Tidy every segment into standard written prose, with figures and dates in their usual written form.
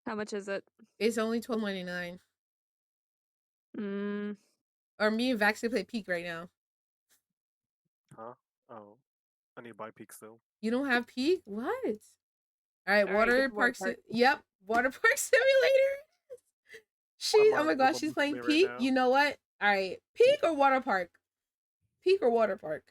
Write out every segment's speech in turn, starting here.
How much is it? It's only $12.99. Mm. Or me and Vaxie play Peak right now. Huh? Oh, I need to buy Peak still. You don't have Peak? What? All right, All right, get the water Waterpark. park. Yep, Waterpark Simulator. I'm Oh on my gosh, Uma she's playing Musume right Peak. now. You know what? All right, Peak or Waterpark? Peak or Waterpark?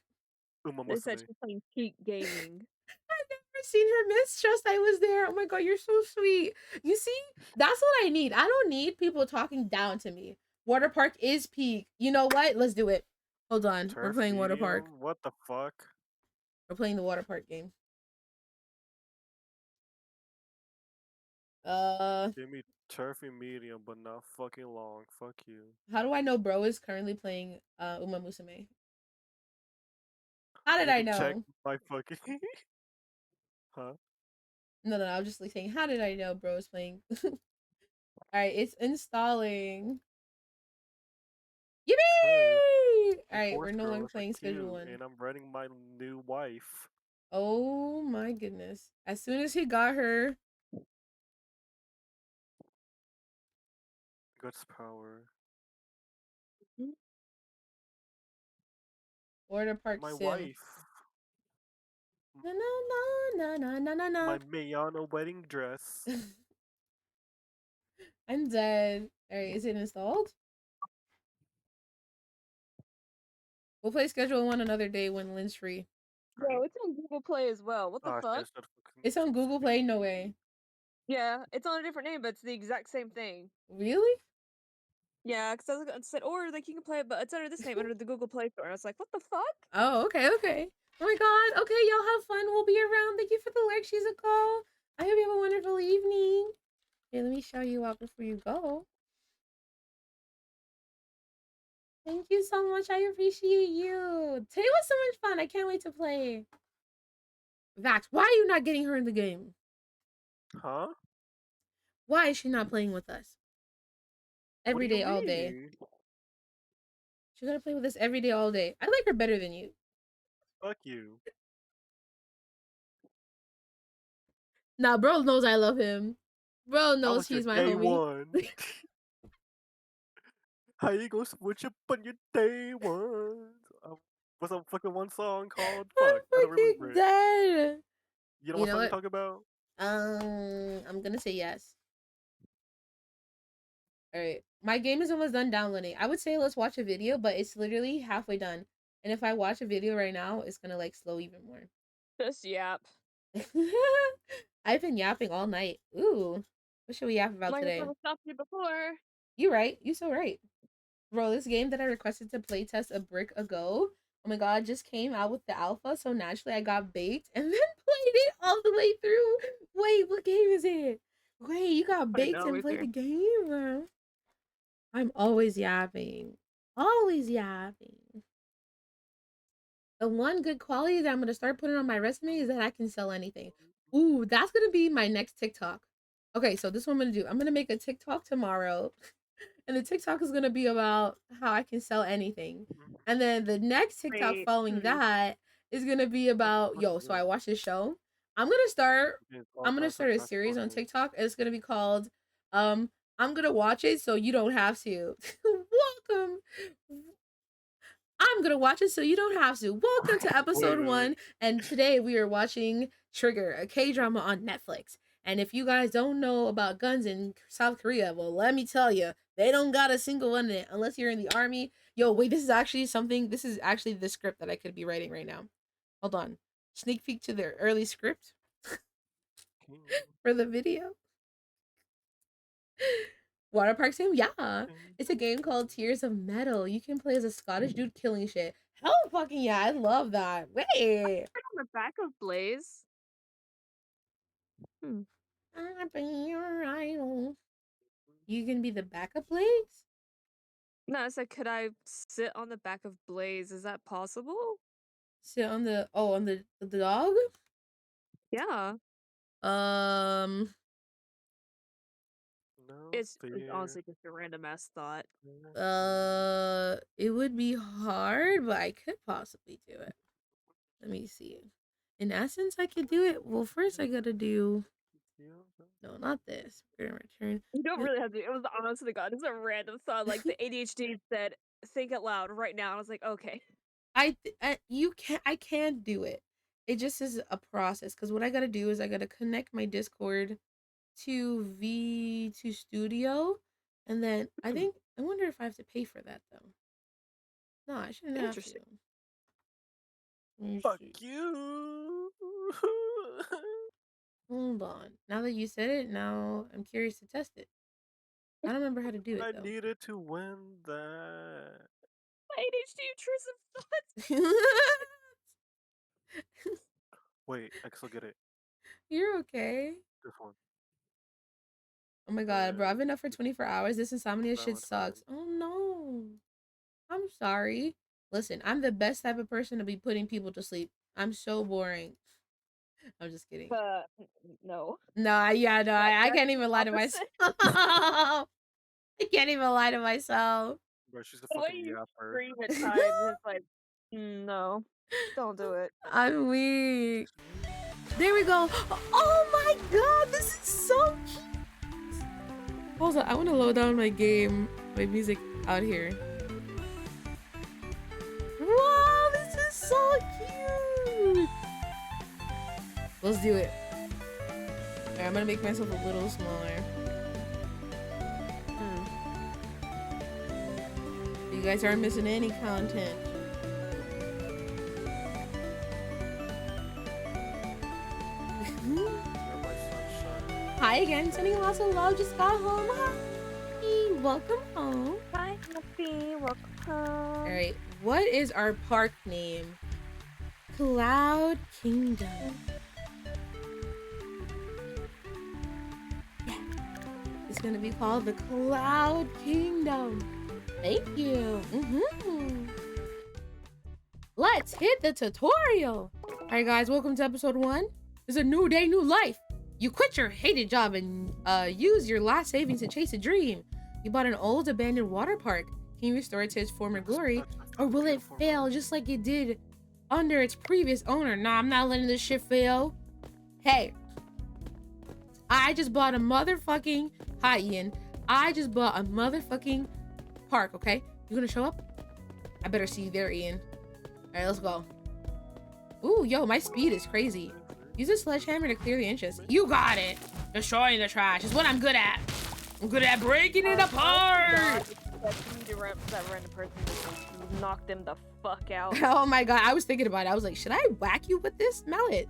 Uma They said Musume. she's playing peak gaming. I've never seen her mistrust. I was there. Oh my god, you're so sweet. You see, that's what I need. I don't need people talking down to me. Waterpark is Peak. You know what? Let's do it. Hold on, we're Turf playing Waterpark. medium? What the fuck? We're playing the Waterpark game. Uh, Give me turfy medium, but not fucking long. Fuck you. how do I know bro is currently playing Uma Musume? How did You I can check know? my fucking. Huh? No, I was just like saying, how did I know bro is playing? All right, it's installing. Turf. Yippee! All These right, we're horse no longer girls are playing schedule cute, one. and I'm renting my new wife. Oh my goodness! As soon as he got her, Guts power. Water Park My Sim. wife. Na na na na na na na. My Mayana wedding dress. I'm dead. All right, is it installed? We'll play schedule one another day when Lynn's free. Yo, it's on Google Play as well. What the Oh fuck? shit, it's It's on Google Play. speed. No way. Yeah, it's on a different name, but it's the exact same thing. Really? Yeah, because I said, or like you can play it, but it's under this name under the Google Play Store. I was like, what the fuck? Oh, okay, okay. Oh my god. Okay, y'all have fun. We'll be around. Thank you for the lurk, she's a call. I hope you have a wonderful evening. Hey, let me show you out before you go. Thank you so much. I appreciate you. Today was so much fun. I can't wait to play. Vax, why are you not getting her in the game? Huh? Why is she not playing with us? What do Every you day, all day. mean? She's gonna play with us every day, all day. I like her better than you. Fuck you. Nah, bro knows I love him. Bro I knows was your he's my day homie. one. How you gonna switch up on your day one? What's a fucking one song called? I'm Fuck, I don't remember fucking it. dead. You know You what know song I'm what? talking about? I'm gonna say yes. All right, my game is almost done downloading. I would say let's watch a video, but it's literally halfway done. And if I watch a video right now, it's gonna like slow even more. Just yap. I've been yapping all night. Ooh, what should we yap about Like I've today? never stopped you before. You right. You so right. Bro, this game that I requested to playtest a brick ago, oh my god, just came out with the alpha, so naturally I got baked and then played it all the way through. Wait, what game is it? Wait, you got Put it baked down and with played her. the game? I'm always yapping. Always yapping. The one good quality that I'm gonna start putting on my resume is that I can sell anything. Ooh, that's gonna be my next TikTok. Okay, so this is what I'm gonna do. I'm gonna make a TikTok tomorrow, and the TikTok is gonna be about how I can sell anything. And then the next TikTok Wait. following that is gonna be about yo. So I watched this show. I'm gonna start. All I'm gonna kinds of start a series on basketball games. TikTok. And it's gonna be called I'm gonna watch it so you don't have to. Welcome. I'm gonna watch it so you don't have to. Welcome to episode Wait. one. And today we are watching Trigger, a K drama on Netflix. And if you guys don't know about guns in South Korea, well, let me tell you, they don't got a single one in it unless you're in the army. Yo, wait, this is actually something. This is actually the script that I could be writing right now. Hold on. Sneak peek to the early script for the video. Waterpark Sim, yeah. It's a game called Tears of Metal. You can play as a Scottish dude killing shit. Hell fucking yeah, I love that. Wait. On the back of Blaze. Hmm. I'll be your idol. You can be the backup Blaze? No, I said, could I sit on the back of Blaze? Is that possible? Sit on the dog? Yeah. No It's fear. honestly just a random ass thought. It would be hard, but I could possibly do it. Let me see. In essence, I could do it. Well, first I gotta do No, not this. We're gonna return. You don't really have to. It was honest to God. It's a random thought. Like the ADHD said, "Think it loud right now." I was like, okay. I can't do it. It just is a process because what I gotta do is I gotta connect my Discord to V2 Studio, and then I wonder if I have to pay for that though. No, I shouldn't have to. Interesting. Let me Fuck see. you. Hold on. Now that you said it, now I'm curious to test it. I don't remember how to do it I though. needed to win that. My ADHD intrusive thoughts. Wait, I can still get it. You're okay. This one. Oh my god, bro, I've been up for 24 hours. This insomnia shit Valentine's. sucks. Oh no. I'm sorry. Listen, I'm the best type of person to be putting people to sleep. I'm so boring. I'm just kidding. No. No, I That's can't even lie to opposite. myself. I can't even lie to myself. Bro, she's a The way fucking you yapper. scream at times, it's like, no, don't do it. I'm weak. There we go. Oh my god, this is so cute. Hold on, I want to load down my music out here. Wow, this is so cute. Let's do it. Alright, I'm gonna make myself a little smaller. You guys aren't missing any content. Hi again, sending lots of love. Just got home. Hi, welcome home. Hi, Happy. Welcome home. All right, what is our park name? Cloud Kingdom. Yeah, it's gonna be called the Cloud Kingdom. Thank you. Let's hit the tutorial. All right, guys, welcome to episode 1. It's a new day, new life. You quit your hated job and use your last savings to chase a dream. You bought an old abandoned water park. Can you restore it to its former glory? Or will it fail just like it did under its previous owner? Nah, I'm not letting this shit fail. Hey, I just bought a motherfucking... Hi, Ian. I just bought a motherfucking park, okay? You gonna show up? I better see you there, Ian. All right, let's go. Ooh, yo, my speed is crazy. Use a sledgehammer to clear the entrance. You got it. Destroying the trash is what I'm good at. I'm good at breaking it apart. That random person just knocked them the fuck out. Oh my god, I was thinking about it. I was like, should I whack you with this mallet?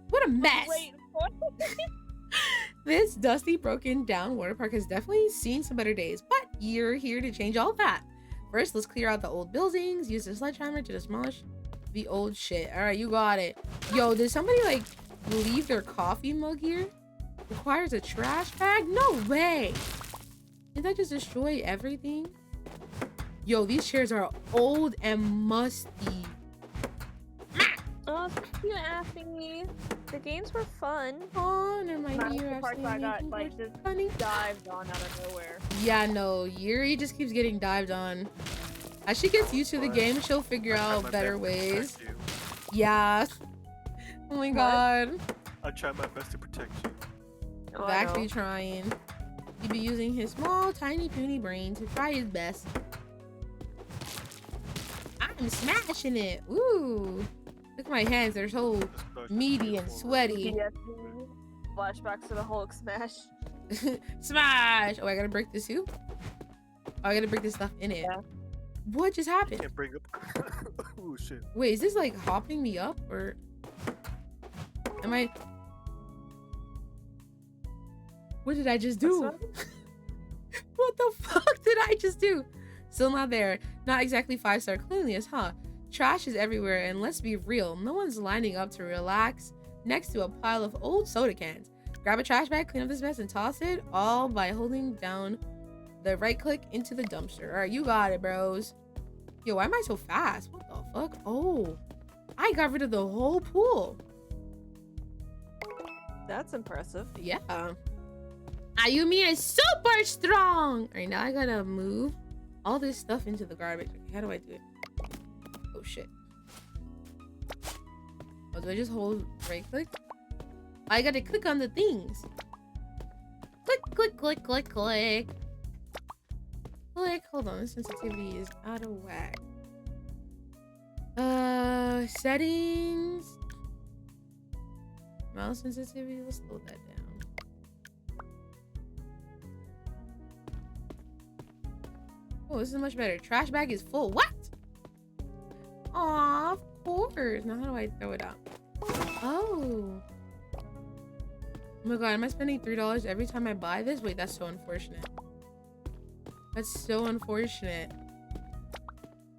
What a mess. Wait, what? This dusty, broken down water park has definitely seen some better days, but you're here to change all that. First, let's clear out the old buildings. Use the sledgehammer to demolish the old shit. All right, you got it. Yo, did somebody like leave their coffee mug here? Requires a trash bag? No way. Did that just destroy everything? Yo, these chairs are old and musty. Oh, thank you, Affy. The games were fun. Oh, never mind. You're The parts I got like just funny. dived on out of nowhere. Yeah, no, Yuri just keeps getting dived on. As she gets used to the game, she'll figure out better ways. Yeah. Oh my god. I try my best to protect you. Oh, Actually trying. He'd be using his small, tiny, puny brain to try his best. I'm smashing it. Ooh. Look at my hands. They're so meaty and sweaty. Flashbacks to the Hulk smash. Smash! Oh, I gotta break this too? Oh, I gotta break this stuff in it. Yeah. What just happened? Can't bring up. Oh shit. Wait, is this like hopping me up or am I? What did I just do? What the fuck did I just do? Still not there. Not exactly 5-star cleanliness, huh? Trash is everywhere, and let's be real, no one's lining up to relax next to a pile of old soda cans. Grab a trash bag, clean up this mess, and toss it, all by holding down the right click into the dumpster. All right, you got it, bros. Yo, why am I so fast? What the fuck? Oh, I got rid of the whole pool. That's impressive. Yeah. Ayumii is super strong. All right, now I gotta move all this stuff into the garbage. Okay, how do I do it? Oh shit. Oh, do I just hold right click? I gotta click on the things. click, click, click, click. Click. Hold on, the sensitivity is out of whack. Settings. Mouse sensitivity. Let's slow that down. Oh, this is much better. Trash bag is full. What? Aw, of course. Now how do I throw it out? Oh. Oh my god, am I spending $3 every time I buy this? Wait, that's so unfortunate. That's so unfortunate.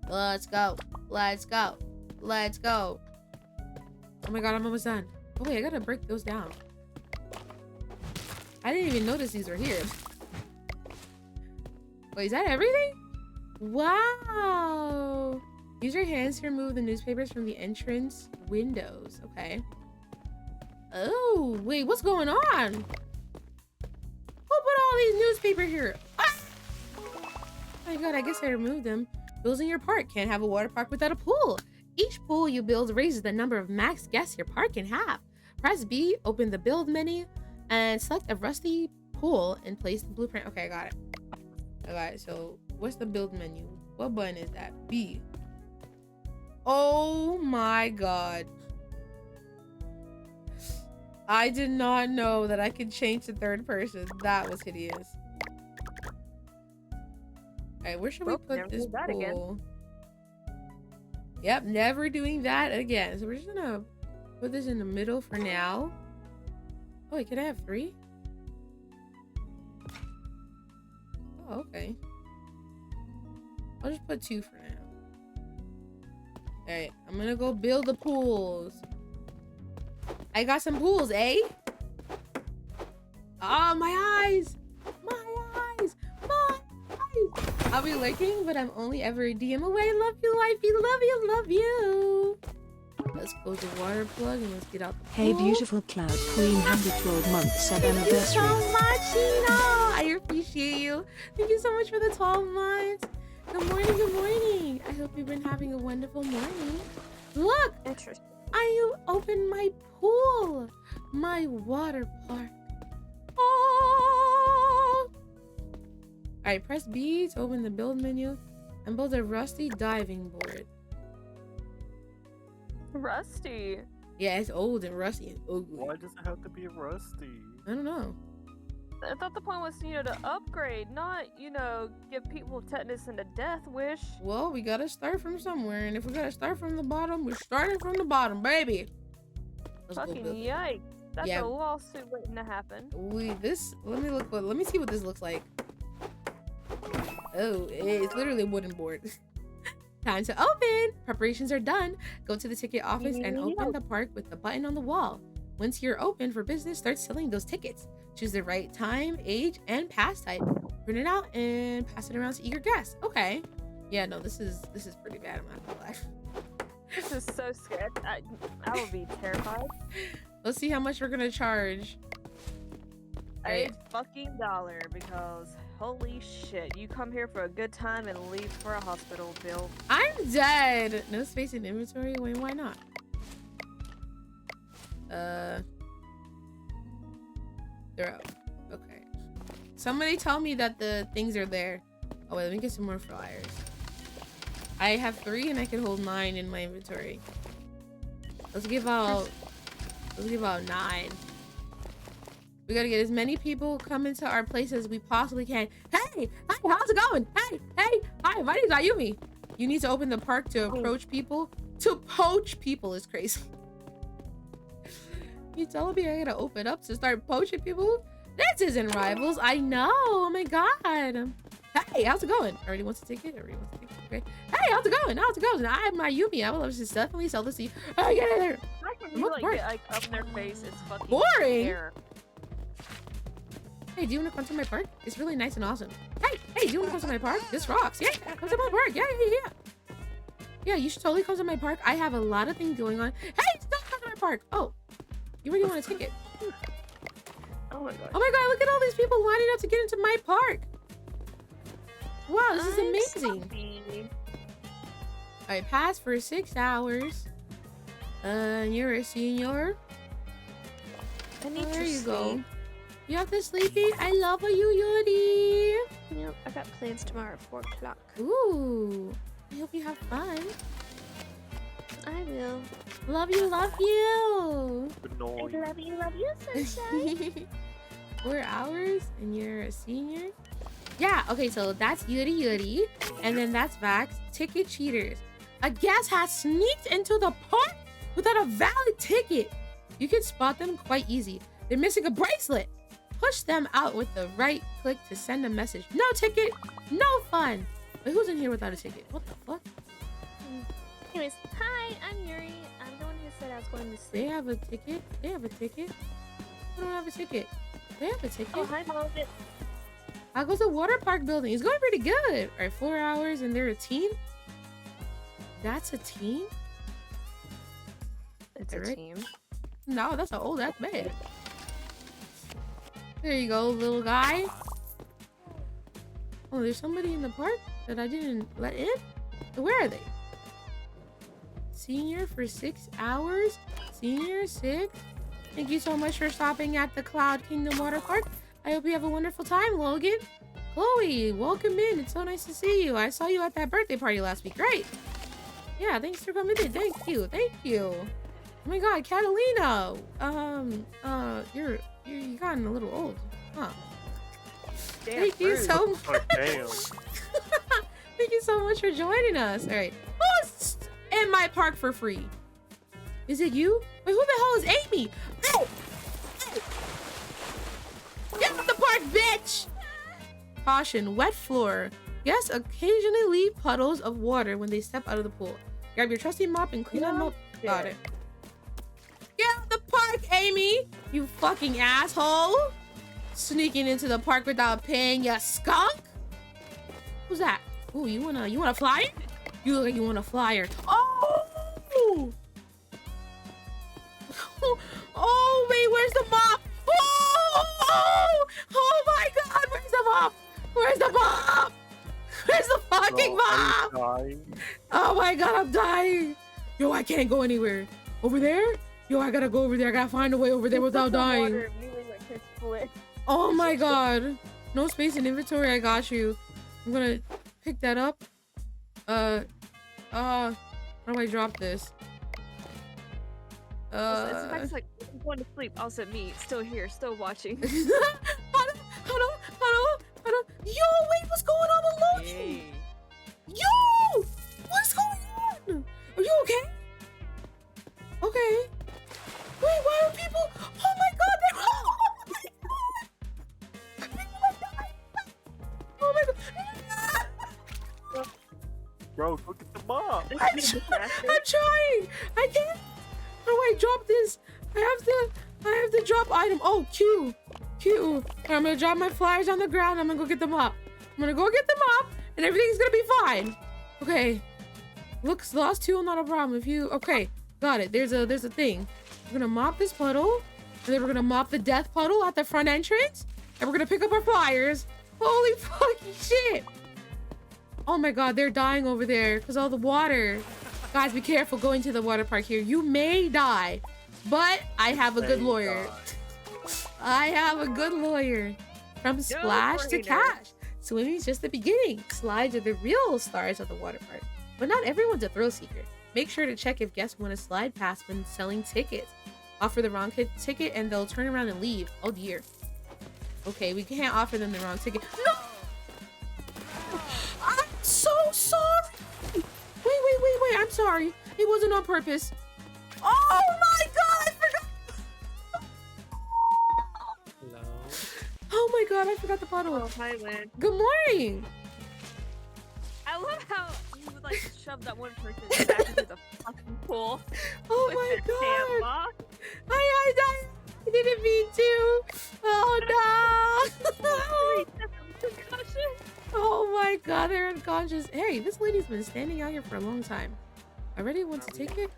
Let's go. Let's go. Let's go. Oh my god, I'm almost done. Oh wait, I gotta break those down. I didn't even notice these were here. Wait, is that everything? Wow. Use your hands to remove the newspapers from the entrance windows. Okay. Oh, wait, what's going on? Who put all these newspapers here? Ah! Oh my god, I guess I removed them. Building your park. Can't have a water park without a pool. Each pool you build raises the number of max guests your park can have. Press B, open the build menu, and select a rusty pool and place the blueprint. Okay, I got it. I got it. So, what's the build menu? What button is that? B. Oh my god. I did not know that I could change to third person. That was hideous. Alright, where should we put this pool? Yep, never doing that again. So we're just gonna put this in the middle for now. Oh wait, can I have 3? Oh, okay. I'll just put 2 for now. Alright, I'm gonna go build the pools. I got some pools, eh? Oh, my eyes! My eyes! My eyes! I'll be lurking, but I'm only ever a DM away. Love you, wifey. Love you, love you. Let's close the water plug and let's get out the pool. Hey, beautiful Cloud Queen, happy 12 months Thank anniversary. you so much, Ina. I appreciate you. Thank you so much for the 12 months. Good morning, good morning. I hope you've been having a wonderful morning. Look, Interesting. I opened my pool, my water park. Oh! All right, press B to open the build menu and build a rusty diving board. Rusty. Yeah, it's old and rusty and ugly. Why does it have to be rusty? I don't know. I thought the point was, to upgrade, not, give people tetanus and a death wish. Well, we gotta start from somewhere, and if we gotta start from the bottom, we're starting from the bottom, baby. Let's go Fucking build it. yikes. That's Yeah. a lawsuit waiting to happen. Let me see what this looks like. Oh, it's literally a wooden board. Time to open. Preparations are done. Go to the ticket office and open the park with the button on the wall. Once you're open for business, start selling those tickets. Choose the right time, age, and pass type. Print it out and pass it around to eager guests. Okay. Yeah, no, this is pretty bad. I'm not gonna lie. This is so scary. I would be terrified. Let's see how much we're gonna charge. $1 because holy shit, you come here for a good time and leave for a hospital bill. I'm dead. No space in inventory. Wait, why not? They're out. Okay. Somebody tell me that the things are there. Oh wait, let me get some more flyers. I have 3 and I can hold 9 in my inventory. Let's give out 9. We gotta get as many people come into our place as we possibly can. Hey, how's it going? Hey, hi, my name's Ayumii. You need to open the park to approach people. To poach people is crazy. You telling me I gotta open up to start poaching people? This isn't Rivals. I know. Oh my god. Hey, how's it going? Already wants to take it. Okay. Hey, how's it going? I'm Ayumii. I will definitely sell this to you. Oh, get in there. I can you get up in their face. It's fucking boring. Scary. Hey, do you want to come to my park? It's really nice and awesome. Hey, do you want to come to my park? This rocks. Yeah, come to my park. Yeah. Yeah, you should totally come to my park. I have a lot of things going on. Hey, don't come to my park. Oh, you really want a ticket? Oh my god. Oh my god, look at all these people lining up to get into my park. Wow, this is amazing. Alright, pass for 6 hours. You're a senior. I need there you go. You have to sleepy? I love you, Yuri. Yep, I got plans tomorrow at 4 o'clock. Ooh. I hope you have fun. I will. Love you, love you. Annoying. Love you, sunshine. 4 hours and you're a senior? Yeah, okay, so that's Yuri. And then that's Vax. Ticket cheaters. A guest has sneaked into the park without a valid ticket. You can spot them quite easy. They're missing a bracelet. Push them out with the right click to send a message. No ticket, no fun. Wait, who's in here without a ticket? What the fuck? Anyways, hi, I'm Yuri. I'm the one who said I was going to sleep. They have a ticket? They have a ticket? I don't have a ticket. They have a ticket? Oh, hi, Mom. How goes the water park building? It's going pretty good. All right, 4 hours and they're a teen? That's a teen? It's a Right? team. No, that's an old ass man. There you go, little guy. Oh, there's somebody in the park that I didn't let in? Where are they? Senior for 6 hours? Senior 6? Thank you so much for stopping at the Cloud Kingdom Water Park. I hope you have a wonderful time, Logan. Chloe, welcome in. It's so nice to see you. I saw you at that birthday party last week. Great. Yeah, thanks for coming in. Thank you. Thank you. Oh my god, Catalina. You gotten a little old. Huh. Damn, Thank you rude. so much. Oh, damn. Thank you so much for joining us. All right. Who's in my park for free? Is it you? Wait, who the hell is Amy? Oh! Get out the park, bitch! Caution, wet floor. Guests occasionally leave puddles of water when they step out of the pool. Grab your trusty mop and clean them up. Got it. Get out the park, Amy! You fucking asshole! Sneaking into the park without paying, you skunk! Who's that? Ooh, you want a flyer? You look like you want a flyer. Oh! Oh, wait, where's the mop? Oh! Oh my god, where's the mop? Where's the mop? Where's the fucking mop? Oh my god, I'm dying. Yo, I can't go anywhere. Over there? Yo, I gotta go over there. I gotta find a way over there without dying. Oh my god. No space in inventory. I got you. I'm gonna pick that up. How do I drop this? It's like I'm going to sleep. Also, me still here, still watching. Hold on. Yo, wait, what's going on with Logan? Hey. Yo, what's going on? Are you okay? Okay. Wait, why are people? Oh my god, oh my god. Bro, go get the mop. I'm trying. I can't. How do I drop this? I have to drop item. Oh, Q. I'm gonna drop my flyers on the ground. I'm gonna go get them up. I'm gonna go get them up, and everything's gonna be fine. Okay. Looks lost too, not a problem. If you okay, got it. There's a thing. We're gonna mop this puddle, and then we're gonna mop the death puddle at the front entrance, and we're gonna pick up our flyers. Holy fucking shit! Oh my god, they're dying over there because all the water. Guys, be careful going to the water park here. You may die, but I have a good lawyer. I have a good lawyer. From splash to cash. Swimming's just the beginning. Slides are the real stars of the water park. But not everyone's a thrill seeker. Make sure to check if guests want a slide pass when selling tickets. Offer the wrong ticket and they'll turn around and leave. Oh dear. Okay, we can't offer them the wrong ticket. No! I'm so sorry! Wait, I'm sorry. It wasn't on purpose. Oh my god, I forgot! Hello. Oh my god, I forgot the bottle. Oh, hi, Lynn. Good morning! I love how you would like shove that one person back into the fucking pool. Oh with my the damn god! mop. I didn't mean to! Oh no! Concussion. Oh my god, they're unconscious. Hey, this lady's been standing out here for a long time. Already want to take it?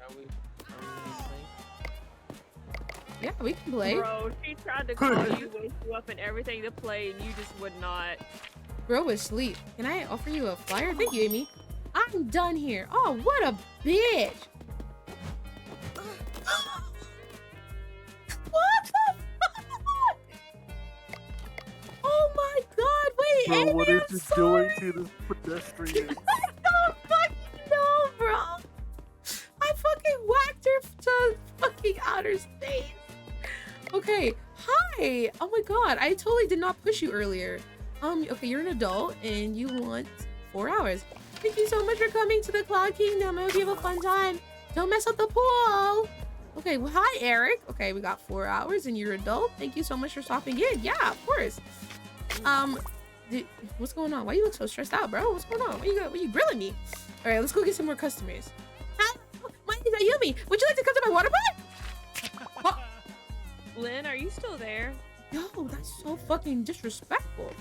Yeah, we can play. Bro, she tried to call you, wake you up and everything to play, and you just would not. Bro is asleep. Can I offer you a flyer? Thank you, Amy. I'm done here. Oh, what a bitch! What the fuck? Bro, what is aliens, he doing to this pedestrian? I don't fucking know, bro. I fucking whacked her to fucking outer space. Okay, hi. Oh my god, I totally did not push you earlier. Okay, you're an adult and you want 4 hours. Thank you so much for coming to the Cloud Kingdom. I hope you have a fun time. Don't mess up the pool. Okay, well, hi, Eric. Okay, we got 4 hours and you're an adult. Thank you so much for stopping in. Yeah, of course. What's going on? Why you look so stressed out, bro? What's going on? Why you grilling me? All right, let's go get some more customers. Hi, my name is Ayumii. Would you like to come to my water park? Oh. Lynn, are you still there? Yo, that's so fucking disrespectful.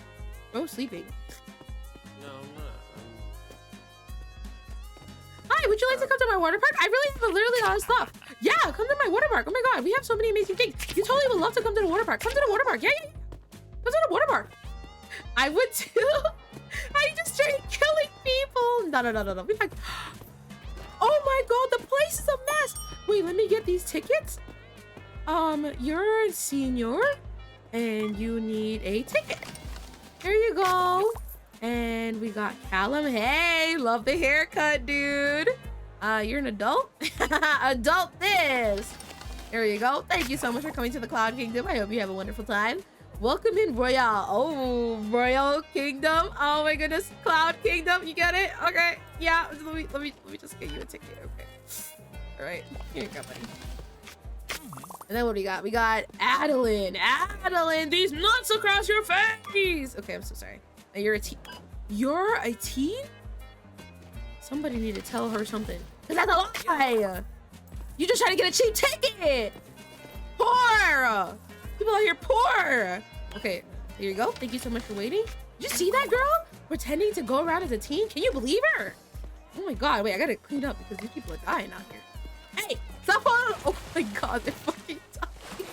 Bro, sleeping. No, I'm not. Hi, would you like to come to my water park? I really have literally a lot of stuff. Yeah, come to my water park. Oh my god, we have so many amazing things. You totally would love to come to the water park. Come to the water park. Yeah. Come to the water park. I would too. I just started killing people. No. We like, oh my god, the place is a mess. Wait, let me get these tickets. You're a senior and you need a ticket. Here you go. And we got Callum. Hey, love the haircut, dude. You're an adult? Adult this. Here you go. Thank you so much for coming to the Cloud Kingdom. I hope you have a wonderful time. Welcome in, Royale. Oh, Royal Kingdom. Oh my goodness. Cloud Kingdom. You get it? Okay. Yeah. Let me just get you a ticket. Okay. All right. Here you go, buddy. And then what do we got? We got Adeline. Adeline, these nuts across your face. Okay, I'm so sorry. You're a teen. You're a teen? Somebody need to tell her something. Cause that's a lie. You just trying to get a cheap ticket. Poor. People out here poor. Okay, here you go. Thank you so much for waiting. Did you see that girl pretending to go around as a teen? Can you believe her? Oh my god, wait, I gotta clean up because these people are dying out here. Hey, stop following. Oh my god, they're fucking dying.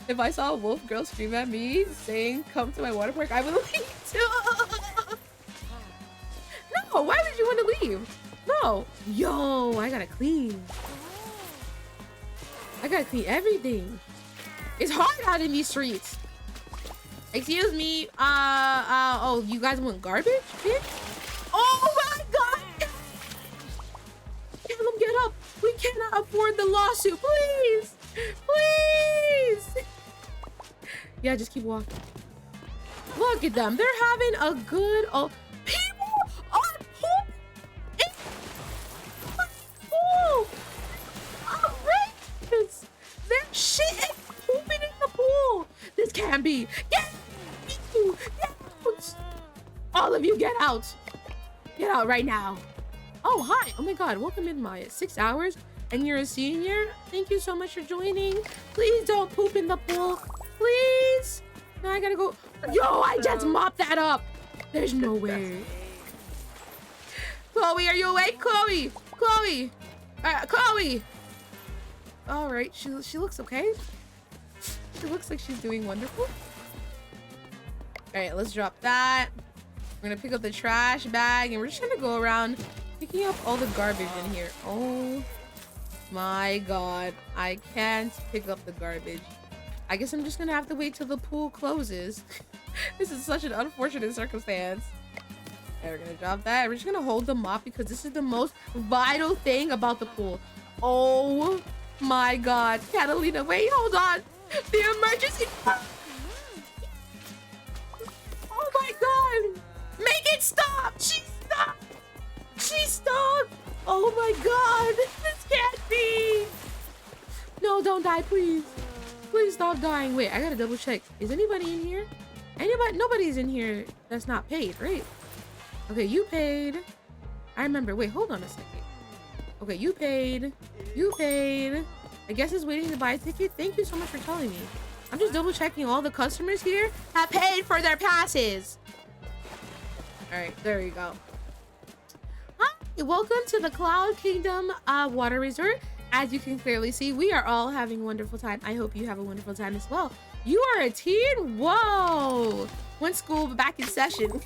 If I saw a wolf girl scream at me saying, come to my water park, I would leave too. No, why would you want to leave? No. Yo, I gotta clean. I gotta clean everything. It's hard out in these streets. Excuse me. Oh, you guys want garbage, bitch? Oh my god! Let them get up. We cannot afford the lawsuit. Please, please. Yeah, just keep walking. Look at them. They're having a good. Oh, people are pooping in the pool. Outrageous. They're shitting. Pooping in the pool. This can't be. Get out. All of you get out. Get out right now. Oh, hi. Oh my god. Welcome in my 6 hours. And you're a senior. Thank you so much for joining. Please don't poop in the pool. Please. Now I gotta go. Yo, I just mopped that up. There's no way. Chloe, are you awake? Chloe. Chloe. Chloe. All right. She looks okay. She looks like she's doing wonderful. All right, let's drop that. We're gonna pick up the trash bag and we're just gonna go around picking up all the garbage in here. Oh my god, I can't pick up the garbage. I guess I'm just gonna have to wait till the pool closes. This is such an unfortunate circumstance. Okay, we're gonna drop that. We're just gonna hold the mop because this is the most vital thing about the pool. Oh my god, Catalina, wait, hold on. The emergency. Oh my god. Make it stop. She stopped. She stopped. Oh my god. This can't be. No, don't die, please. Please stop dying. Wait, I gotta double check. Is anybody in here? Anybody? Nobody's in here that's not paid, right? Okay, you paid. I remember. Wait, hold on a second. Okay, you paid. You paid. I guess it's waiting to buy a ticket. Thank you so much for telling me. I'm just double checking all the customers here have paid for their passes. All right, there you go. Hi, welcome to the Cloud Kingdom Water Resort. As you can clearly see, we are all having a wonderful time. I hope you have a wonderful time as well. You are a teen? Whoa. When school back in session.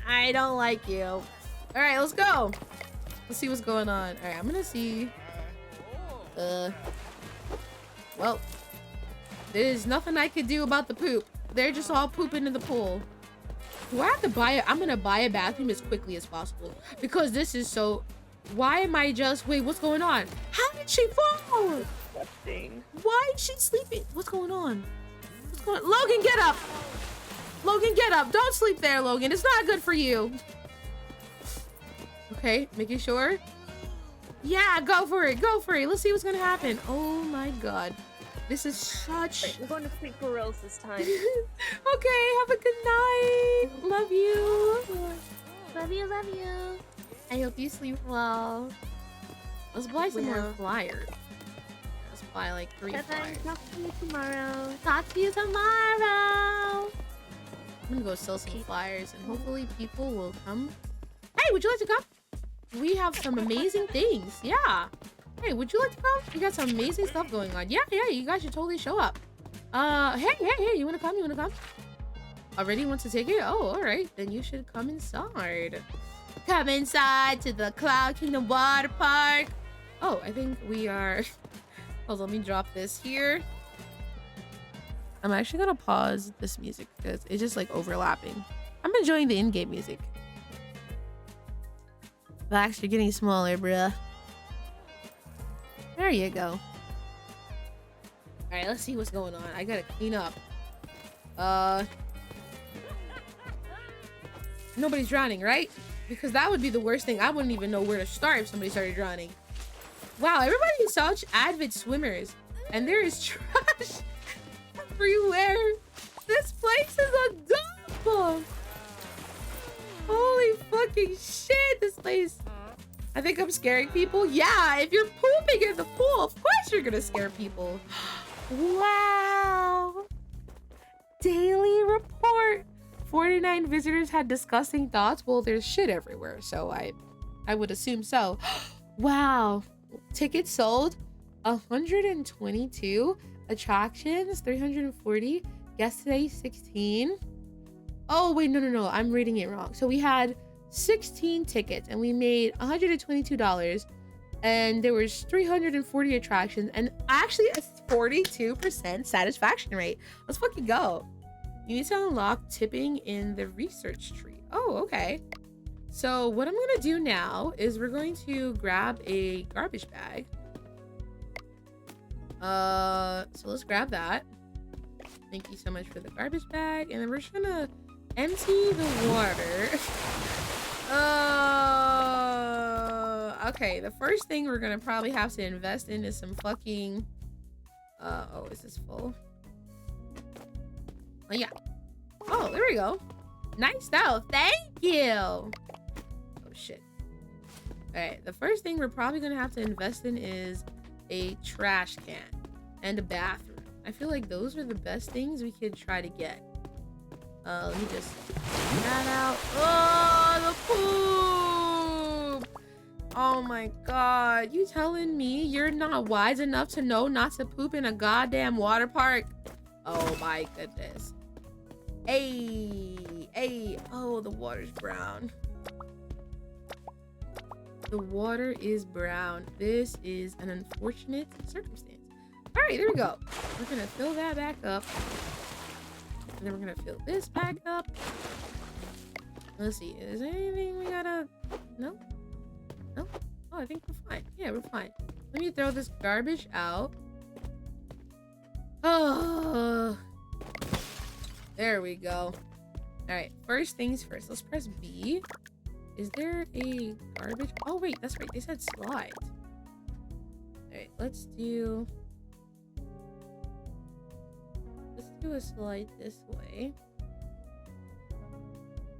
I don't like you. All right, let's go. Let's see what's going on. All right, I'm gonna see. Well, there's nothing I could do about the poop. They're just all pooping in the pool. Do I have to buy it? I'm gonna buy a bathroom as quickly as possible because this is so. Why am I just? Wait, what's going on? How did she fall? Disgusting. Why is she sleeping? What's going on? What's going on? Logan, get up! Logan, get up! Don't sleep there, Logan. It's not good for you. Okay, making sure. Yeah, go for it. Go for it. Let's see what's gonna happen. Oh my god. This is such... Right, we're going to sleep for reals this time. Okay, have a good night. Love you. Love you, love you. I hope you sleep well. Let's buy some more Will. flyers. Let's buy like 3 Bye-bye. flyers. Talk to you tomorrow. Talk to you tomorrow. I'm gonna go sell some flyers and hopefully people will come. Hey, would you like to come? We have some amazing things. Yeah. Hey, would you like to come? We got some amazing stuff going on. Yeah, you guys should totally show up. Hey, you wanna come? You wanna come? Already wants to take it? Oh, all right. Then you should come inside. Come inside to the Cloud Kingdom Water Park. Oh, I think we are... Hold on, let me drop this here. I'm actually gonna pause this music because it's just like overlapping. I'm enjoying the in-game music. Max, you're getting smaller, bruh. There you go. Alright, let's see what's going on. I gotta clean up. Nobody's drowning, right? Because that would be the worst thing. I wouldn't even know where to start if somebody started drowning. Wow, everybody is such avid swimmers. And there is trash everywhere. This place is adorable. Holy fucking shit, this place. I think I'm scaring people. Yeah, if you're pooping in the pool, of course you're gonna scare people. Wow. Daily report. 49 visitors had disgusting thoughts. Well, there's shit everywhere, so I would assume so. Wow. Tickets sold 122. Attractions 340. Guests today 16. Oh, wait, no. I'm reading it wrong. So we had 16 tickets and we made $122 and there was 340 attractions and actually a 42% satisfaction rate. Let's fucking go. You need to unlock tipping in the research tree. Oh, okay. So what I'm gonna do now is we're going to grab a garbage bag. So let's grab that. Thank you so much for the garbage bag. And then we're just gonna empty the water. Okay, the first thing we're gonna probably have to invest in is some fucking oh, is this full? Oh yeah. Oh, there we go. Nice though. Thank you. Oh shit. Alright, the first thing we're probably gonna have to invest in is a trash can and a bathroom. I feel like those are the best things we could try to get. Let me just get that out. Oh, the poop! Oh my god. You telling me you're not wise enough to know not to poop in a goddamn water park? Oh my goodness. Hey. Oh, the water's brown. The water is brown. This is an unfortunate circumstance. All right, there we go. We're gonna fill that back up. And then we're gonna fill this back up. Let's see, is there anything we gotta... No? Oh, I think we're fine. Yeah, we're fine. Let me throw this garbage out. Oh, there we go. All right, first things first. Let's press B. Is there a garbage? Oh wait, that's right. They said slide. All right, let's do a slide this way.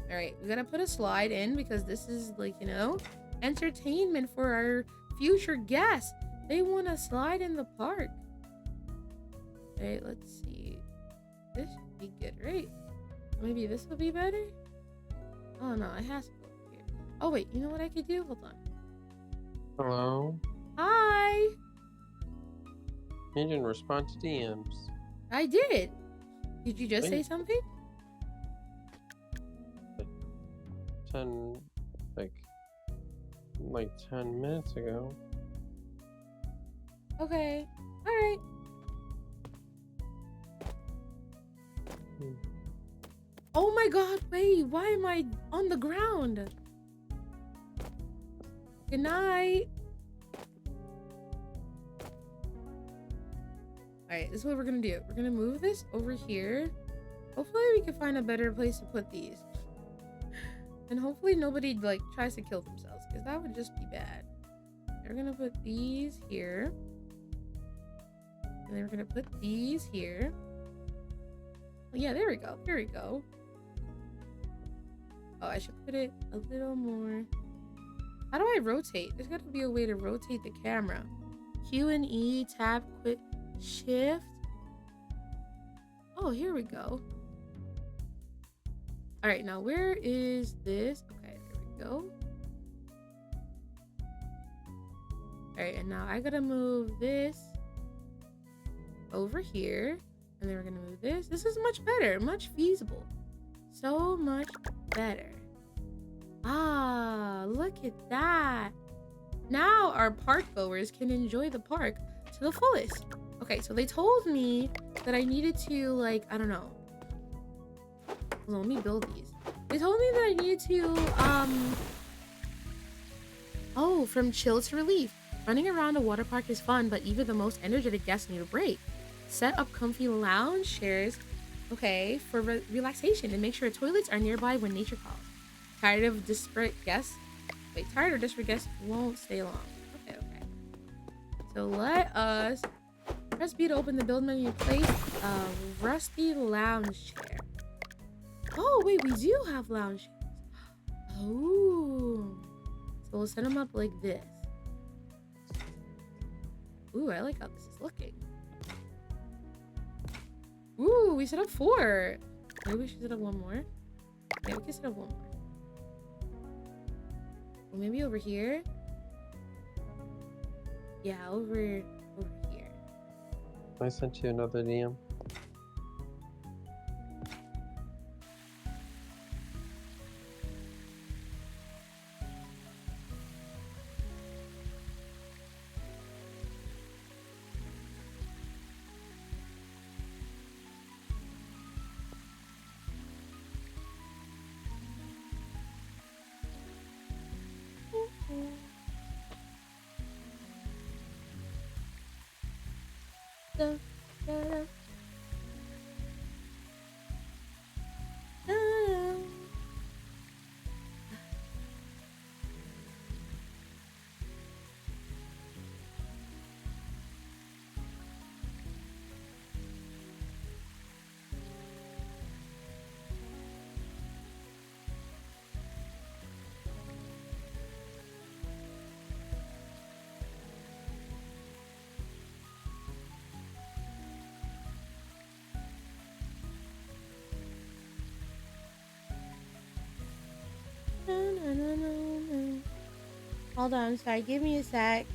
All right, we gotta put a slide in because this is like, you know, entertainment for our future guests. They want to slide in the park. All right, let's see. This should be good, right? Maybe this will be better. Oh no, it has to go over here. Oh wait, you know what I could do? Hold on. Hello? Hi. You didn't respond to DMs. I did. Did you just say Wait. something? 10, like 10 minutes ago. Okay. All right. Oh my god, wait, why am I on the ground? Good night. Alright, this is what we're gonna do. We're gonna move this over here. Hopefully we can find a better place to put these. And hopefully nobody like tries to kill themselves, because that would just be bad. We're gonna put these here. And then we're gonna put these here. Oh, yeah, there we go. There we go. Oh, I should put it a little more. How do I rotate? There's gotta be a way to rotate the camera. Q and E, tab, quick, shift. Oh, here we go. All right, now where is this? Okay, there we go. All right, and now I gotta move this over here. And then we're gonna move this. This is much better, much feasible. So much better. Ah, look at that. Now our park goers can enjoy the park to the fullest. Okay, so they told me that I needed to, like, I don't know. Hold on, let me build these. They told me that I needed to, oh, from chill to relief. Running around a water park is fun, but even the most energetic guests need a break. Set up comfy lounge chairs, okay, for relaxation, and make sure toilets are nearby when nature calls. Tired of disparate guests? Wait, tired or disparate guests won't stay long. Okay, okay. So let us press B to open the build menu. Place a rusty lounge chair. Oh, wait, we do have lounge chairs. Oh. So we'll set them up like this. Ooh, I like how this is looking. Ooh, we set up 4. Maybe we should set up 1 more. Yeah, we can set up 1 more. Well, maybe over here. Yeah, over here. I sent you another DM. Da, da, da. Da. Hold on, I'm sorry. Give me a sec.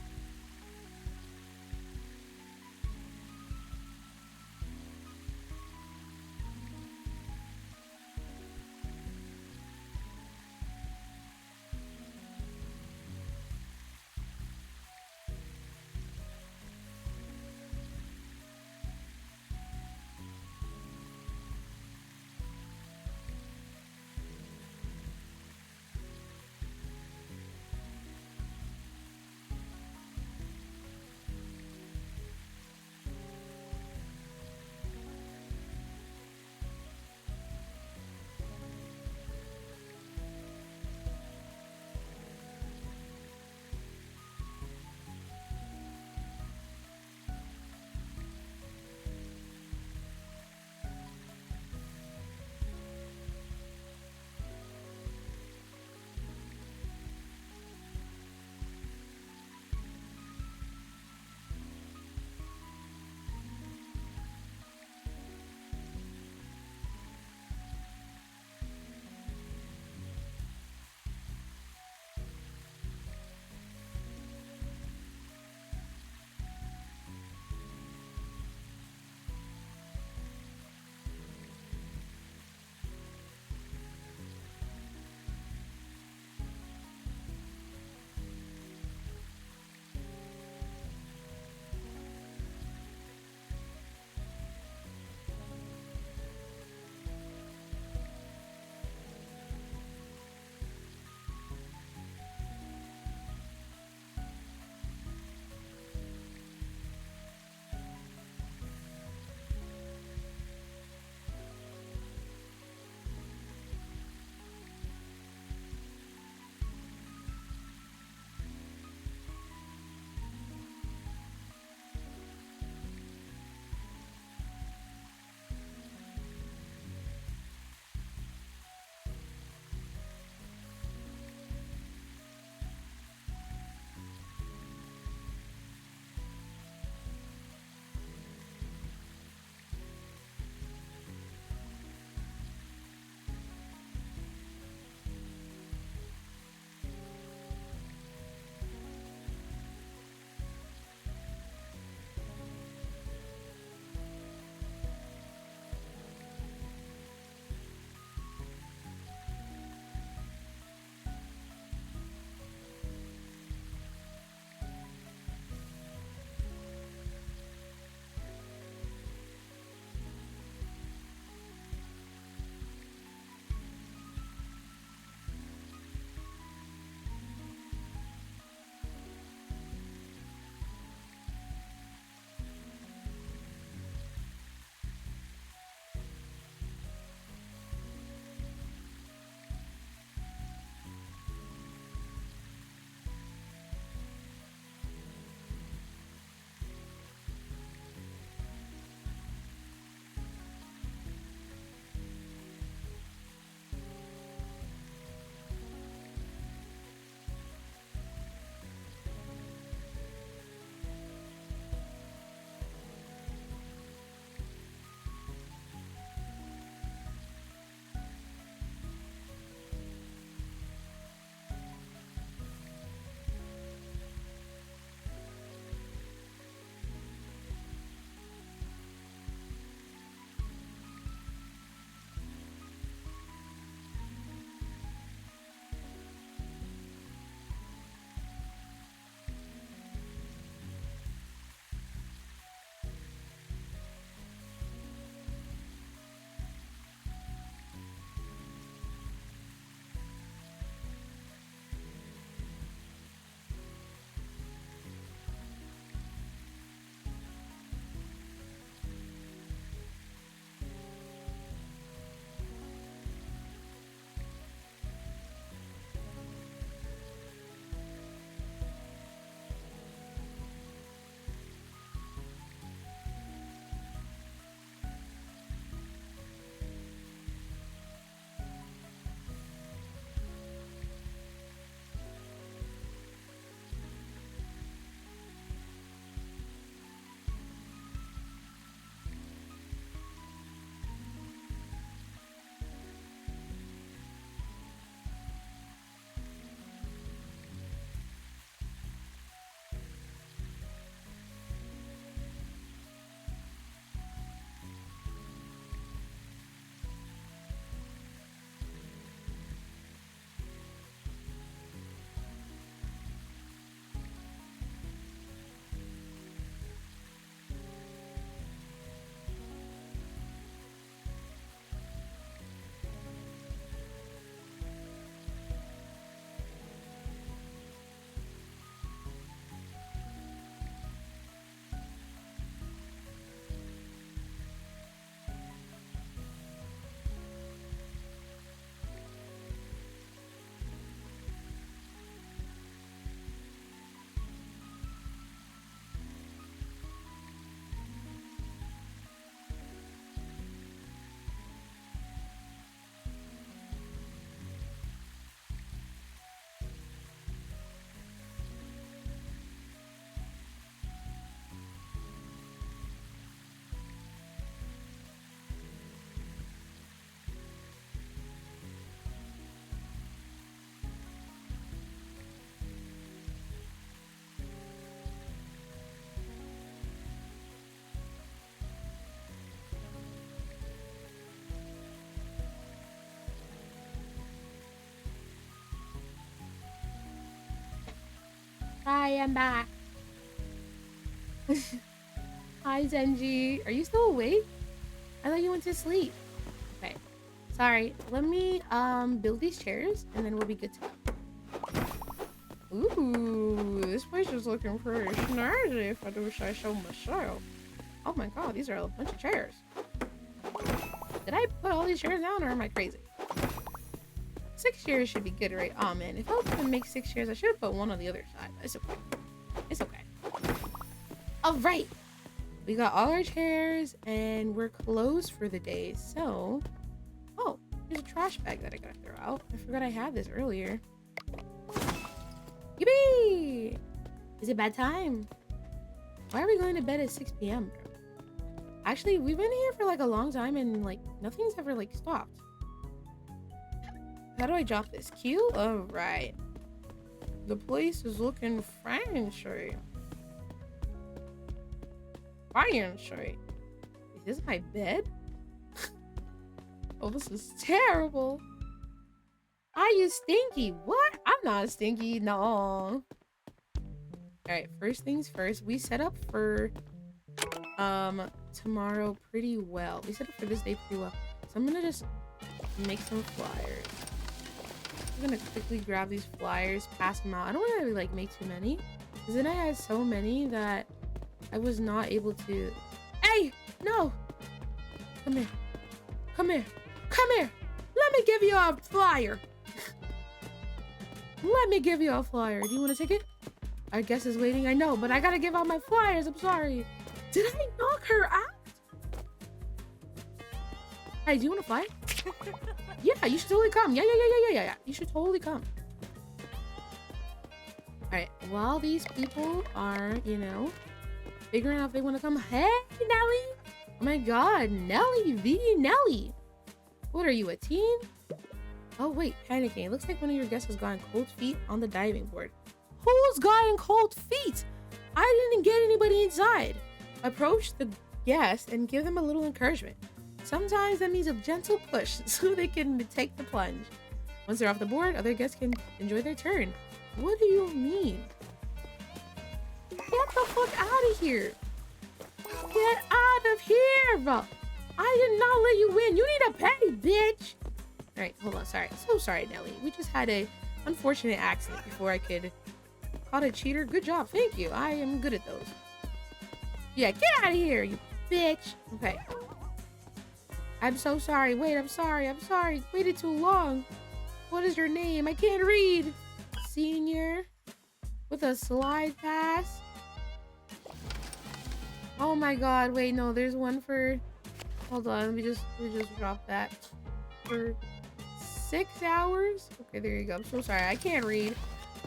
Hi, I'm back. Hi, Zenji. Are you still awake? I thought you went to sleep. Okay. Sorry. Let me build these chairs and then we'll be good to go. Ooh, this place is looking pretty snazzy if I do say so myself. Oh my god, these are a bunch of chairs. Did I put all these chairs down or am I crazy? 6 chairs should be good, right? Oh man, if I was gonna make 6 chairs, I should have put one on the other side. But it's okay. It's okay. Alright. We got all our chairs and we're closed for the day. So, oh, there's a trash bag that I gotta throw out. I forgot I had this earlier. Yippee! Is it bedtime? Why are we going to bed at 6 p.m., bro? Actually, we've been here for like a long time and like nothing's ever like stopped. How do I drop this? Q? Alright. The place is looking fancy. Fancy. Is this my bed? Oh, this is terrible. Are you stinky? What? I'm not stinky. No. Alright, first things first. We set up for tomorrow pretty well. We set up for this day pretty well. So I'm gonna just make some flyers. I'm gonna quickly grab these flyers, pass them out. I don't want to like make too many, because then I had so many that I was not able to. Hey, no! Come here. Come here. Come here. Let me give you a flyer. Let me give you a flyer. Do you want to take it? Our guest is waiting. I know, but I gotta give out my flyers. I'm sorry. Did I knock her out? Hey, do you want to fly? Yeah, you should totally come. Yeah. You should totally come. Alright, while these people are, you know, figuring out if they want to come. Hey, Nelly! Oh my god, Nelly V. Nelly! What are you, a teen? Oh wait, panicking. It looks like one of your guests has gotten cold feet on the diving board. Who's gotten cold feet? I didn't get anybody inside. Approach the guest and give them a little encouragement. Sometimes that means a gentle push so they can take the plunge. Once they're off the board, other guests can enjoy their turn. What do you mean? Get the fuck out of here. Get out of here, bro. I did not let you win. You need to pay, bitch. All right, hold on. Sorry. So sorry, Nelly. We just had a unfortunate accident before I could caught a cheater. Good job. Thank you. I am good at those. Yeah, get out of here, you bitch. Okay. I'm so sorry. Wait, I'm sorry. Waited too long. What is your name? I can't read. Senior with a slide pass. Oh my god. Wait, no, there's one for, hold on, we just dropped that for 6 hours. Okay, there you go. I'm so sorry. I can't read.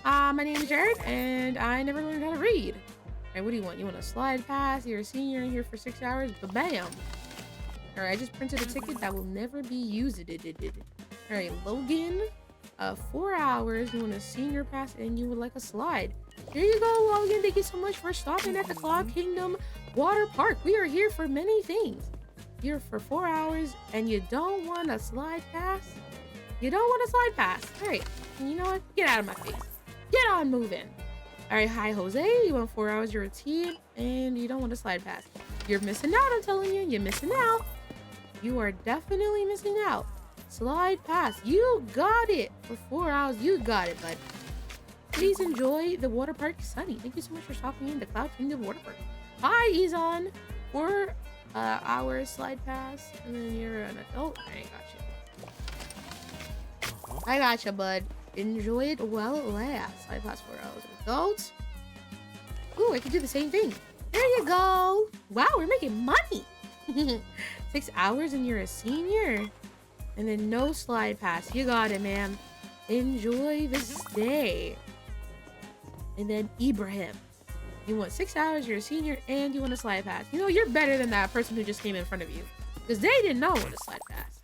My name is Jared and I never learned how to read. Alright, what do you want? You want a slide pass? You're a senior in here for 6 hours? Bam! Alright, I just printed a ticket that will never be used. Alright, Logan. 4 hours. You want a senior pass and you would like a slide. Here you go, Logan. Thank you so much for stopping at the Cloud Kingdom Water Park. We are here for many things. You're for 4 hours and you don't want a slide pass? You don't want a slide pass. Alright, you know what? Get out of my face. Get on moving. Alright, hi Jose. You want 4 hours, you're a teen, and you don't want a slide pass. You're missing out, I'm telling you. You're missing out. You are definitely missing out. Slide pass. You got it. For 4 hours, you got it, bud. Please enjoy the water park, Sunny. Thank you so much for stopping in the Cloud Kingdom Water Park. Hi, Izan. 4 hours slide pass, and then you're an adult. I got you. I got you, bud. Enjoy it while it lasts. Slide pass 4 hours. Adult. Ooh, I can do the same thing. There you go. Wow, we're making money. 6 hours and you're a senior. And then no slide pass. You got it, man. Enjoy the stay. And then Ibrahim. You want 6 hours, you're a senior, and you want a slide pass. You know, you're better than that person who just came in front of you. Because they didn't know what a slide pass.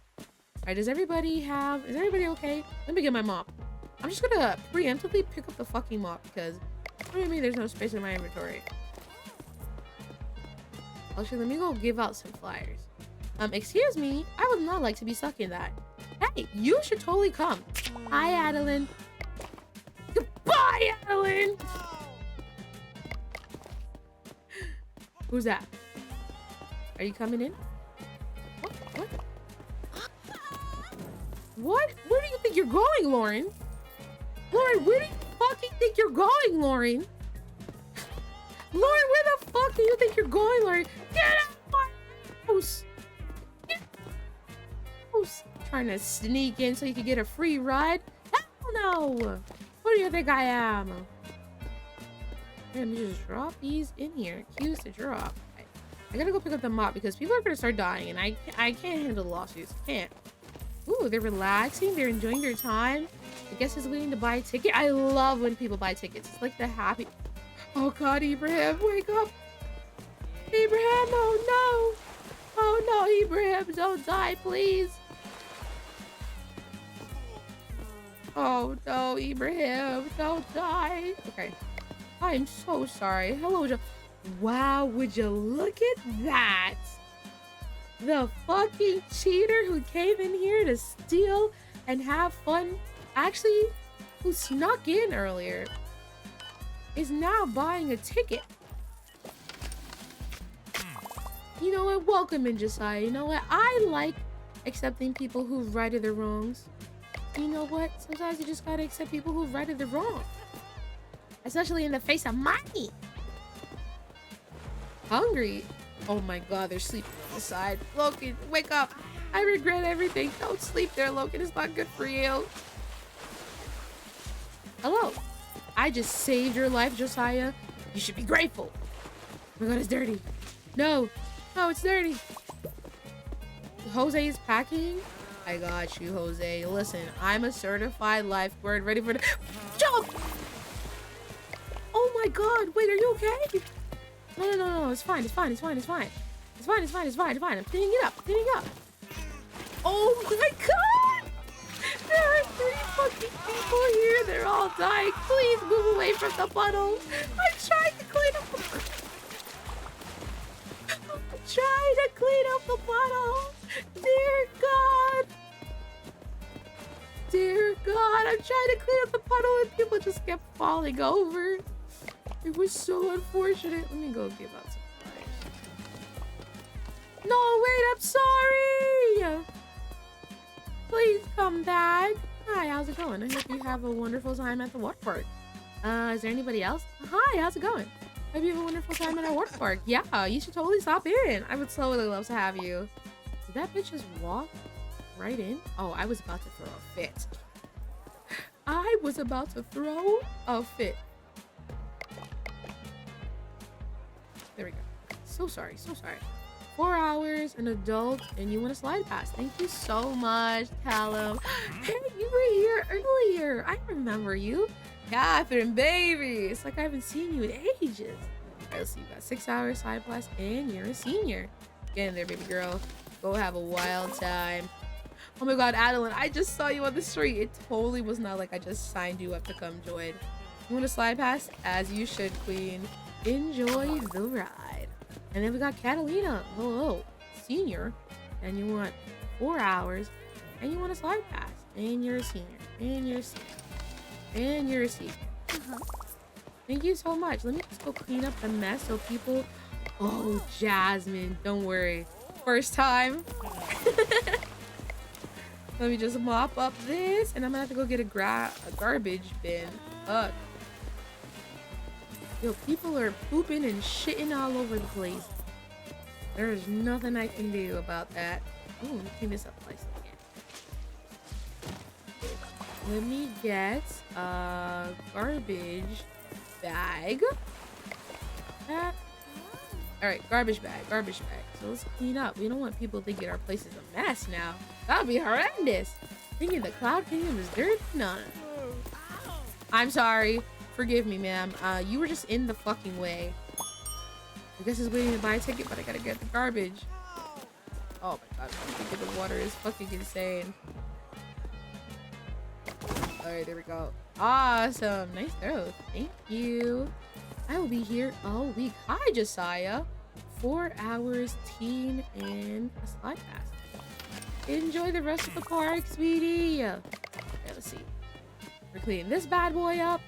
Alright, is everybody okay? Let me get my mop. I'm just gonna preemptively pick up the fucking mop because what do you mean there's no space in my inventory? Actually, let me go give out some flyers. Excuse me, I would not like to be stuck in that. Hey, you should totally come. Hi, Adeline. Goodbye, Adeline. Who's that? Are you coming in? What? What? Where do you think you're going, Lauren? Lauren, where do you fucking think you're going, Lauren? Lauren, where the fuck do you think you're going, Lauren? Get out of my house! Get out. Trying to sneak in so you can get a free ride? Hell no! Who do you think I am? Let me just drop these in here. Cues to drop. I gotta go pick up the mop because people are gonna start dying and I can't handle the lawsuits. I can't. Ooh, they're relaxing. They're enjoying their time. The guest is waiting to buy a ticket. I love when people buy tickets. It's like the happy... Oh God, Ibrahim, wake up. Ibrahim, oh no. Oh no, Ibrahim, don't die, please. Oh no, Ibrahim, don't die. Okay. I'm so sorry. Hello, wow, would you look at that? The fucking cheater who came in here to steal and have fun, actually, who snuck in earlier, is now buying a ticket. You know what? Welcome in, Josiah. You know what? I like accepting people who've righted their wrongs. You know what? Sometimes you just gotta accept people who've righted their wrongs. Especially in the face of money. Hungry. Oh my God, they're sleeping on the side. Logan, wake up. I regret everything. Don't sleep there, Logan. It's not good for you. Hello. I just saved your life, Josiah. You should be grateful. Oh my God, it's dirty. No. No, it's dirty. Jose is packing. I got you, Jose. Listen, I'm a certified lifeguard ready for the... Jump! Oh my God. Wait, are you okay? No. It's fine. I'm cleaning it up. Oh my God! There are 3 fucking people here. They're all dying. Please move away from the puddle. I'm trying to clean up the puddle. Dear God, I'm trying to clean up the puddle and people just kept falling over. It was so unfortunate. Let me go give out some flyers. No, wait, I'm sorry. Please come back. Hi, how's it going? I hope you have a wonderful time at the water park. Is there anybody else? Hi, how's it going? Hope you have a wonderful time at our water park. Yeah, you should totally stop in. I would so really love to have you. Did that bitch just walk right in? Oh, I was about to throw a fit. There we go. So sorry. 4 hours, an adult, and you want a slide pass. Thank you so much, Callum. Hey, you were here earlier. I remember you. Catherine, baby. It's like I haven't seen you in ages. All right, let's see. You got 6 hours slide pass, and you're a senior. Get in there, baby girl. Go have a wild time. Oh my God, Adeline, I just saw you on the street. It totally was not like I just signed you up to come join. You want a slide pass? As you should, queen. Enjoy the ride. And then we got Catalina. Hello, senior. And you want 4 hours. And you want a slide pass. And you're a senior. And you're a senior. And you're a senior. Thank you so much. Let me just go clean up the mess so people... Oh, Jasmine, don't worry. First time. Let me just mop up this. And I'm gonna have to go get a garbage bin. Yo, people are pooping and shitting all over the place. There's nothing I can do about that. Ooh, let me clean this up nice again. Let me get a garbage bag. Alright, garbage bag. So let's clean up. We don't want people thinking our place is a mess now. That would be horrendous. Thinking the Cloud Kingdom is dirty? No. I'm sorry. Forgive me, ma'am. You were just in the fucking way. I guess he's waiting to buy a ticket, but I gotta get the garbage. Oh my God, I'm thinking the water is fucking insane. Alright, there we go. Awesome. Nice throw. Thank you. I will be here all week. Hi, Josiah. 4 hours, teen, and a slide pass. Enjoy the rest of the park, sweetie. Okay, let's see. We're cleaning this bad boy up.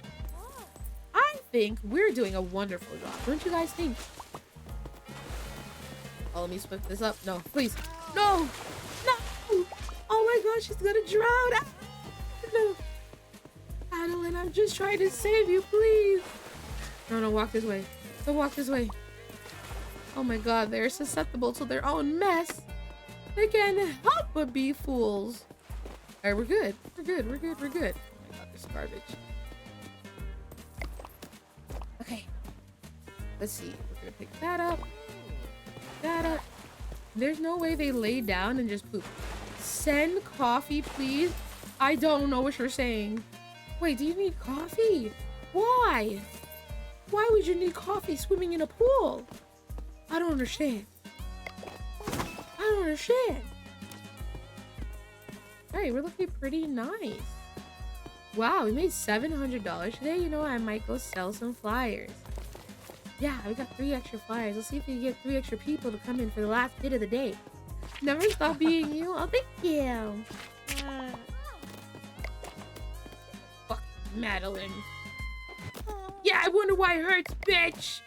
I think we're doing a wonderful job. Don't you guys think? Oh, let me split this up. No, please. No! No! Oh my gosh, she's gonna drown! Ah! No! Adeline, I'm just trying to save you, please! No, no, walk this way. Don't walk this way. Oh my god, they're susceptible to their own mess. They can't help but be fools. Alright, we're good. We're good, we're good, we're good. Oh my god, this garbage. Okay. Let's see. We're gonna pick that up. That up. There's no way they lay down and just poop. Send coffee, please. I don't know what you're saying. Wait, do you need coffee? Why? Why would you need coffee swimming in a pool? I don't understand. I don't understand. Alright, we're looking pretty nice. Wow, we made $700 today. You know, I might go sell some flyers. Yeah, we got 3 extra flyers. Let's see if we can get 3 extra people to come in for the last bit of the day. Never stop being you. Oh, thank you. Fuck, Madeline. Yeah, I wonder why it hurts, bitch.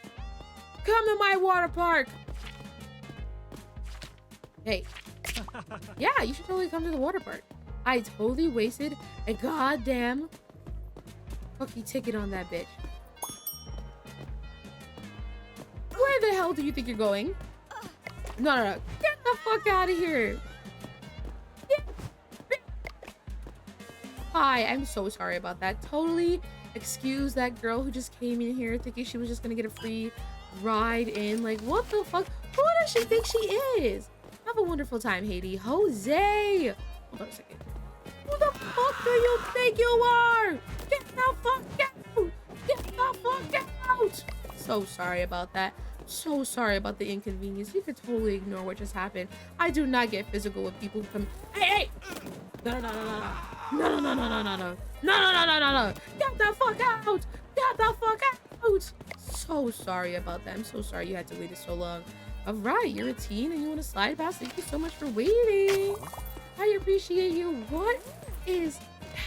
Come to my water park. Hey. Yeah, you should totally come to the water park. I totally wasted a goddamn fucking ticket on that bitch. Where the hell do you think you're going? No, no, no. Get the fuck out of here. Hi, I'm so sorry about that. Totally excuse that girl who just came in here thinking she was just gonna get a free ride in. Like, what the fuck? Who does she think she is? Have a wonderful time, Haiti. Jose! Hold on a second. Who the fuck do you think you are? Get the fuck out! Get the fuck out! So sorry about that. So sorry about the inconvenience. You could totally ignore what just happened. I do not get physical with people who come. Hey, hey! No, no, no, no, no. No, no, no, no, no, no, no. No, no, no, no, no, no. Get the fuck out! Get the fuck out! So sorry about that. I'm so sorry you had to wait so long. All right, you're a teen and you want to slide past. Thank you so much for waiting. I appreciate you. What is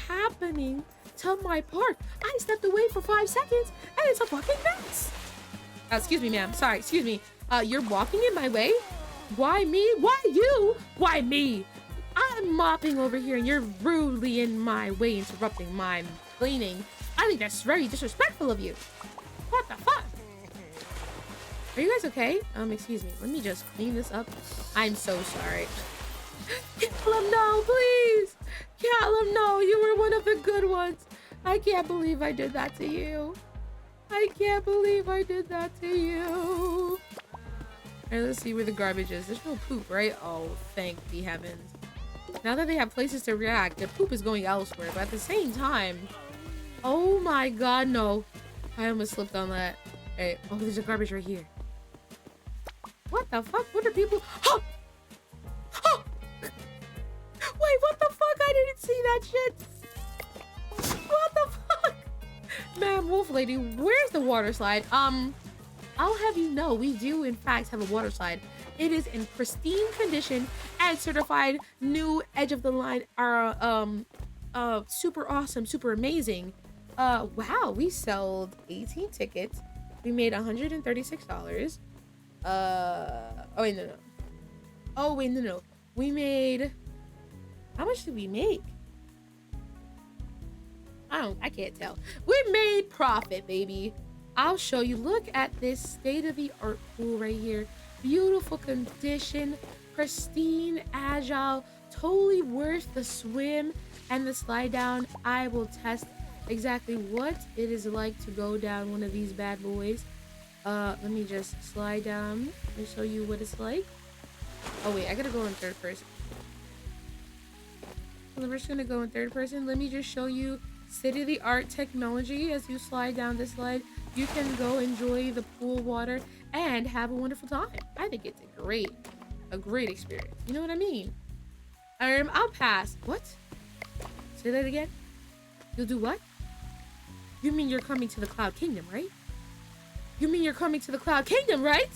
happening to my park? I stepped away for 5 seconds and it's a fucking mess. Excuse me, ma'am. Sorry, excuse me. You're walking in my way? Why me? Why you? Why me? I'm mopping over here and you're rudely in my way, interrupting my cleaning. I think that's very disrespectful of you. What the fuck? Are you guys okay? Excuse me. Let me just clean this up. I'm so sorry. Callum, no, please. Callum, no. You were one of the good ones. I can't believe I did that to you. I can't believe I did that to you. Alright, let's see where the garbage is. There's no poop, right? Oh, thank the heavens. Now that they have places to react, the poop is going elsewhere. But at the same time, oh my god, no. I almost slipped on that. Hey, oh, there's a garbage right here. What the fuck? What are people? Oh! Oh! Wait, what the fuck? I didn't see that shit. What the fuck? Man, wolf lady, where's the water slide? I'll have you know, we do in fact have a water slide. It is in pristine condition and certified new edge of the line. Super awesome, super amazing. Wow, we sold 18 tickets. We made $136. Oh wait, no. Oh wait, no. We made, how much did we make? I can't tell. We made profit, baby. I'll show you. Look at this state-of-the-art pool right here. Beautiful condition, pristine, agile, totally worth the swim and the slide down. I will test exactly what it is like to go down one of these bad boys. Let me just slide down and show you what it's like. Oh wait, I gotta go in third person. I'm just gonna go in third person. Let me just show you state-of-the-art technology. As you slide down this slide, you can go enjoy the pool water and have a wonderful time. I think it's a great experience. You know what I mean? I'll pass. What? Say that again? You'll do what? You mean you're coming to the Cloud Kingdom, right? You mean you're coming to the Cloud Kingdom, right?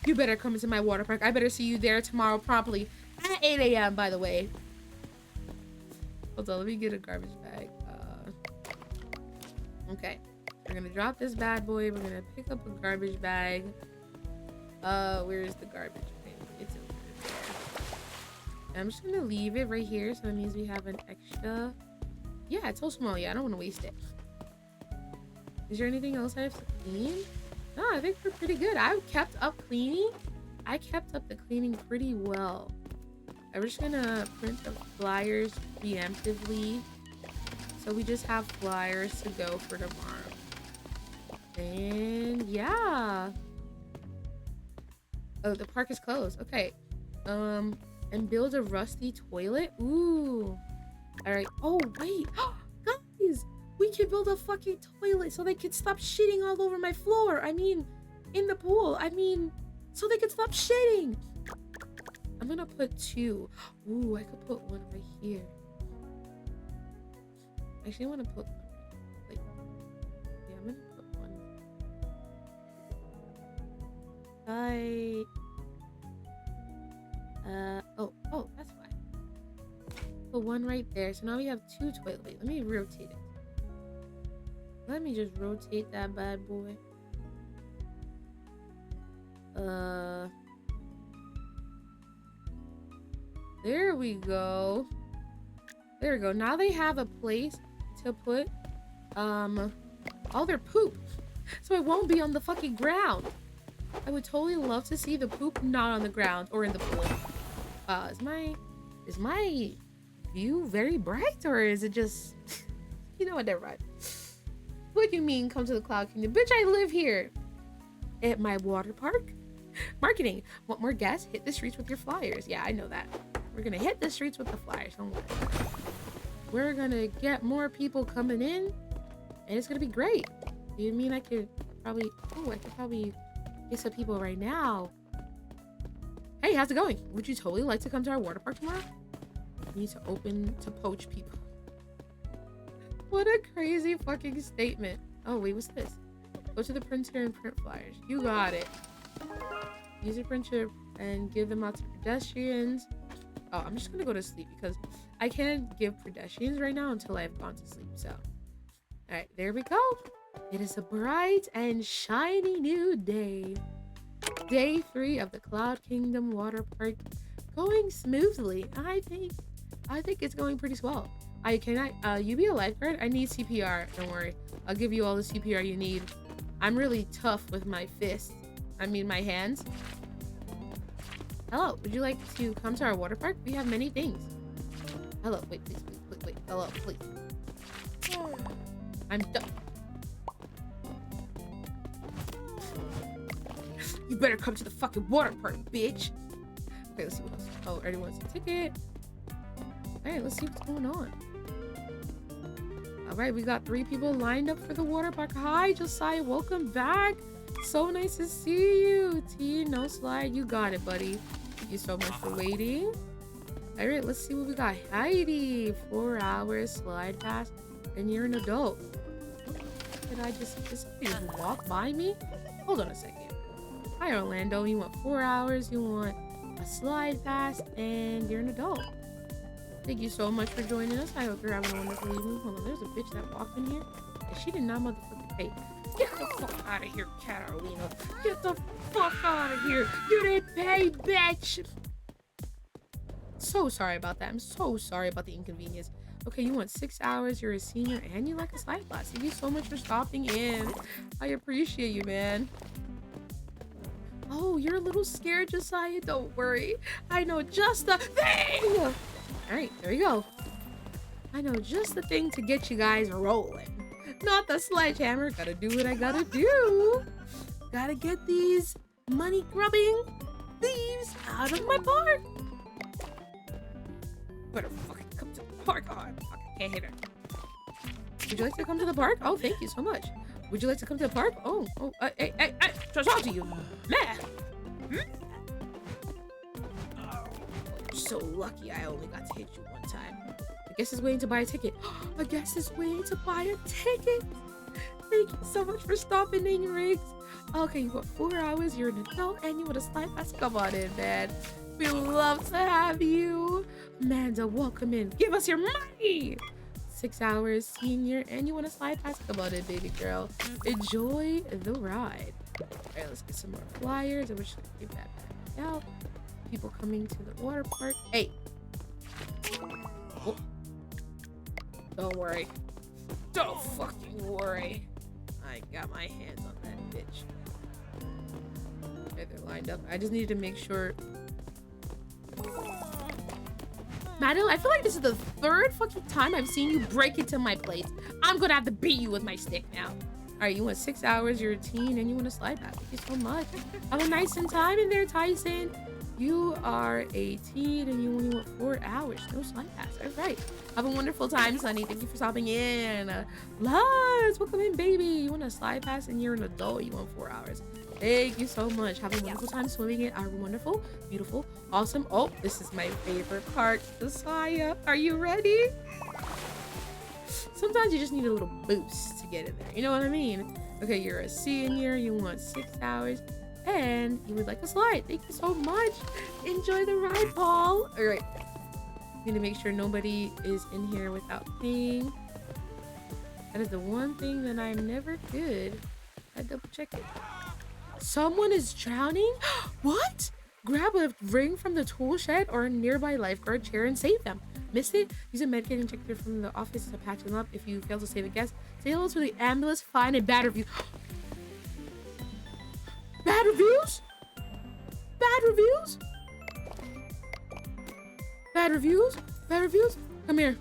You better come into my water park. I better see you there tomorrow promptly at 8 a.m., by the way. Hold on, let me get a garbage bag. Okay. We're gonna drop this bad boy. We're gonna pick up a garbage bag. Where's the garbage bin? It's over there. I'm just gonna leave it right here, so that means we have an extra. Yeah, it's so small. Yeah, I don't want to waste it. Is there anything else I have to clean? No, I think we're pretty good. I've kept up cleaning. I kept up the cleaning pretty well. I'm just gonna print the flyers preemptively, so we just have flyers to go for tomorrow. And yeah. Oh, the park is closed. Okay. And build a rusty toilet. Ooh. All right. Oh wait, guys, we can build a fucking toilet so they can stop shitting all over my floor. I mean, in the pool. I mean, so they can stop shitting. I'm gonna put 2. Ooh, I could put one right here. Actually, I want to put one. Like, yeah, I'm gonna put one. Oh, that's fine. Put one right there. So now we have 2 toilet. Wait, let me rotate it. Let me just rotate that bad boy. There we go. There we go. Now they have a place to put all their poop, so it won't be on the fucking ground. I would totally love to see the poop not on the ground or in the pool. Is my view very bright, or is it just you know what, never mind. What do you mean come to the Cloud Kingdom? Bitch, I live here at my water park. Marketing. Want more guests? Hit the streets with your flyers. Yeah, I know that. We're gonna hit the streets with the flyers. Don't worry. We're gonna get more people coming in, and it's gonna be great. Do you mean I could probably... Oh, I could probably get some people right now. Hey, how's it going? Would you totally like to come to our water park tomorrow? We need to open to poach people. What a crazy fucking statement. Oh, wait, what's this? Go to the printer and print flyers. You got it. Use a printer and give them out to pedestrians. Oh, I'm just gonna go to sleep because I can't give pedestrians right now until I've gone to sleep. So, all right, there we go. It is a bright and shiny new day. Day 3 of the Cloud Kingdom Water Park, going smoothly. I think it's going pretty swell. You be a lifeguard? I need CPR. Don't worry, I'll give you all the CPR you need. I'm really tough with my fists. I mean my hands. Hello, would you like to come to our water park? We have many things. Hello, wait, please. Hello, please. I'm done. You better come to the fucking water park, bitch. Okay, let's see what else. Oh, already wants a ticket. Alright, let's see what's going on. Alright, we got 3 people lined up for the water park. Hi, Josiah, welcome back. So nice to see you. T, no slide. You got it, buddy. Thank you so much for waiting. Alright, let's see what we got. Heidi, 4 hours slide pass, and you're an adult. Did I just walk by me? Hold on a second. Hi, Orlando. You want 4 hours, you want a slide pass, and you're an adult. Thank you so much for joining us. I hope you're having a wonderful evening. Hold on, there's a bitch that walked in here, and she did not motherfucking pay. Get the fuck out of here, Catalina. Get the fuck out of here. You didn't pay, bitch. So sorry about that. I'm so sorry about the inconvenience. Okay, you want 6 hours, you're a senior, and you like a slide class. Thank you so much for stopping in. I appreciate you, man. Oh, you're a little scared, Josiah. Don't worry. I know just the thing. All right, there you go. I know just the thing to get you guys rolling. Not the sledgehammer. Gotta do what I gotta do. Gotta get these money grubbing thieves out of my park. Better fucking come to the park. Oh, I fucking can't hit her. Would you like to come to the park? Oh, thank you so much. Would you like to come to the park? Hey, talk to you. Man. You're so lucky I only got to hit you one time. I guess is waiting to buy a ticket. I guess is waiting to buy a ticket. Thank you so much for stopping in, Riggs. Okay, you got 4 hours, you're an adult, and you want a slide pass. Come on in, man. We love to have you. Amanda, welcome in. Give us your money. 6 hours, senior, and you want a slide pass? Come on in, baby girl. Enjoy the ride. Alright, let's get some more flyers. And we're just gonna give that back out. People coming to the water park. Hey! Oh. Don't worry. Don't fucking worry. I got my hands on that bitch. Okay, they're lined up. I just needed to make sure. Madeline, I feel like this is the third fucking time I've seen you break into my plate. I'm gonna have to beat you with my stick now. Alright, you want 6 hours, you're a teen, and you want to slide back. Thank you so much. Have a nice time in there, Tyson. You are a teen and you only want 4 hours. No slide pass. Alright. Have a wonderful time, Sunny. Thank you for stopping in. Lars, welcome in, baby. You want a slide pass and you're an adult. You want 4 hours. Thank you so much. Have a wonderful time swimming in our wonderful, beautiful, awesome. Oh, this is my favorite part. The Saya. Are you ready? Sometimes you just need a little boost to get in there. You know what I mean? Okay, you're a senior. You want 6 hours. And you would like a slide. Thank you so much. Enjoy the ride, Paul. All right. I'm going to make sure nobody is in here without paying. That is the one thing that I'm never good at double checking. Someone is drowning? What? Grab a ring from the tool shed or a nearby lifeguard chair and save them. Missed it? Use a medkit injector from the office to patch them up. If you fail to save a guest, say hello to the ambulance, fine, and bad reviews. Bad reviews? Bad reviews? Bad reviews? Bad reviews? Come here.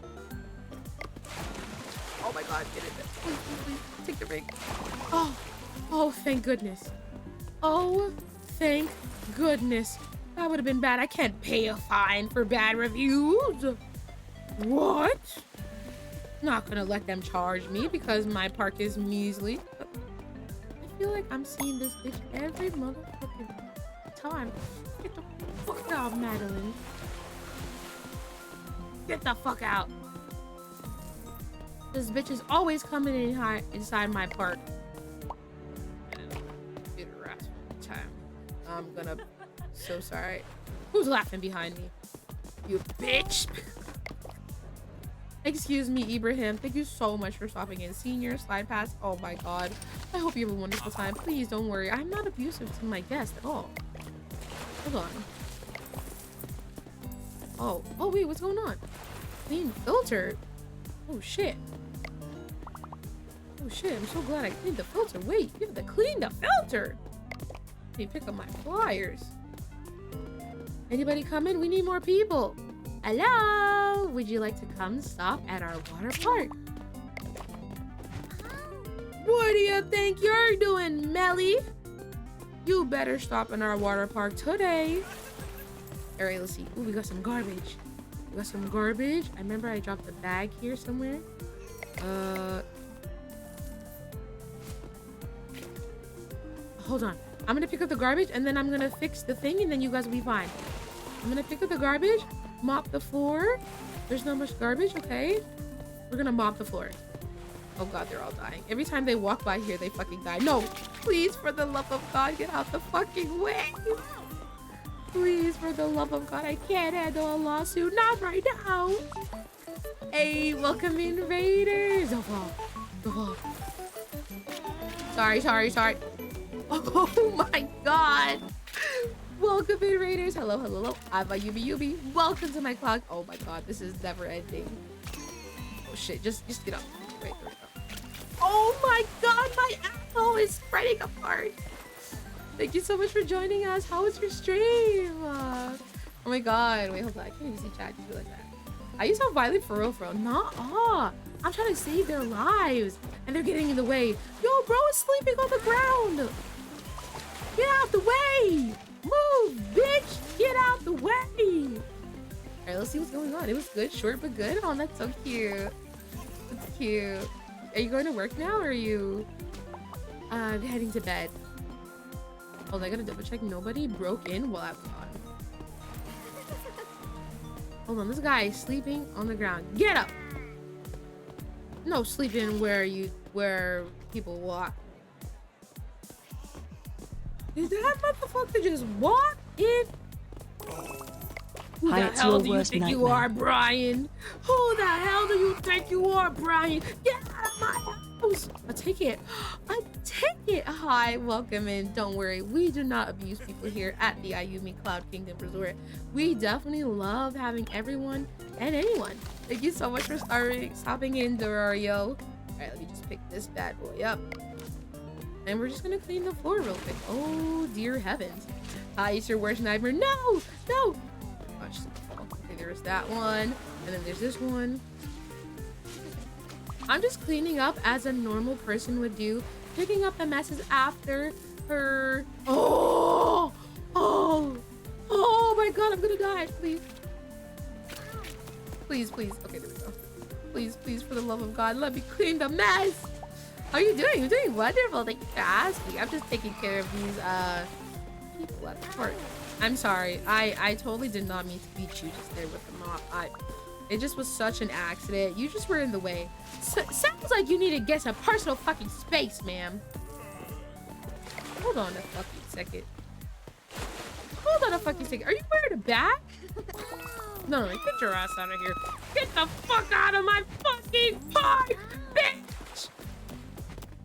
Oh my god, get in there. Please, please, please. Take the ring. Oh, thank goodness. Oh, thank goodness. That would have been bad. I can't pay a fine for bad reviews. What? Not gonna let them charge me because my park is measly. I feel like I'm seeing this bitch every motherfucking time. Get the fuck out, Madeline. Get the fuck out. This bitch is always coming in inside my park. Get harassed all the time. I'm gonna. So sorry. Who's laughing behind me? You bitch. Excuse me, Ibrahim. Thank you so much for stopping in. Senior slide pass. Oh my god. I hope you have a wonderful time. Please don't worry. I'm not abusive to my guest at all. Hold on. Oh wait, what's going on? Clean filter. Oh shit. Oh shit, I'm so glad I cleaned the filter. Wait, you have to clean the filter. Let me pick up my flyers. Anybody coming? We need more people. Hello! Would you like to come stop at our water park? What do you think you're doing, Melly? You better stop in our water park today. Alright, let's see. Ooh, we got some garbage. We got some garbage. I remember I dropped a bag here somewhere. Hold on. I'm gonna pick up the garbage and then I'm gonna fix the thing and then you guys will be fine. I'm gonna pick up the garbage, mop the floor. There's not much garbage, okay? We're gonna mop the floor. Oh god, they're all dying. Every time they walk by here, they fucking die. No, please, for the love of God, get out the fucking way. Please, for the love of God, I can't handle a lawsuit. Not right now. Hey, welcome in, Raiders. Don't fall. Don't fall. Sorry. Oh my god. Welcome in, Raiders. Hello. I'm Ayumii. Welcome to my clock. Oh my god, this is never ending. Oh shit, just get up. Right, there we go. Oh my god, my asshole is spreading apart. Thank you so much for joining us. How was your stream? Oh my god. Wait, hold on. I can't even see chat. Just like that. I used to have violent for real. Nah. I'm trying to save their lives. And they're getting in the way. Yo, bro is sleeping on the ground. Get out the way. Move, bitch. Get out the way. Alright, let's see what's going on. It was good. Short but good. Oh, that's so cute. That's cute. Are you going to work now or are you heading to bed? Hold on, I gotta double check. Nobody broke in while I was gone. Hold on, this guy is sleeping on the ground. Get up! No sleeping where people walk. Did that motherfucker just walk in? Who the hell do you think you are, Brian? Who the hell do you think you are, Brian? Get out of my house! I'll take it. Yeah, hi, welcome in. Don't worry, we do not abuse people here at the Ayumii Cloud Kingdom Resort. We definitely love having everyone and anyone. Thank you so much for stopping in, Dorario. All right, let me just pick this bad boy up. And we're just gonna clean the floor real quick. Oh, dear heavens. Hi, it's your worst nightmare. No, no. Watch the fall. Okay, there's that one. And then there's this one. I'm just cleaning up as a normal person would do. Picking up the messes after her. Oh, oh, oh my God, I'm gonna die, please. Please, please, okay, there we go. Please, please, for the love of God, let me clean the mess. How are you doing? You're doing wonderful, thank you for asking. I'm just taking care of these people at the park. I'm sorry, I totally did not mean to beat you just there with the mop. It just was such an accident. You just were in the way. Sounds like you need to get some personal fucking space, ma'am. Hold on a fucking second. Hold on a fucking second. Are you wearing a bat? No, get your ass out of here. Get the fuck out of my fucking park, bitch!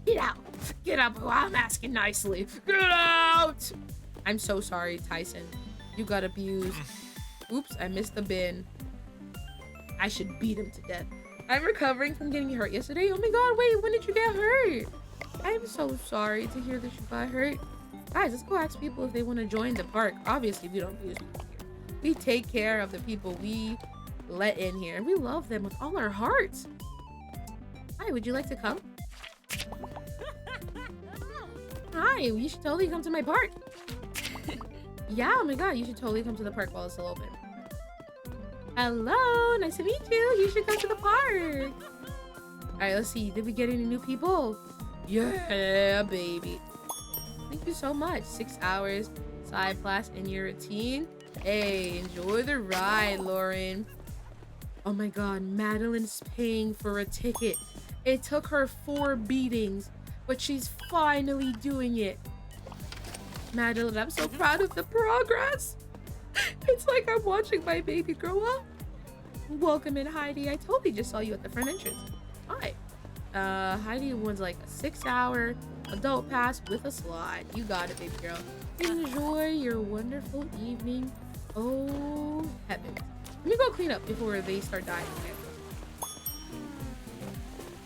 Get out. Get out. Oh, I'm asking nicely. Get out! I'm so sorry, Tyson. You got abused. Oops, I missed the bin. I should beat him to death. I'm recovering from getting hurt yesterday. Oh my God, wait, when did you get hurt? I'm so sorry to hear that you got hurt. Guys, let's go ask people if they want to join the park. Obviously, we don't abuse people here. We take care of the people we let in here. And we love them with all our hearts. Hi, would you like to come? Hi, you should totally come to my park. Yeah, oh my God, you should totally come to the park while it's still open. Hello, nice to meet you. You should come to the park. All right, let's see. Did we get any new people? Yeah, baby. Thank you so much. 6 hours, side class in your routine. Hey, enjoy the ride, Lauren. Oh my God, Madeline's paying for a ticket. It took her 4 beatings, but she's finally doing it. Madeline, I'm so proud of the progress. It's like I'm watching my baby grow up. Welcome in, Heidi. I totally just saw you at the front entrance. Hi. Heidi wants like a 6-hour adult pass with a slide. You got it, baby girl. Enjoy your wonderful evening. Oh, heavens. Let me go clean up before they start dying.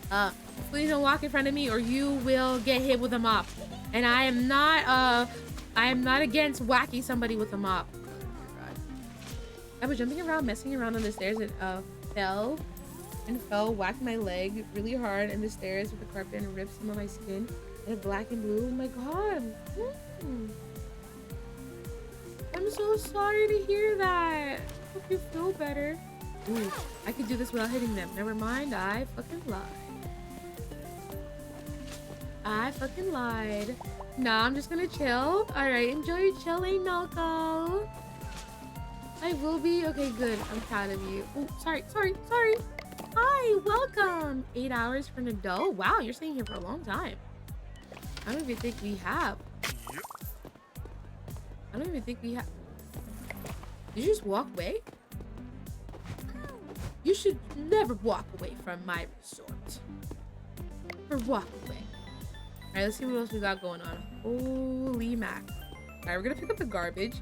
Okay. Please don't walk in front of me or you will get hit with a mop. And I am not against whacking somebody with a mop. I was jumping around, messing around on the stairs and fell, whacked my leg really hard in the stairs with the carpet and ripped some of my skin. And black and blue. Oh my God. I'm so sorry to hear that. Hope you feel better. Ooh, I could do this without hitting them. Never mind, I fucking lied. I fucking lied. Nah, I'm just gonna chill. Alright, enjoy chilling, Noko. I will be. Okay, good. I'm proud of you. Oh, sorry. Hi, welcome. 8 hours for an adult. Wow, you're staying here for a long time. I don't even think we have. Did you just walk away? You should never walk away from my resort. Or walk away. Alright, let's see what else we got going on. Holy mac. Alright, we're gonna pick up the garbage.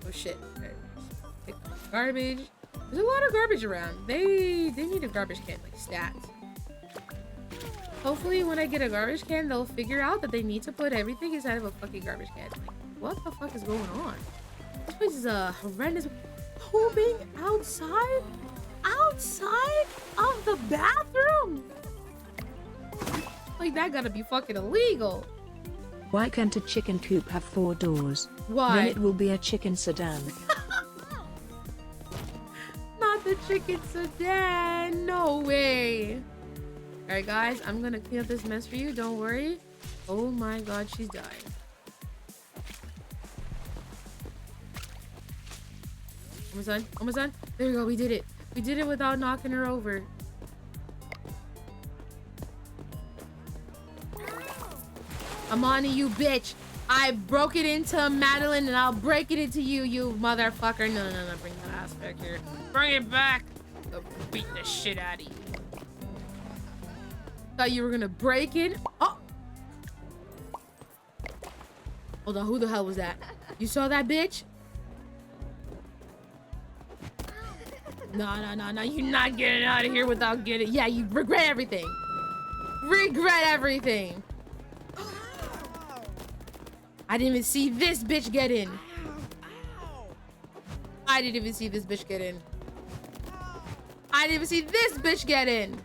Oh shit. Alright, pick up garbage. There's a lot of garbage around. They need a garbage can, like stats. Hopefully when I get a garbage can, they'll figure out that they need to put everything inside of a fucking garbage can. Like, what the fuck is going on? This place is horrendous. Pooping outside? Outside of the bathroom? Like, that gotta be fucking illegal. Why can't a chicken coop have 4 doors? Why? Then it will be a chicken sedan. Not the chicken sedan. No way. Alright, guys. I'm gonna clean up this mess for you. Don't worry. Oh my God, she's dying. Almost done. There we go. We did it. We did it without knocking her over. Amani, you bitch. I broke it into Madeline and I'll break it into you, you motherfucker. No. Bring that ass back here. Bring it back. I'll beat the shit out of you. Thought you were gonna break in. Oh! Hold on, who the hell was that? You saw that bitch? No, you're not getting out of here without getting... Yeah, you regret everything. Regret everything. I didn't even see this bitch get in. I didn't even see this bitch get in. I didn't even see this bitch get in.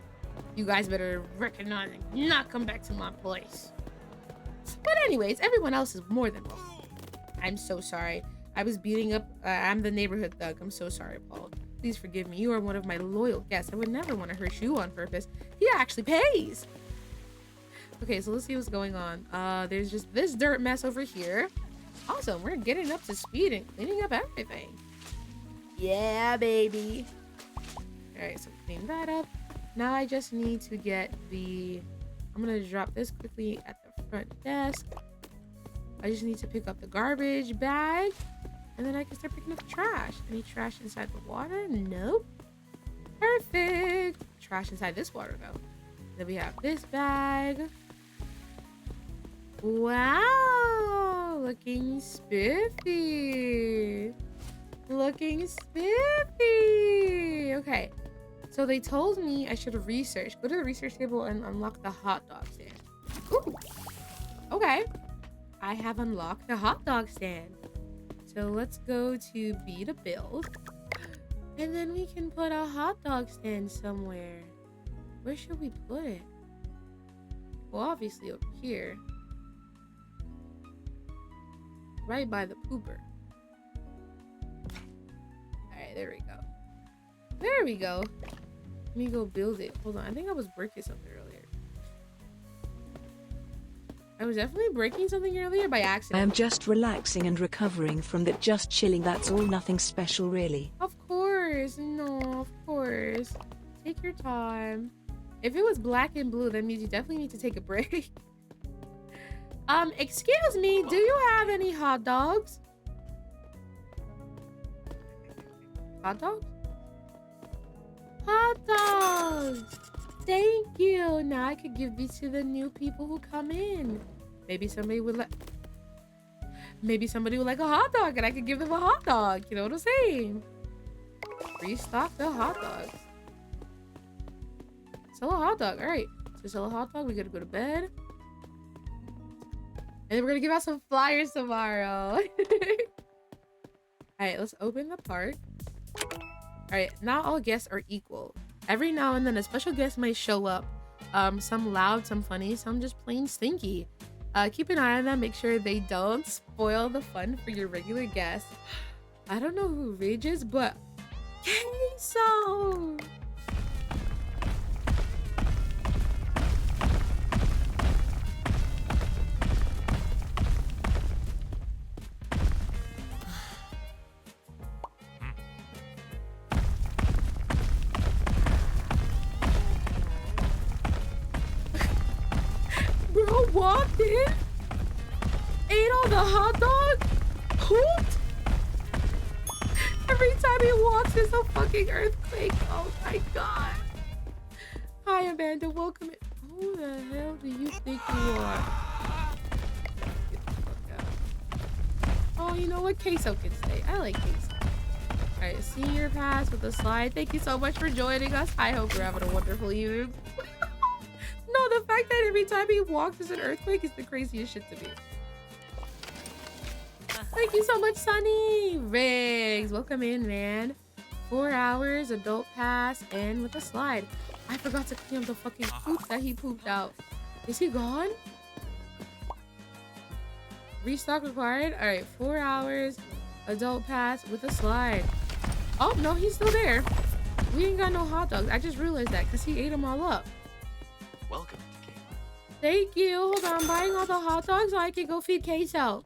You guys better recognize and not come back to my place. But anyways, everyone else is more than welcome. I'm so sorry. I was beating up... I'm the neighborhood thug. I'm so sorry, Paul. Please forgive me. You are one of my loyal guests. I would never want to hurt you on purpose. He actually pays. Okay, so let's see what's going on. There's just this dirt mess over here. Awesome. We're getting up to speed and cleaning up everything. Yeah, baby. All right, so clean that up. Now I just need to get the... I'm going to drop this quickly at the front desk. I just need to pick up the garbage bag. And then I can start picking up the trash. Any trash inside the water? Nope. Perfect. Trash inside this water, though. Then we have this bag. Wow. Looking spiffy. Looking spiffy. Okay. So they told me I should research. Go to the research table and unlock the hot dog stand. Ooh. Okay. I have unlocked the hot dog stand. So let's go to B to build. And then we can put a hot dog stand somewhere. Where should we put it? Well, obviously over here. Right by the pooper. Alright, there we go. There we go. Let me go build it. Hold on, I think I was breaking something earlier. I was definitely breaking something earlier by accident. I am just relaxing and recovering from that. Just chilling. That's all. Nothing special, really. Of course. No, of course. Take your time. If it was black and blue, that means you definitely need to take a break. Excuse me. Do you have any hot dogs? Hot dogs? Hot dogs! Thank you. Now I could give these to the new people who come in. Maybe somebody would like a hot dog and I could give them a hot dog. You know what I'm saying? Restock the hot dogs. Sell a hot dog. All right. So sell a hot dog. We gotta go to bed. And then we're gonna give out some flyers tomorrow. All right. Let's open the park. All right. Not all guests are equal. Every now and then a special guest might show up. Some loud, some funny, some just plain stinky. Keep an eye on them. Make sure they don't spoil the fun for your regular guests. I don't know who rages, but Queso! Bro walked in, ate all the hot dog, pooped. Every time he walks, there's a fucking earthquake. Oh my god. Hi, Amanda. Welcome in. Who the hell do you think you are? Get the fuck out. Oh, you know what? Queso can stay. I like Queso. Alright, senior pass with a slide. Thank you so much for joining us. I hope you're having a wonderful evening. No, the fact that every time he walks there's an earthquake is the craziest shit to me. Thank you so much, Sunny. Riggs, welcome in, man. 4 hours, adult pass, and with a slide. I forgot to clean up the fucking poop that he pooped out. Is he gone? Restock required. All right, 4 hours, adult pass with a slide. Oh, no, he's still there. We ain't got no hot dogs. I just realized that because he ate them all up. Welcome to Game. Thank you. Hold on, I'm buying all the hot dogs so I can go feed Queso.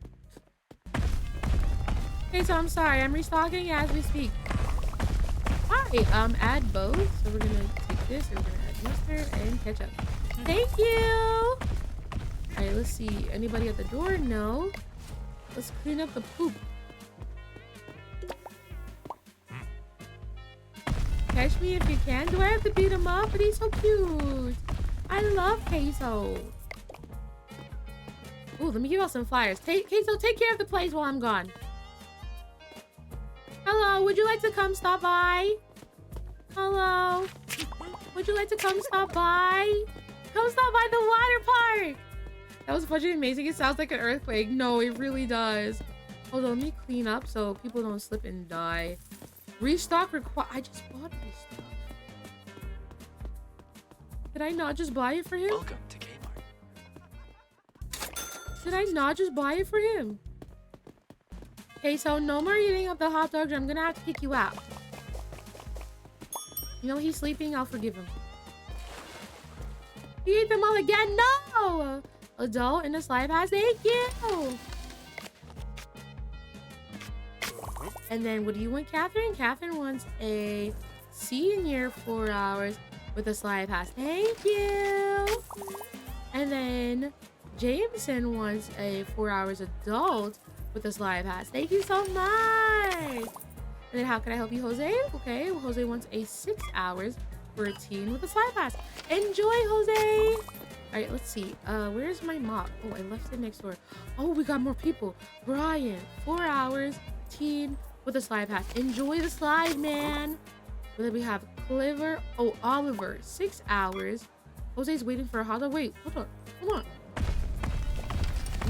Queso, I'm sorry. I'm restocking as we speak. Alright, add both. So we're gonna take this and we're gonna add mustard and ketchup. Thank you. Alright, let's see. Anybody at the door? No. Let's clean up the poop. Catch me if you can. Do I have to beat him up? But he's so cute. I love queso. Ooh, let me give out some flyers. Queso, take care of the place while I'm gone. Hello, would you like to come stop by? Hello. Would you like to come stop by? Come stop by the water park. That was fucking amazing. It sounds like an earthquake. No, it really does. Hold on, let me clean up so people don't slip and die. Restock required. I just bought restock. Did I not just buy it for him? Welcome to Kmart. Did I not just buy it for him? Okay, so no more eating up the hot dogs. I'm gonna have to kick you out. You know he's sleeping. I'll forgive him. He ate them all again. No! Adult in the slide pass. Thank you. And then what do you want, Catherine? Catherine wants a senior 4 hours with a slide pass. Thank you. And then Jameson wants a 4 hours adult with a slide pass. Thank you so much. And then how can I help you, Jose? Okay, well, Jose wants a 6 hours for a teen with a slide pass. Enjoy, Jose. All right, let's see. Where's my mop? Oh, I left it next door. Oh, we got more people. Brian, 4 hours, teen with a slide pass. Enjoy the slide, man. Then we have Clever. Oh, Oliver, 6 hours. Jose's waiting for a hot dog. Wait, hold on. Hold on.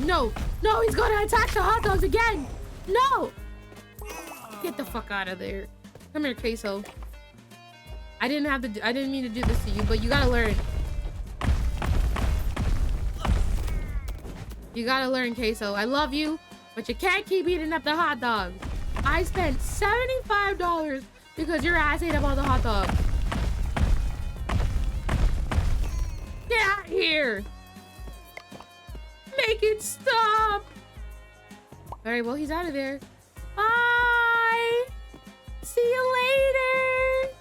No, no, he's gonna attack the hot dogs again. No. Get the fuck out of there. Come here, Queso. I didn't mean to do this to you, but you gotta learn. You gotta learn, Queso. I love you, but you can't keep eating up the hot dogs. I spent $75 because your ass ate up all the hot dogs. Get out of here. Make it stop. All right, well, he's out of there. Bye. See you later.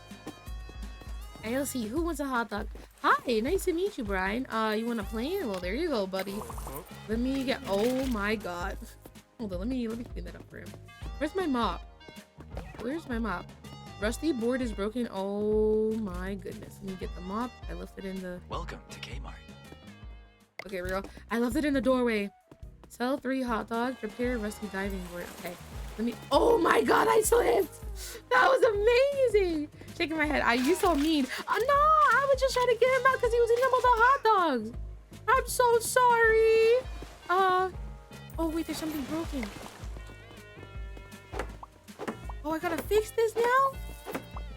And let's see, who wants a hot dog? Hi, nice to meet you, Brian. You want a plane? Well, there you go, buddy. Let me get, oh my God. Hold on, let me clean that up for him. Where's my mop? Where's my mop? Rusty board is broken. Oh my goodness. Let me get the mop. I left it in the... Welcome to Kmart. Okay, real. I left it in the doorway. Sell 3 hot dogs. Repair rusty diving board. Okay. Let me... Oh my God, I slipped. That was amazing. Shaking my head. You so mean. No, I was just trying to get him out because he was eating all the hot dogs. I'm so sorry. Oh wait, there's something broken. Oh, I gotta fix this now?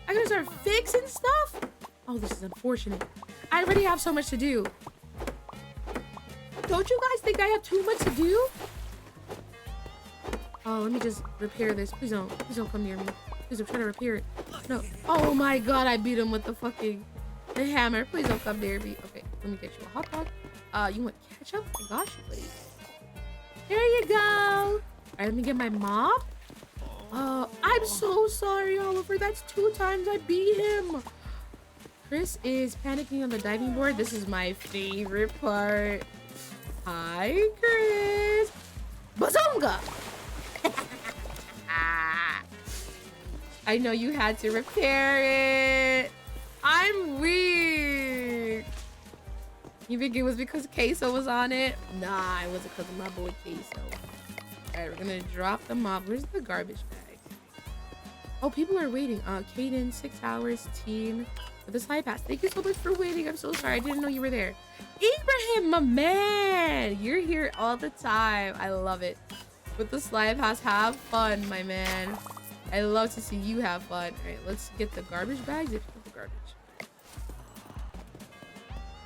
I gotta start fixing stuff? Oh, this is unfortunate. I already have so much to do. Don't you guys think I have too much to do? Oh, let me just repair this. Please don't come near me. Please don't try to repair it. No. Oh my God, I beat him with the hammer. Please don't come near me. Okay, let me get you a hot dog. You want ketchup? Oh my gosh, please. There you go. All right, let me get my mop. I'm so sorry, Oliver. That's 2 times I beat him. Chris is panicking on the diving board. This is my favorite part. Hi, Chris. Bazonga! I know you had to repair it. I'm weak. You think it was because Queso was on it? Nah, it wasn't because of my boy Queso. Alright, we're gonna drop the mop. Where's the garbage bag? Oh, people are waiting. Kaden, 6 hours, teen with a slide pass. Thank you so much for waiting. I'm so sorry. I didn't know you were there. Ibrahim, my man. You're here all the time. I love it. With the slide pass, have fun, my man. I love to see you have fun. Alright, let's get the garbage bags. If you get the garbage.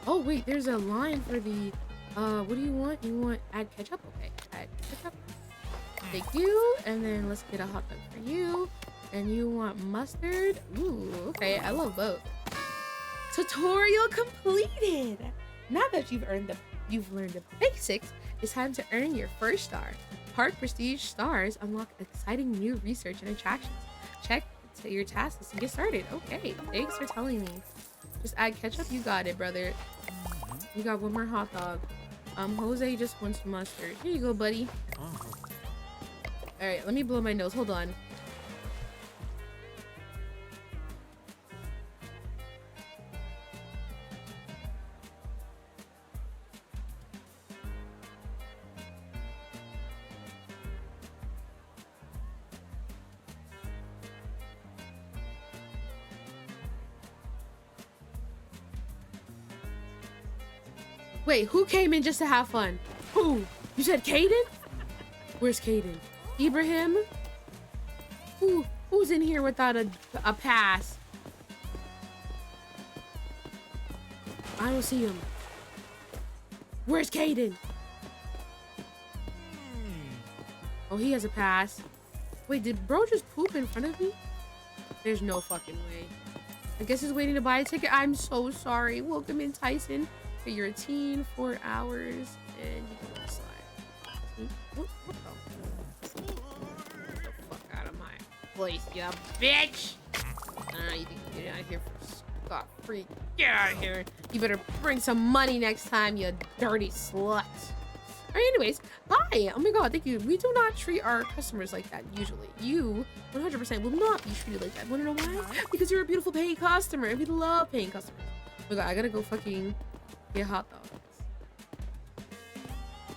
Oh, wait, there's a line for the, what do you want? You want add ketchup? Okay, add ketchup. Thank you. And then let's get a hot dog for you. And you want mustard? Ooh, okay, I love both. Tutorial completed. Now that you've learned the basics, it's time to earn your first star. Park Prestige stars unlock exciting new research and attractions. Check your tasks and get started. Okay, thanks for telling me. Just add ketchup. You got it, brother. You got 1 more hot dog. Jose just wants mustard. Here you go, buddy. All right, let me blow my nose. Hold on. Wait, who came in just to have fun? Who? You said Caden? Where's Caden? Ibrahim? Who's in here without a pass? I don't see him. Where's Caden? Oh, he has a pass. Wait, did bro just poop in front of me? There's no fucking way. I guess he's waiting to buy a ticket. I'm so sorry. Welcome in, Tyson. Okay, you're a teen, 4 hours, and you can slide. What the? Get the fuck out of my place, you bitch! You think you get out of here for scot-free? Get out of here! You better bring some money next time, you dirty slut. Alright, anyways, hi! Oh my god, thank you. We do not treat our customers like that usually. You 100% will not be treated like that. Wanna know why? Because you're a beautiful paying customer, and we love paying customers. Oh my god, I gotta go fucking get hot dogs.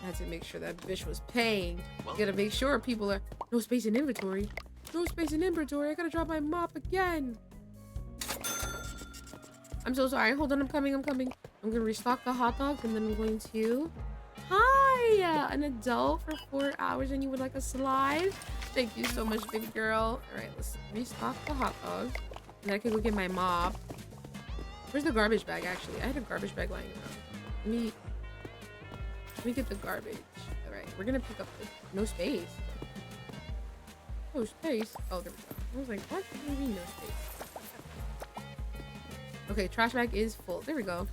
I had to make sure that bitch was paying. You gotta make sure people are... No space in inventory. No space in inventory. I gotta drop my mop again. I'm so sorry. Hold on, I'm coming. I'm gonna restock the hot dogs, and then I'm going to... Hi! An adult for 4 hours, and you would like a slide? Thank you so much, baby girl. Alright, let's restock the hot dogs. And then I can go get my mop. Where's the garbage bag, actually? I had a garbage bag lying around. Let me get the garbage. Alright, we're gonna pick up the... No space. No space? Oh, there we go. I was like, what do you mean no space? Okay, trash bag is full. There we go.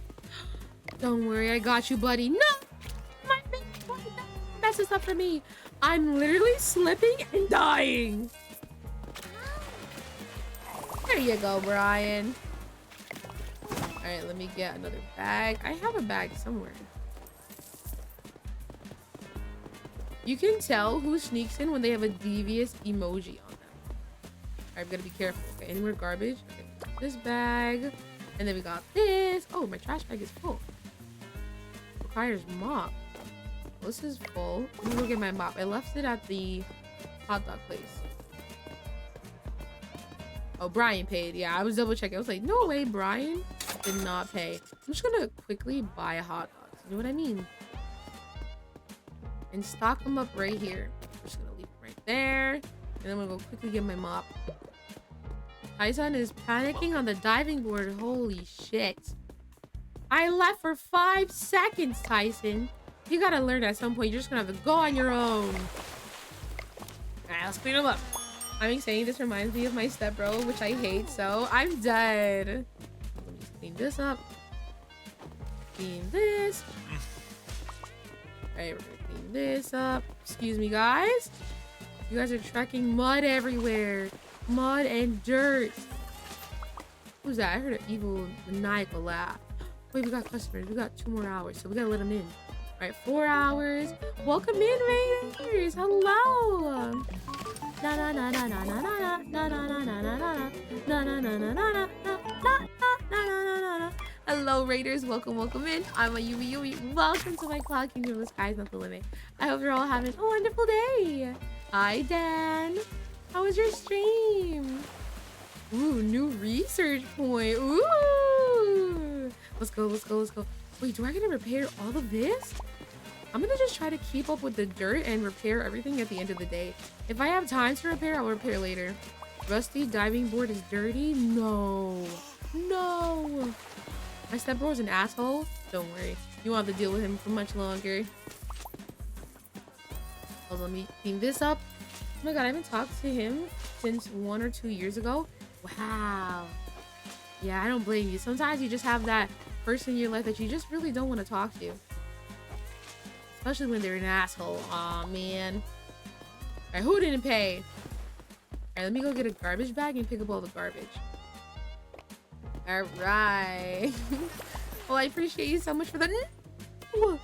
Don't worry, I got you, buddy. No! My baby boy messes up for me. I'm literally slipping and dying. There you go, Brian. Alright, let me get another bag. I have a bag somewhere. You can tell who sneaks in when they have a devious emoji on them. Alright, I'm gonna be careful. Okay, anywhere garbage? Okay, this bag. And then we got this. Oh, my trash bag is full. Requires mop. Well, this is full. Let me go get my mop. I left it at the hot dog place. Oh, Brian paid. Yeah, I was double checking. I was like, no way, Brian did not pay. I'm just gonna quickly buy a hot dog. You know what I mean? And stock them up right here. I'm just gonna leave it right there. And then I'm gonna go quickly get my mop. Tyson is panicking on the diving board. Holy shit. I left for 5 seconds, Tyson. You gotta learn at some point. You're just gonna have to go on your own. Alright, let's clean them up. I'm saying this reminds me of my stepbro, which I hate, so I'm dead. Let me just clean this up. Clean this. Alright, we're gonna clean this up. Excuse me, guys. You guys are tracking mud everywhere. Mud and dirt. Who's that? I heard an evil, maniacal laugh. Wait, we got customers. We got 2 more hours, so we gotta let them in. Alright, 4 hours. Welcome in, Raiders. Hello. Na na na na na na na na na na na na na na na na na. Hello, Raiders. Welcome in. I'm Ayumii. Welcome to my cloud kingdom. The sky's not the limit. I hope you're all having a wonderful day. Hi, Dan. How was your stream? Ooh, new research point. Ooh. Let's go. Wait, do I gotta repair all of this? I'm gonna just try to keep up with the dirt and repair everything at the end of the day. If I have time to repair, I'll repair later. Rusty diving board is dirty? No. No. My stepbro is an asshole? Don't worry. You won't have to deal with him for much longer. Oh, let me clean this up. Oh my god, I haven't talked to him since 1 or 2 years ago. Wow. Yeah, I don't blame you. Sometimes you just have that person in your life that you just really don't want to talk to. Especially when they're an asshole. Aw, man. Alright, who didn't pay? Alright, let me go get a garbage bag and pick up all the garbage. Alright. Well, I appreciate you so much for the... No!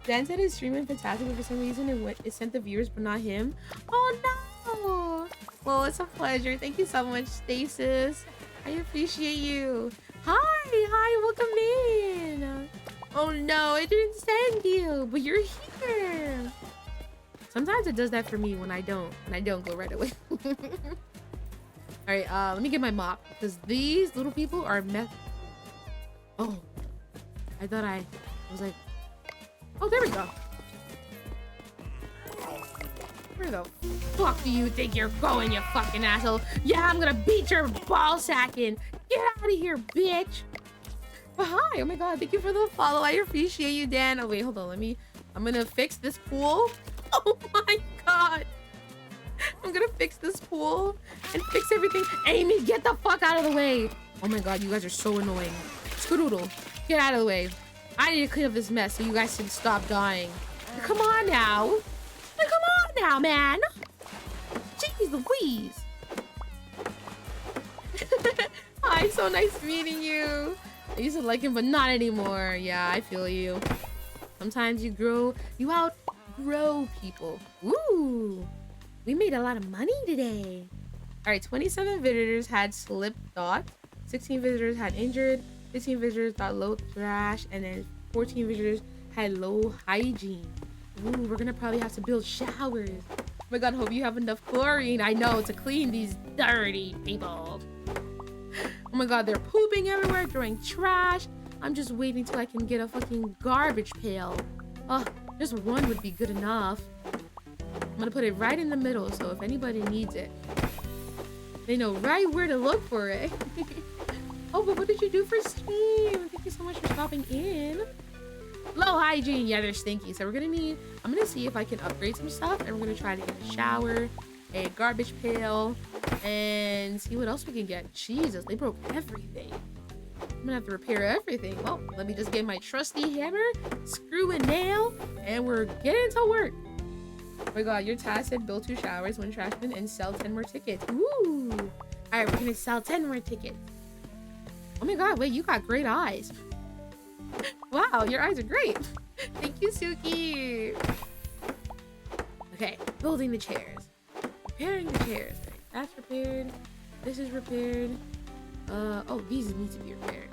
Dan said his stream went fantastic, but for some reason it sent the viewers, but not him. Oh, no! Well, it's a pleasure. Thank you so much, Stasis. I appreciate you. Hi, welcome in. Oh no, it didn't send you, but you're here. Sometimes it does that for me when I don't go right away. All right, let me get my mop because these little people are Oh, I thought I was like, oh, there we go. Where the fuck do you think you're going, you fucking asshole? Yeah, I'm gonna beat your ball sack in. Get out of here, bitch. But hi, oh my god, thank you for the follow. I appreciate you, Dan. Oh wait, hold on, I'm gonna fix this pool. Oh my god. I'm gonna fix this pool and fix everything. Amy, get the fuck out of the way. Oh my god, you guys are so annoying. Skadoodle, get out of the way. I need to clean up this mess so you guys can stop dying. Come on now. Come on now, man. Jeez Louise. Hi, so nice meeting you. I used to like him, but not anymore. Yeah, I feel you. Sometimes you outgrow people. Ooh, we made a lot of money today. All right, 27 visitors had slip thought, 16 visitors had injured, 15 visitors thought low trash, and then 14 visitors had low hygiene. Ooh, we're gonna probably have to build showers. Oh my god, hope you have enough chlorine, I know, to clean these dirty people. Oh my god, they're pooping everywhere, throwing trash. I'm just waiting till I can get a fucking garbage pail. Oh, just one would be good enough. I'm gonna put it right in the middle, so if anybody needs it, they know right where to look for it. Oh, but what did you do for stream? Thank you so much for stopping in. Low hygiene, yeah, they're stinky. So I'm gonna see if I can upgrade some stuff, and we're gonna try to get a shower, a garbage pail, and see what else we can get. Jesus, they broke everything. I'm gonna have to repair everything. Well, let me just get my trusty hammer, screw and nail, and we're getting to work. Oh my god, your task said build 2 showers, 1 trash bin, and sell 10 more tickets. Ooh. Alright, we're gonna sell 10 more tickets. Oh my god, wait, you got great eyes. Wow, your eyes are great. Thank you, Suki. Okay, building the chairs. Repairing the chairs. Right, that's repaired. This is repaired. Oh, these need to be repaired.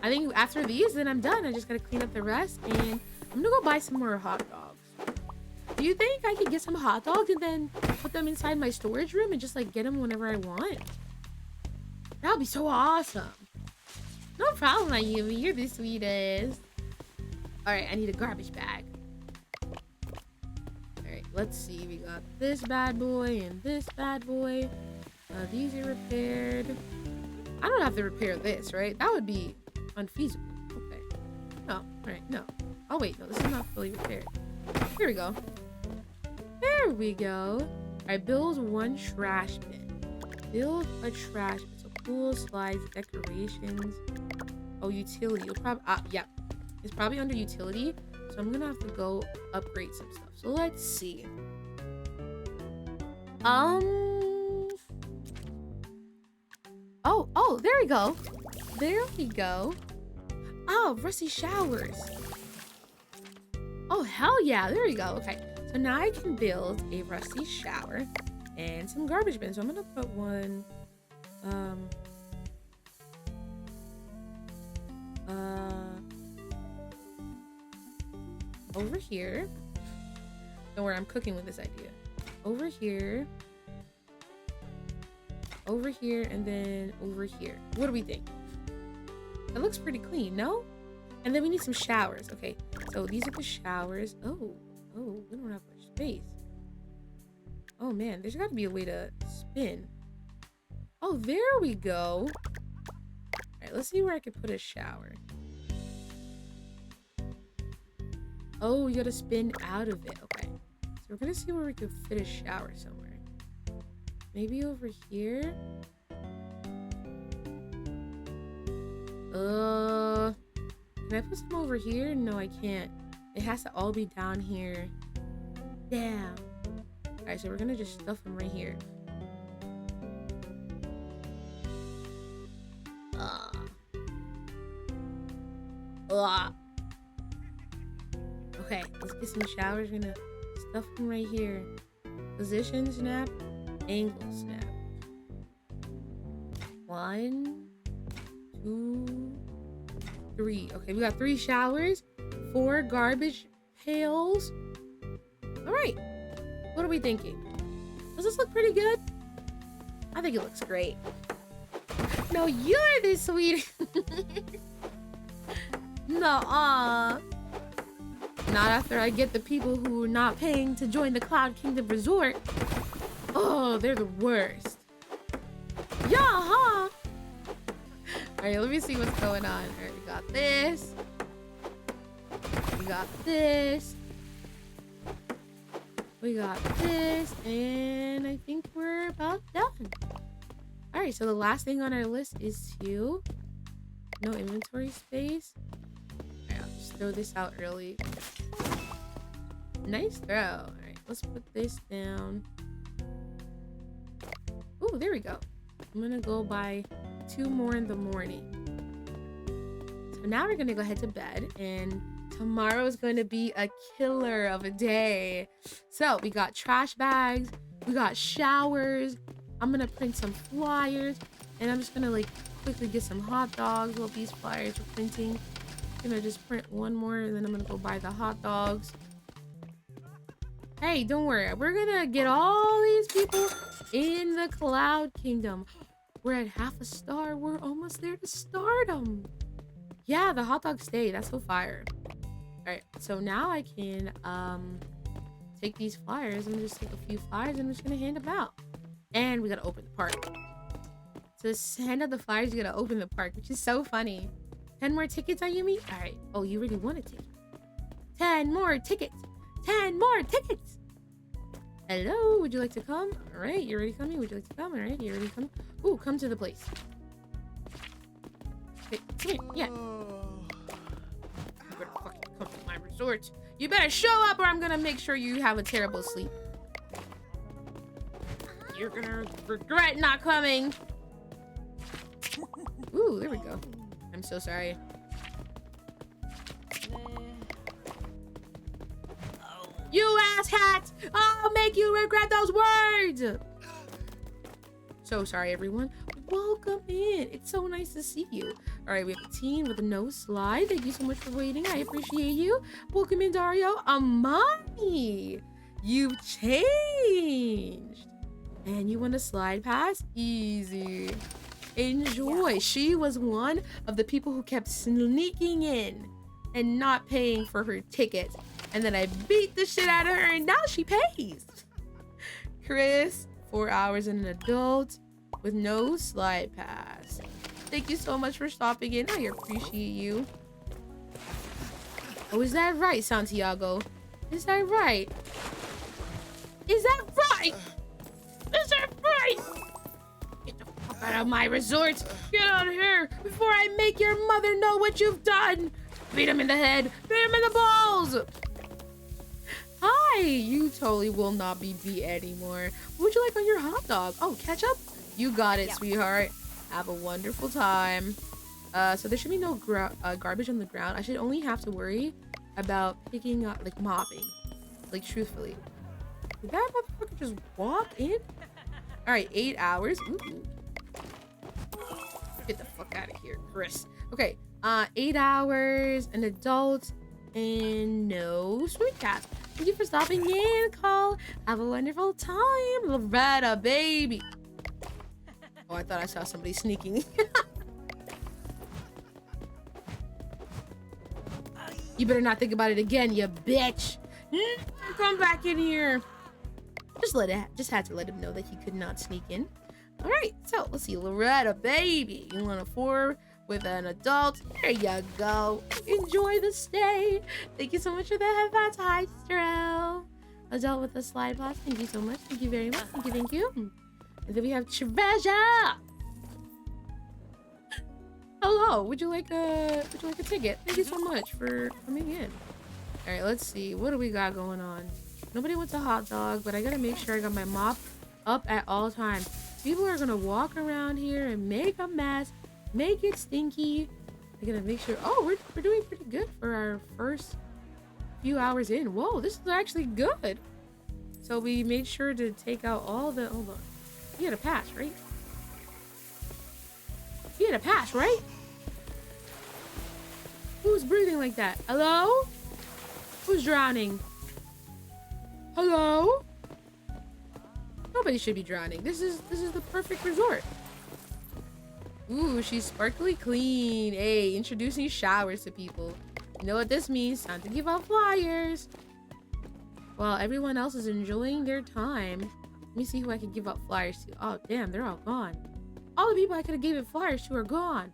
I think after these, then I'm done. I just gotta clean up the rest, and I'm gonna go buy some more hot dogs. Do you think I could get some hot dogs and then put them inside my storage room and just like get them whenever I want? That would be so awesome. No problem, Ayumii. You're the sweetest. Alright, I need a garbage bag. Alright, let's see. We got this bad boy and this bad boy. These are repaired. I don't have to repair this, right? That would be unfeasible. Okay. No. Alright, no. Oh, wait. No, this is not fully repaired. Here we go. There we go. Alright, build 1 trash bin. Build a trash bin. So pool, slides, decorations. Oh, utility. You'll probably, yeah. It's probably under utility. So I'm gonna have to go upgrade some stuff. So let's see. Oh, there we go. There we go. Oh, rusty showers. Oh, hell yeah. There we go. Okay. So now I can build a rusty shower and some garbage bins. So I'm gonna put one, over here. Don't worry, I'm cooking with this idea. Over here, and then over here. What do we think? It looks pretty clean, no? And then we need some showers. Okay, so these are the showers. Oh, we don't have much space. Oh man, there's got to be a way to spin. Oh, there we go. All right, let's see where I could put a shower. Oh, you gotta spin out of it. Okay, so we're gonna see where we could fit a shower somewhere. Maybe over here. Can I put some over here? No, I can't. It has to all be down here. Damn. All right, so we're gonna just stuff them right here. Okay, let's get some showers. We're gonna stuff them right here. Position snap, angle snap. 1, 2, 3. Okay, we got 3 showers, 4 garbage pails. All right, what are we thinking? Does this look pretty good? I think it looks great. No, you're the sweet. Nuh-uh. Not after I get the people who are not paying to join the Cloud Kingdom Resort. Oh, they're the worst. Yeah, huh? Alright, let me see what's going on. Alright, we got this. We got this. We got this. And I think we're about done. Alright, so the last thing on our list is to... No inventory space. Alright, I'll just throw this out early. Nice throw. Alright, let's put this down. Oh, there we go. I'm gonna go buy 2 more in the morning. So now we're gonna go head to bed, and tomorrow is going to be a killer of a day. So we got trash bags, we got showers. I'm gonna print some flyers, and I'm just gonna like quickly get some hot dogs while these flyers are printing. I'm gonna just print one more, and then I'm gonna go buy the hot dogs. Hey, don't worry. We're gonna get all these people in the Cloud Kingdom. We're at half a star. We're almost there to stardom. Yeah, the hot dogs stay. That's so fire. All right, so now I can take these flyers and just take a few flyers, and I'm just gonna hand them out. And we gotta open the park. So to hand out the flyers, you gotta open the park, which is so funny. 10 more tickets, Ayumii? All right. Oh, you really want a ticket? 10 more tickets. 10 more tickets. Hello, would you like to come? All right, you're already coming. Would you like to come? All right, you're already coming. Ooh, come to the place. Okay, come here. Yeah. You better fucking come to my resort. You better show up, or I'm gonna make sure you have a terrible sleep. You're gonna regret not coming. Ooh, there we go. I'm so sorry. You asshat! I'll make you regret those words! So sorry, everyone. Welcome in. It's so nice to see you. All right, we have a team with a no slide. Thank you so much for waiting. I appreciate you. Welcome in, Dario. Amani! You've changed. And you want a slide pass? Easy. Enjoy. She was one of the people who kept sneaking in and not paying for her ticket. And then I beat the shit out of her, and now she pays. Chris, 4 hours and an adult with no slide pass. Thank you so much for stopping in. I appreciate you. Oh, is that right, Santiago? Is that right? Is that right? Is that right? Get the fuck out of my resort. Get out of here before I make your mother know what you've done. Beat him in the head. Beat him in the balls. Hi, you totally will not be beat anymore. What would you like on your hot dog? Oh, ketchup? You got it, sweetheart. Have a wonderful time. So there should be no garbage on the ground. I should only have to worry about picking up, like mopping. Like, truthfully. Did that motherfucker just walk in? All right, 8 hours. Ooh. Get the fuck out of here, Chris. Okay, 8 hours, an adult, and no sweet cats. Thank you for stopping in, Cole. Have a wonderful time, Loretta, baby. Oh, I thought I saw somebody sneaking. You better not think about it again, you bitch. Come back in here. Just had to let him know that he could not sneak in. All right, so let's see, Loretta, baby. You want a 4 with an adult? There you go. Enjoy the stay. Thank you so much for the headphones. Hi, Stro. Adult with a slide pass. Thank you so much. Thank you very much. Thank you. Thank you. And then we have Treasure. Hello. Would you like a ticket? Thank you so much for coming in. All right, let's see. What do we got going on? Nobody wants a hot dog, but I gotta make sure I got my mop up at all times. People are gonna walk around here and make a mess, make it stinky. I gotta make sure. Oh, we're doing pretty good for our first few hours in. Whoa, this is actually good. So we made sure to take out all the. Hold on. You had a pass, right? You had a pass, right? Who's breathing like that? Hello? Who's drowning? Hello? Nobody should be drowning. This is the perfect resort. Ooh, she's sparkly clean. Hey, introducing showers to people. You know what this means? Time to give out flyers. While everyone else is enjoying their time. Let me see who I can give out flyers to. Oh, damn, they're all gone. All the people I could have gave it flyers to are gone.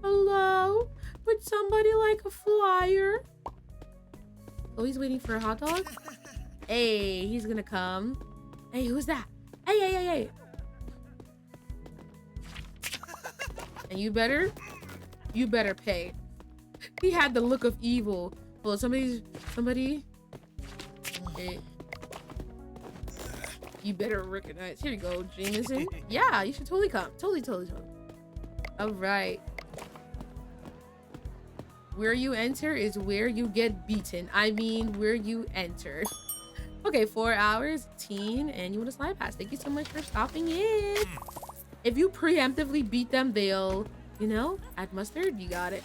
Hello? Would somebody like a flyer? Oh, he's waiting for a hot dog? Hey, he's gonna come. Hey, who's that? Hey, hey, hey, hey. And you better pay. He had the look of evil. Well, somebody. Hey. You better recognize. Here you go, Jameson. Yeah, you should totally come. Totally. All right. Where you enter is where you get beaten. I mean, where you enter. Okay, 4 hours, teen, and you want a slide pass. Thank you so much for stopping in. If you preemptively beat them, they'll, you know, add mustard. You got it.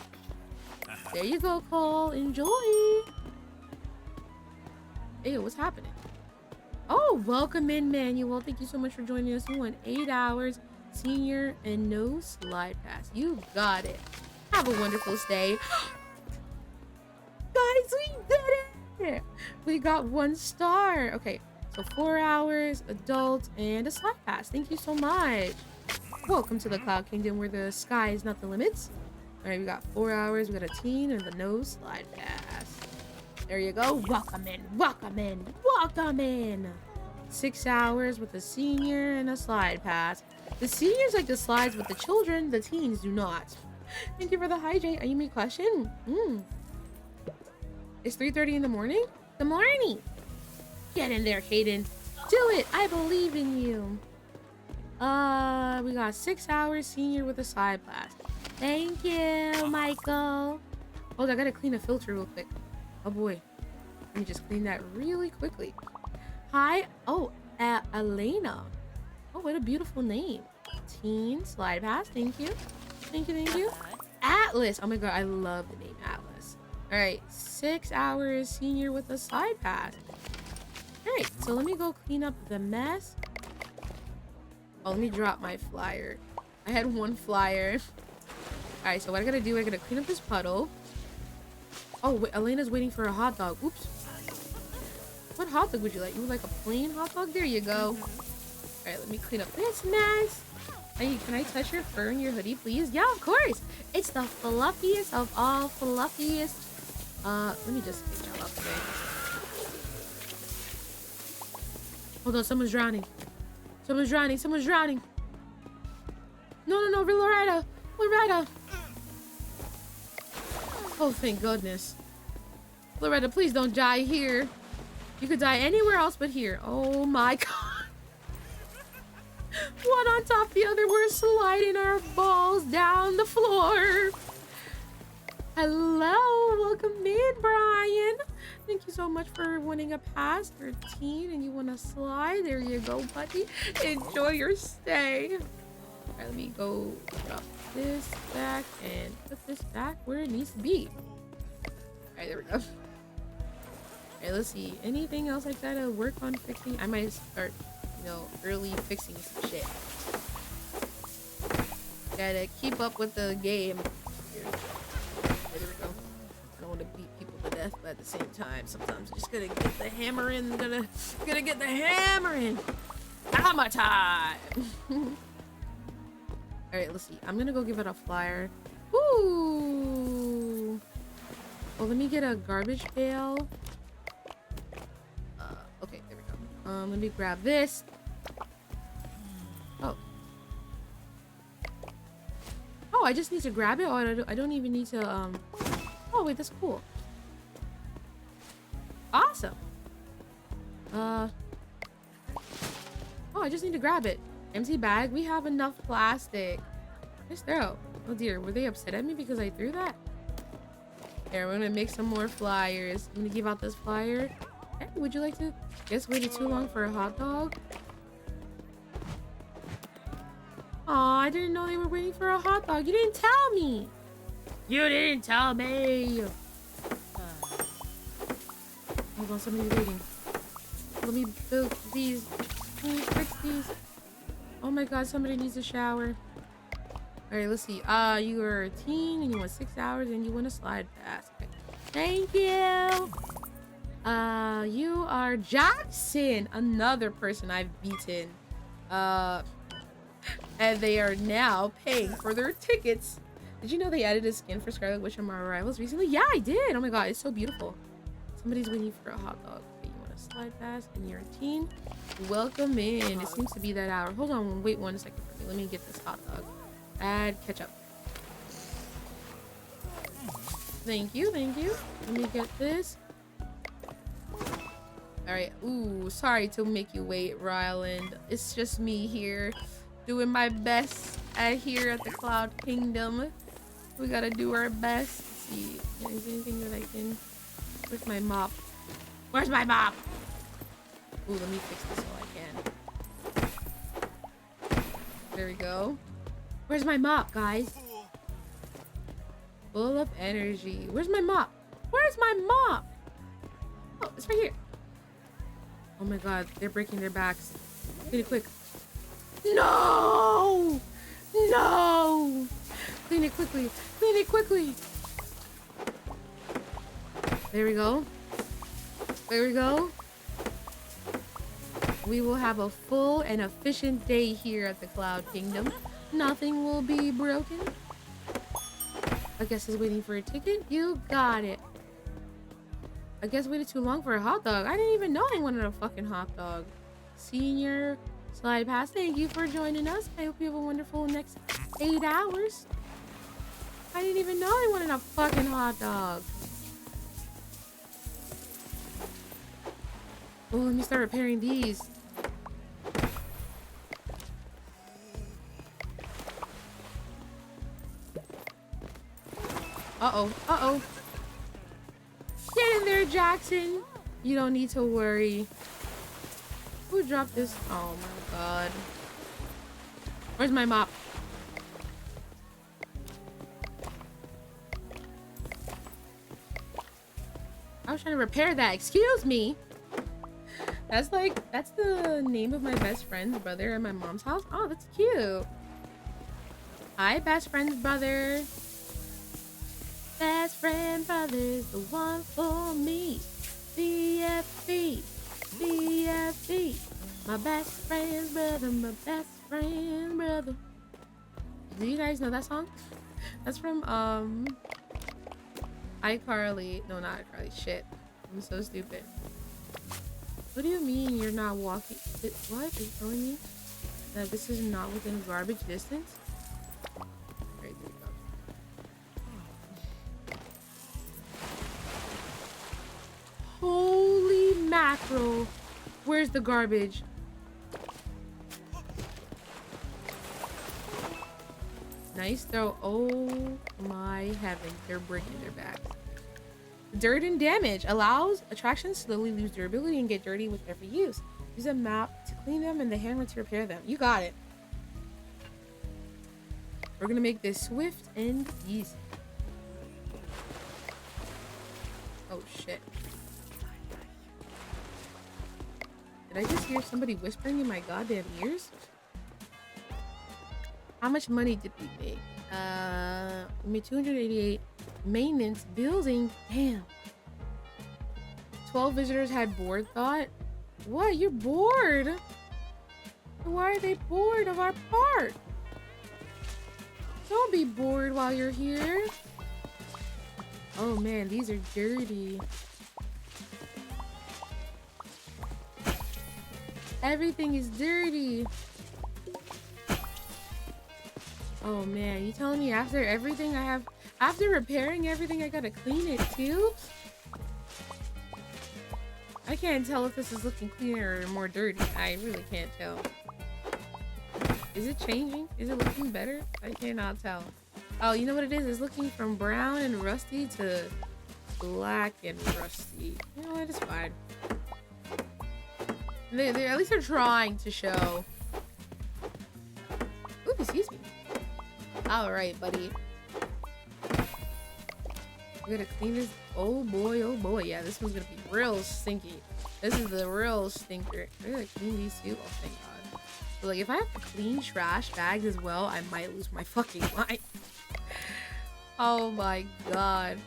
There you go, Cole. Enjoy. Hey, what's happening? Oh, welcome in, Manuel. Thank you so much for joining us. You want 8 hours, senior, and no slide pass. You got it. Have a wonderful stay. Guys, we did it! We got 1 star. Okay, so 4 hours, adult, and a slide pass. Thank you so much. Welcome to the Cloud Kingdom where the sky is not the limits. All right, we got 4 hours, we got a teen, and the no slide pass. There you go. Welcome in. 6 hours with a senior and a slide pass. The seniors like the slides, but the children, the teens, do not. Thank you for the hydrate. Ayumii question. It's 3:30 in the morning? Good morning. Get in there, Kaden. Do it. I believe in you. We got 6 hours senior with a slide pass. Thank you, Michael. Oh, I gotta clean a filter real quick. Oh boy. Let me just clean that really quickly. Hi. Oh, Elena. Oh, what a beautiful name. Teen slide pass. Thank you. Thank you. Atlas. Oh my god, I love the name Atlas. All right, 6 hours senior with a slide pass. All right, so let me go clean up the mess. Oh, let me drop my flyer. I had 1 flyer. All right, so what I gotta do, I gotta clean up this puddle. Oh, wait, Elena's waiting for a hot dog. Oops. What hot dog would you like? You would like a plain hot dog? There you go. All right, let me clean up this mess. Hey, can I touch your fur and your hoodie, please? Yeah, of course. It's the fluffiest of all fluffiest. Let me just get that up today. Hold on, someone's drowning. Someone's drowning. No, Loretta. Oh, thank goodness. Loretta, please don't die here. You could die anywhere else but here. Oh my god. One on top of the other, we're sliding our balls down the floor. Hello, welcome in, Brian. Thank you so much for winning a pass. You're a teen and you want to slide. There you go, buddy. Enjoy your stay. All right, let me go drop this back and put this back where it needs to be. All right, there we go. All right, let's see. Anything else I gotta work on fixing? I might start, early fixing some shit. Gotta keep up with the game. Here we go. I don't want to beat people to death, but at the same time, sometimes I'm just gonna get the hammer in. Gonna get the hammer in. Hammer time. All right, let's see. I'm gonna go give it a flyer. Ooh. Well, let me get a garbage pail. Okay, there we go. Let me grab this. Oh, I just need to grab it. Oh, I don't even need to. Oh wait, that's cool. Awesome. Oh, I just need to grab it. Empty bag. We have enough plastic. Just throw. Oh dear, were they upset at me because I threw that? Here, we're gonna make some more flyers. I'm gonna give out this flyer. Hey, would you like to? Guess waited too long for a hot dog. Aw, I didn't know they were waiting for a hot dog. You didn't tell me. You didn't tell me. Hold on, somebody's waiting. Let me build these. Let me fix these. Oh my god, somebody needs a shower. All right, let's see. You are a teen and you want 6 hours and you want to slide pass. Okay. Thank you. You are Jackson, another person I've beaten. And they are now paying for their tickets. Did you know they added a skin for Scarlet Witch on my arrivals recently? Yeah, I did. Oh my god, it's so beautiful. Somebody's waiting for a hot dog. Okay, you want to slide pass and you're a teen. Welcome in. It seems to be that hour. Hold on, wait 1 second for me. Let me get this hot dog. Add ketchup. Thank you, thank you. Let me get this. Alright, ooh, sorry to make you wait, Ryland. It's just me here, doing my best here at the Cloud Kingdom. We gotta do our best. Let's see, is there anything that I can... Where's my mop? Where's my mop? Ooh, let me fix this while I can. There we go. Where's my mop, guys? Full of energy. Where's my mop? Where's my mop? Oh, it's right here. Oh my god, they're breaking their backs. Clean it quick. No! No! Clean it quickly. Clean it quickly. There we go. There we go. We will have a full and efficient day here at the Cloud Kingdom. Nothing will be broken. I guess is waiting for a ticket. You got it. I guess waited too long for a hot dog. I didn't even know I wanted a fucking hot dog. Senior slide pass. Thank you for joining us. I hope you have a wonderful next 8 hours. I didn't even know I wanted a fucking hot dog. Oh, let me start repairing these. Uh-oh. Uh-oh. Get in there, Jackson. You don't need to worry. Who dropped this? Oh my god. Where's my mop? I was trying to repair that. Excuse me. That's the name of my best friend's brother at my mom's house. Oh, that's cute. Hi, best friend's brother. Best friend brother's the one for me. BFB. BFB. My best friend's brother. My best friend brother. Do you guys know that song? That's from, iCarly. No, not iCarly. Shit. I'm so stupid. What do you mean you're not walking? What? Are you telling me that this is not within garbage distance? Right, there we go. Holy mackerel. Where's the garbage? Nice throw. Oh my heaven. They're breaking their backs. Dirt and damage allows attractions slowly lose durability and get dirty with every use. Use a map to clean them and the hammer to repair them. You got it. We're gonna make this swift and easy. Oh shit. Did I just hear somebody whispering in my goddamn ears? How much money did we make? We made 288. Maintenance, building, damn. 12 visitors had bored thought. What? You're bored? Why are they bored of our park? Don't be bored while you're here. Oh man, these are dirty. Everything is dirty. Oh man, you telling me after everything I have, after repairing everything, I gotta clean it too? I can't tell if this is looking cleaner or more dirty. I really can't tell. Is it changing? Is it looking better? I cannot tell. Oh, you know what it is? It's looking from brown and rusty to black and rusty. You know what? It's fine. At least they're trying to show. Ooh, excuse me. All right, buddy. We're gonna clean this. Oh boy, oh boy. Yeah, this one's gonna be real stinky. This is the real stinker. We're gonna clean these too. Oh, thank God. So, like, if I have to clean trash bags as well, I might lose my fucking mind. Oh my god.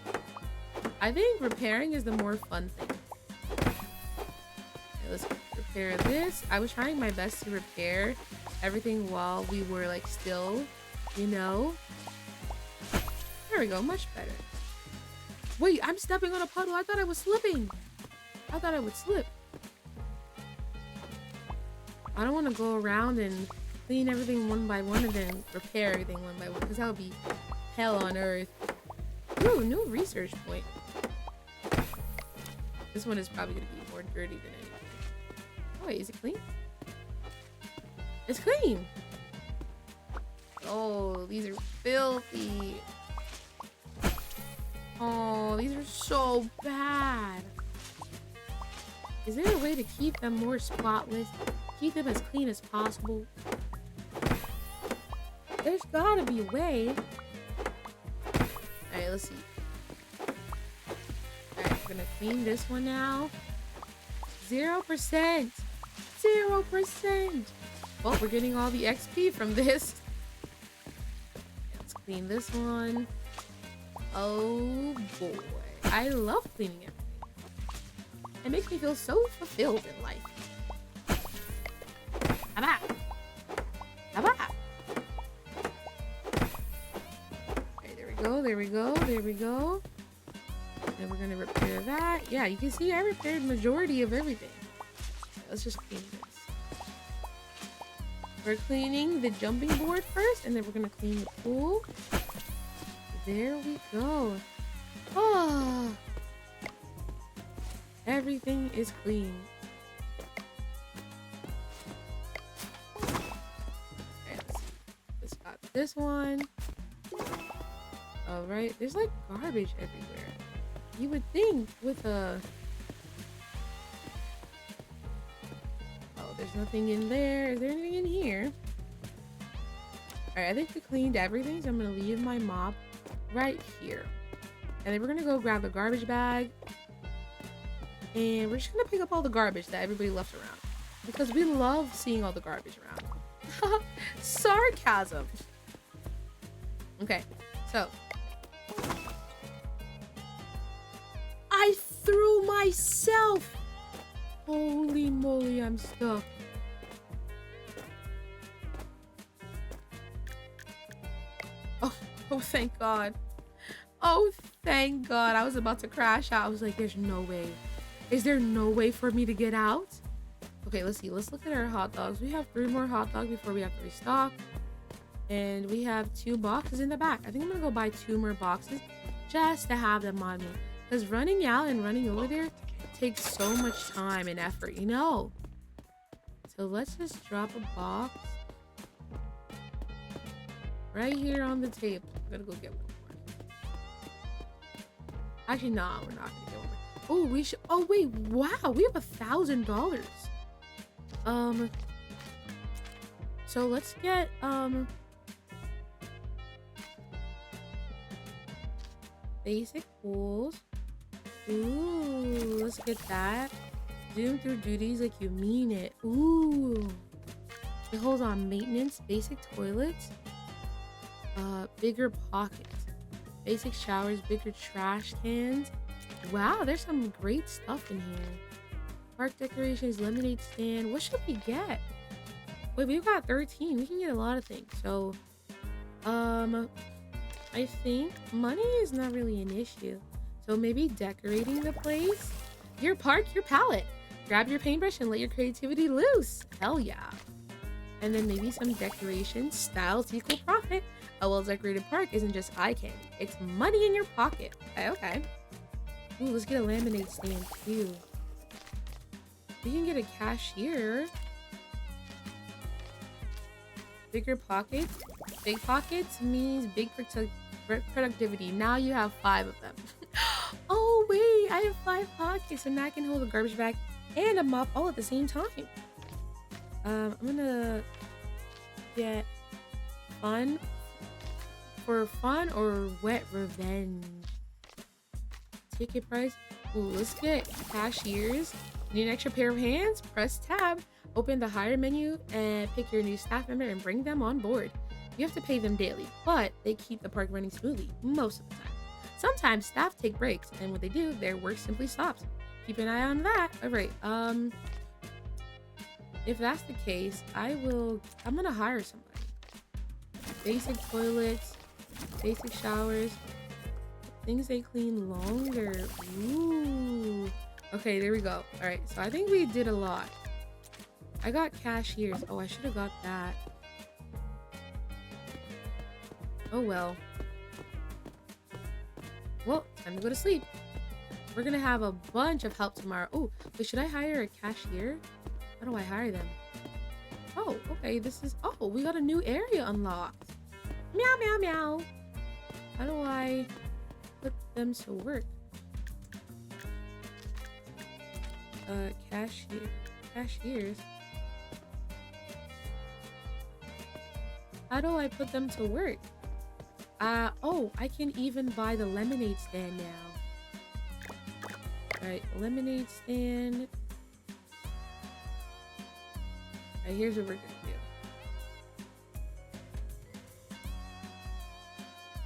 I think repairing is the more fun thing. Okay, let's repair this. I was trying my best to repair everything while we were, like, still, you know? There we go, much better. Wait, I'm stepping on a puddle. I thought I was slipping. I thought I would slip. I don't want to go around and clean everything one by one and then repair everything one by one, because that would be hell on earth. Ooh, new research point. This one is probably going to be more dirty than anything. Oh, wait, is it clean? It's clean! Oh, these are filthy. Oh, these are so bad. Is there a way to keep them more spotless? Keep them as clean as possible? There's gotta be a way. Alright, let's see. Alright, we're gonna clean this one now. 0%! 0%! Well, we're getting all the XP from this. Let's clean this one. Oh boy. I love cleaning everything. It makes me feel so fulfilled in life. Haba! Haba! Okay, there we go, there we go, there we go. And we're gonna repair that. Yeah, you can see I repaired majority of everything. Okay, let's just clean this. We're cleaning the jumping board first, and then we're gonna clean the pool. There we go. Oh, everything is clean. Okay, let's see. Let's got this one. All right, there's like garbage everywhere. You would think with a... Oh, there's nothing in there. Is there anything in here? All right, I think we cleaned everything, so I'm gonna leave my mop right here. And then we're gonna go grab a garbage bag. And we're just gonna pick up all the garbage that everybody left around. Because we love seeing all the garbage around. Sarcasm. Okay, so. I threw myself. Holy moly, I'm stuck. Oh, thank God. Oh, thank God. I was about to crash out. I was like, there's no way. Is there no way for me to get out? Okay, let's see. Let's look at our hot dogs. We have 3 more hot dogs before we have to restock. And we have 2 boxes in the back. I think I'm going to go buy 2 more boxes just to have them on me. Because running out and running over there takes so much time and effort, you know? So let's just drop a box right here on the table. I'm gonna go get one more. Actually, nah, we're not gonna get one more. Oh, we should. Oh wait, wow, we have $1,000. So let's get basic pools. Ooh, let's get that. Zoom through duties like you mean it. Ooh. It holds on maintenance, basic toilets, bigger pockets, basic showers, bigger trash cans. Wow, there's some great stuff in here. Park decorations, lemonade stand. What should we get? Wait, we've got 13. We can get a lot of things. So, I think money is not really an issue. So maybe decorating the place. Your park, your palette. Grab your paintbrush and let your creativity loose. Hell yeah. And then maybe some decorations. Styles equal profit. A well-decorated park isn't just eye candy. It's money in your pocket. Okay. Ooh, let's get a lemonade stand too. We can get a cashier. Bigger pockets. Big pockets means big productivity. Now you have 5 of them. Oh wait, I have 5 pockets, so now I can hold a garbage bag and a mop all at the same time. I'm gonna get fun for fun or wet revenge. Ticket price. Ooh, let's get cashiers. Need an extra pair of hands? Press tab. Open the hire menu and pick your new staff member and bring them on board. You have to pay them daily, but they keep the park running smoothly most of the time. Sometimes staff take breaks, and when they do, their work simply stops. Keep an eye on that. All right. If that's the case, I'm gonna hire somebody. Basic toilets, basic showers, things they clean longer. Ooh. Okay, there we go. All right, so I think we did a lot. I got cashiers. Oh, I should have got that. Oh well. Well, time to go to sleep. We're gonna have a bunch of help tomorrow. Oh, wait, should I hire a cashier? How do I hire them? Oh, okay, oh, we got a new area unlocked. Meow, meow, meow. How do I put them to work? Cashiers. How do I put them to work? Oh, I can even buy the lemonade stand now. Alright, lemonade stand. Alright, here's what we're gonna do.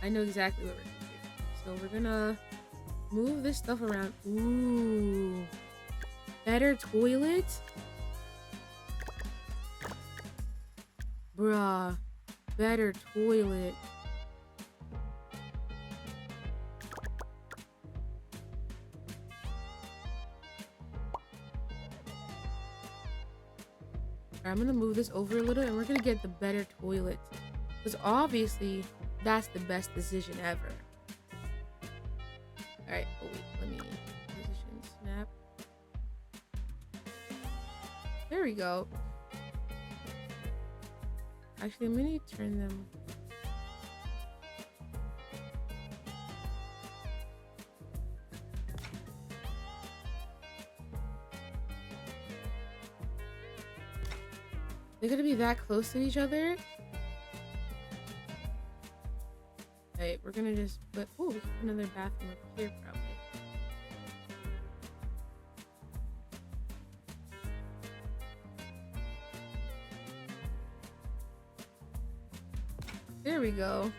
I know exactly what we're gonna do. So we're gonna move this stuff around. Ooh. Better toilet? Bruh. Better toilet. I'm gonna move this over a little and we're gonna get the better toilet. Because obviously, that's the best decision ever. Alright, oh wait, let me position snap. There we go. Actually, I'm gonna turn them. They're gonna be that close to each other. Right, we're gonna just put. Oh, we can put another bathroom up here, probably. There we go.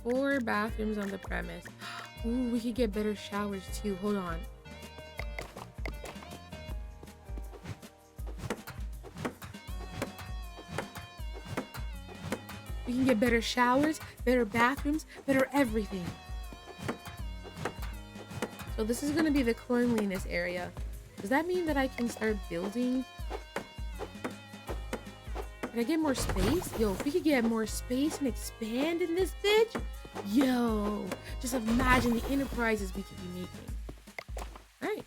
4 bathrooms on the premise. Ooh, we could get better showers too. Hold on. We can get better showers, better bathrooms, better everything. So this is gonna be the cleanliness area. Does that mean that I can start building? Can I get more space? Yo, if we could get more space and expand in this bitch, yo, just imagine the enterprises we could be making. All right.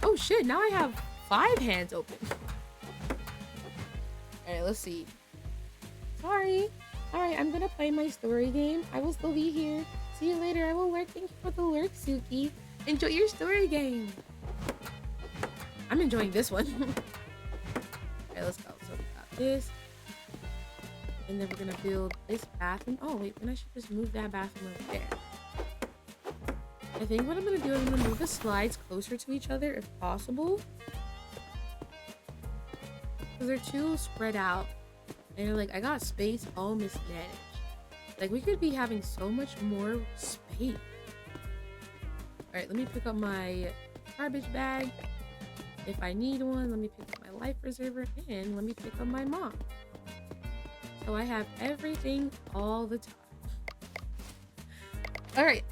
Oh shit, now I have 5 hands open. All right, let's see. Sorry. All right, I'm gonna play my story game. I will still be here. See you later. I will work. Thank you for the lurk, Suki. Enjoy your story game. I'm enjoying this one. All right, let's go. So we got this. And then we're gonna build this bathroom. Oh wait, then I should just move that bathroom over there. I think what I'm gonna do is I'm gonna move the slides closer to each other if possible. Because they're too spread out. And like, I got space all mismanaged. Like, we could be having so much more space. Alright, let me pick up my garbage bag. If I need one, let me pick up my life preserver. And let me pick up my mop. So I have everything all the time. Alright,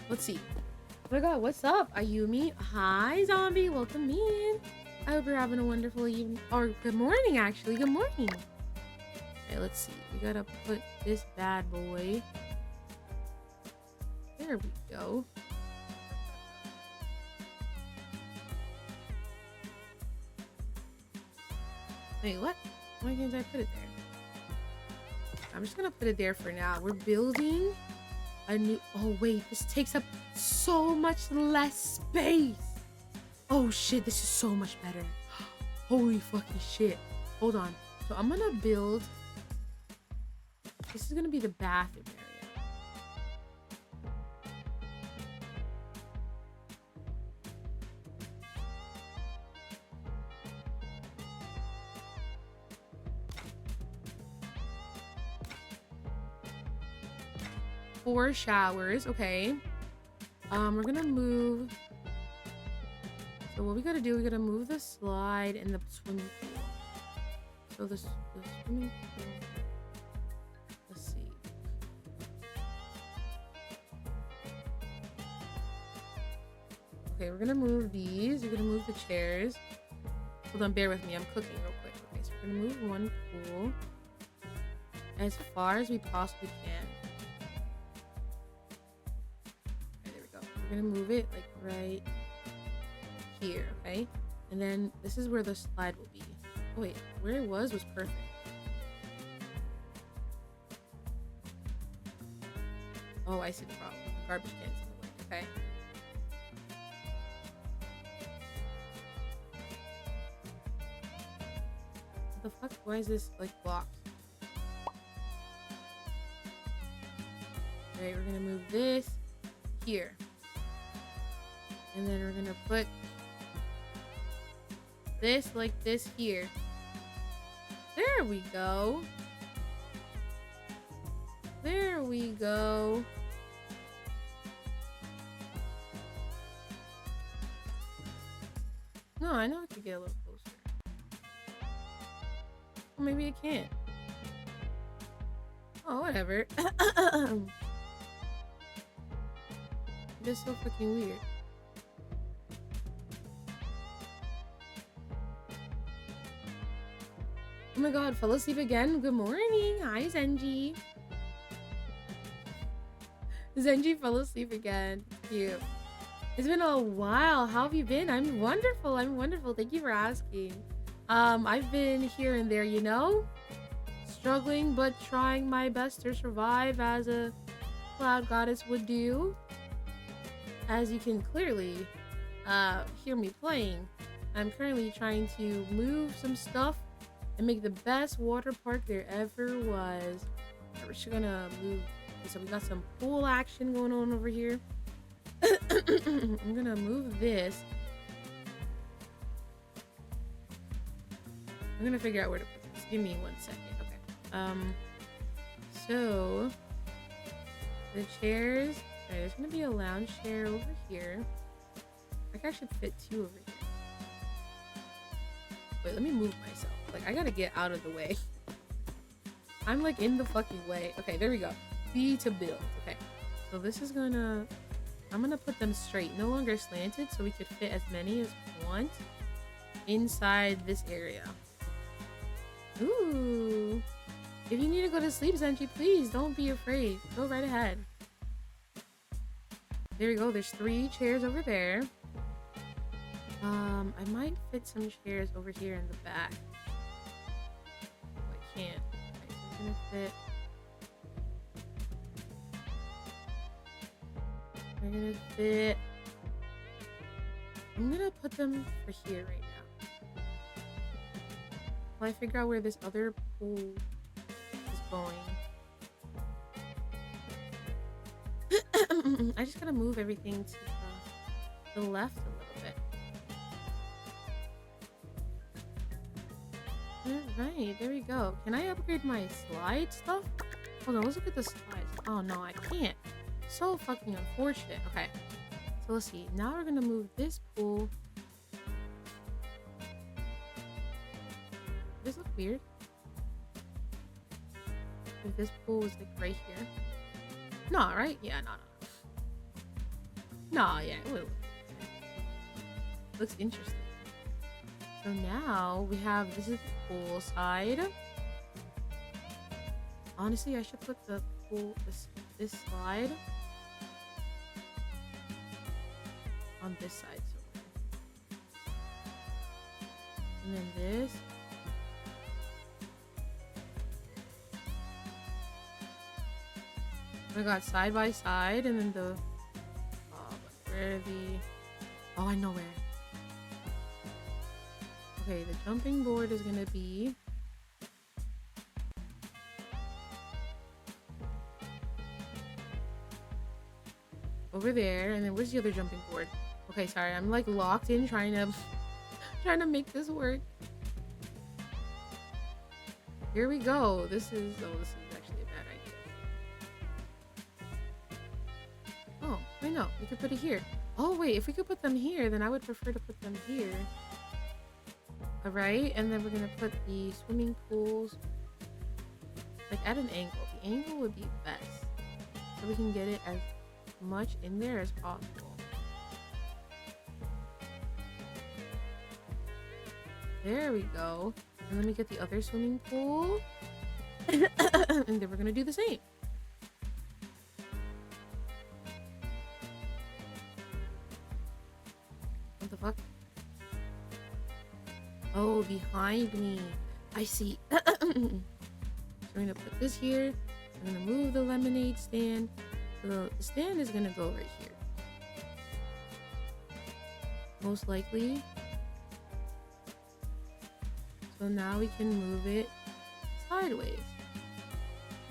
let's see. Oh my god, what's up, Ayumii? Hi, zombie, welcome in. I hope you're having a wonderful evening, or good morning, actually. Good morning. Okay, let's see. We gotta put this bad boy. There we go. Wait, what? Why can't I put it there? I'm just gonna put it there for now. We're building a new. Oh wait, this takes up so much less space. Oh shit, this is so much better. Holy fucking shit. Hold on. So I'm gonna build. This is gonna be the bathroom area. 4 showers. Okay. We're gonna move. So what we gotta do, we gotta move the slide and the swimming pool. So the swimming pool. Let's see. Okay, we're gonna move these. We're gonna move the chairs. Hold on, bear with me. I'm cooking real quick. Okay, so we're gonna move one pool as far as we possibly can. Okay, there we go. We're gonna move it like right here, okay? And then this is where the slide will be. Oh wait, where it was perfect. Oh, I see the problem. The garbage can's in the way, okay? What the fuck? Why is this like blocked? Alright, we're gonna move this here. And then we're gonna put this like this here. There we go. There we go. No, I know I could get a little closer. Or maybe I can't. Oh, whatever. This is so fucking weird. Oh my god, fell asleep again? Good morning. Hi, Zenji. Zenji fell asleep again. Cute. It's been a while. How have you been? I'm wonderful. I'm wonderful. Thank you for asking. I've been here and there, you know? Struggling, but trying my best to survive as a cloud goddess would do. As you can clearly hear me playing, I'm currently trying to move some stuff and make the best water park there ever was. We're just gonna move. So we got some pool action going on over here. I'm gonna move this. I'm gonna figure out where to put this. Give me 1 second. Okay. So the chairs. Alright, there's gonna be a lounge chair over here. I can actually fit 2 over here. Wait, let me move myself. Like, I gotta get out of the way. I'm like in the fucking way. Okay, there we go. B to build. Okay. So this is gonna... I'm gonna put them straight, no longer slanted, so we could fit as many as we want inside this area. Ooh. If you need to go to sleep, Zenji, please don't be afraid. Go right ahead. There we go. There's 3 chairs over there. I might fit some chairs over here in the back. Oh, I can't. Okay, so I'm gonna fit. I'm gonna fit. I'm gonna put them for here right now. While I figure out where this other pool is going. I just gotta move everything to the left a little bit. Alright, there we go. Can I upgrade my slide stuff? Hold on, let's look at the slides. Oh no, I can't. So fucking unfortunate. Okay, so let's see. Now we're gonna move this pool. Does this look weird? If this pool was like right here. No, right? Yeah, no. No, yeah, it will. Looks interesting. So now we have, this is the pool side. Honestly, I should put the pool, this slide on this side somewhere. And then this. I got side by side, and then the where the I know where. Okay, the jumping board is gonna be over there, and then where's the other jumping board? Okay, sorry, I'm like locked in trying to make this work. Here we go. This is actually a bad idea. no, we could put it here. Oh wait, if we could put them here, then I would prefer to put them here. All right, and then we're gonna put the swimming pools like at an angle. The angle would be best, so we can get it as much in there as possible. There we go. And let me get the other swimming pool. And then we're gonna do the same. What the fuck? Oh, behind me. I see. So we're gonna put this here. We're gonna move the lemonade stand. So the stand is gonna go right here. Most likely. So now we can move it sideways.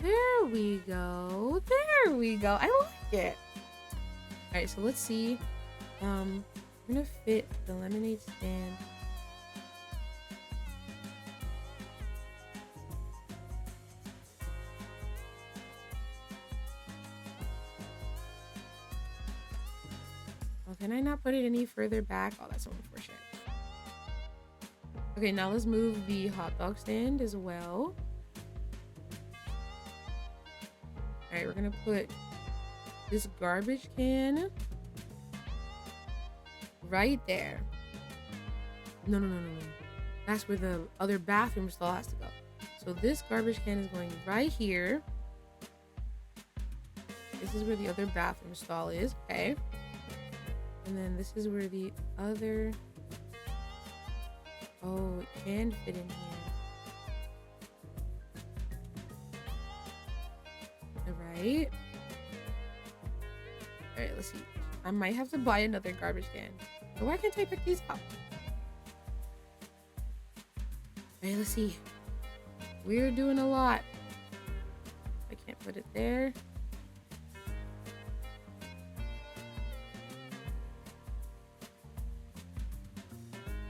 There we go. There we go. I like it. All right, so let's see. I'm gonna fit the lemonade stand. Oh, can I not put it any further back? Oh, that's so unfortunate. Okay, now let's move the hot dog stand as well. All right, we're gonna put this garbage can right there. No. That's where the other bathroom stall has to go. So this garbage can is going right here. This is where the other bathroom stall is, okay? And then this is where the other... Oh, it can fit in here. Alright. Alright, let's see. I might have to buy another garbage can. But why can't I pick these up? Alright, let's see. We're doing a lot. I can't put it there.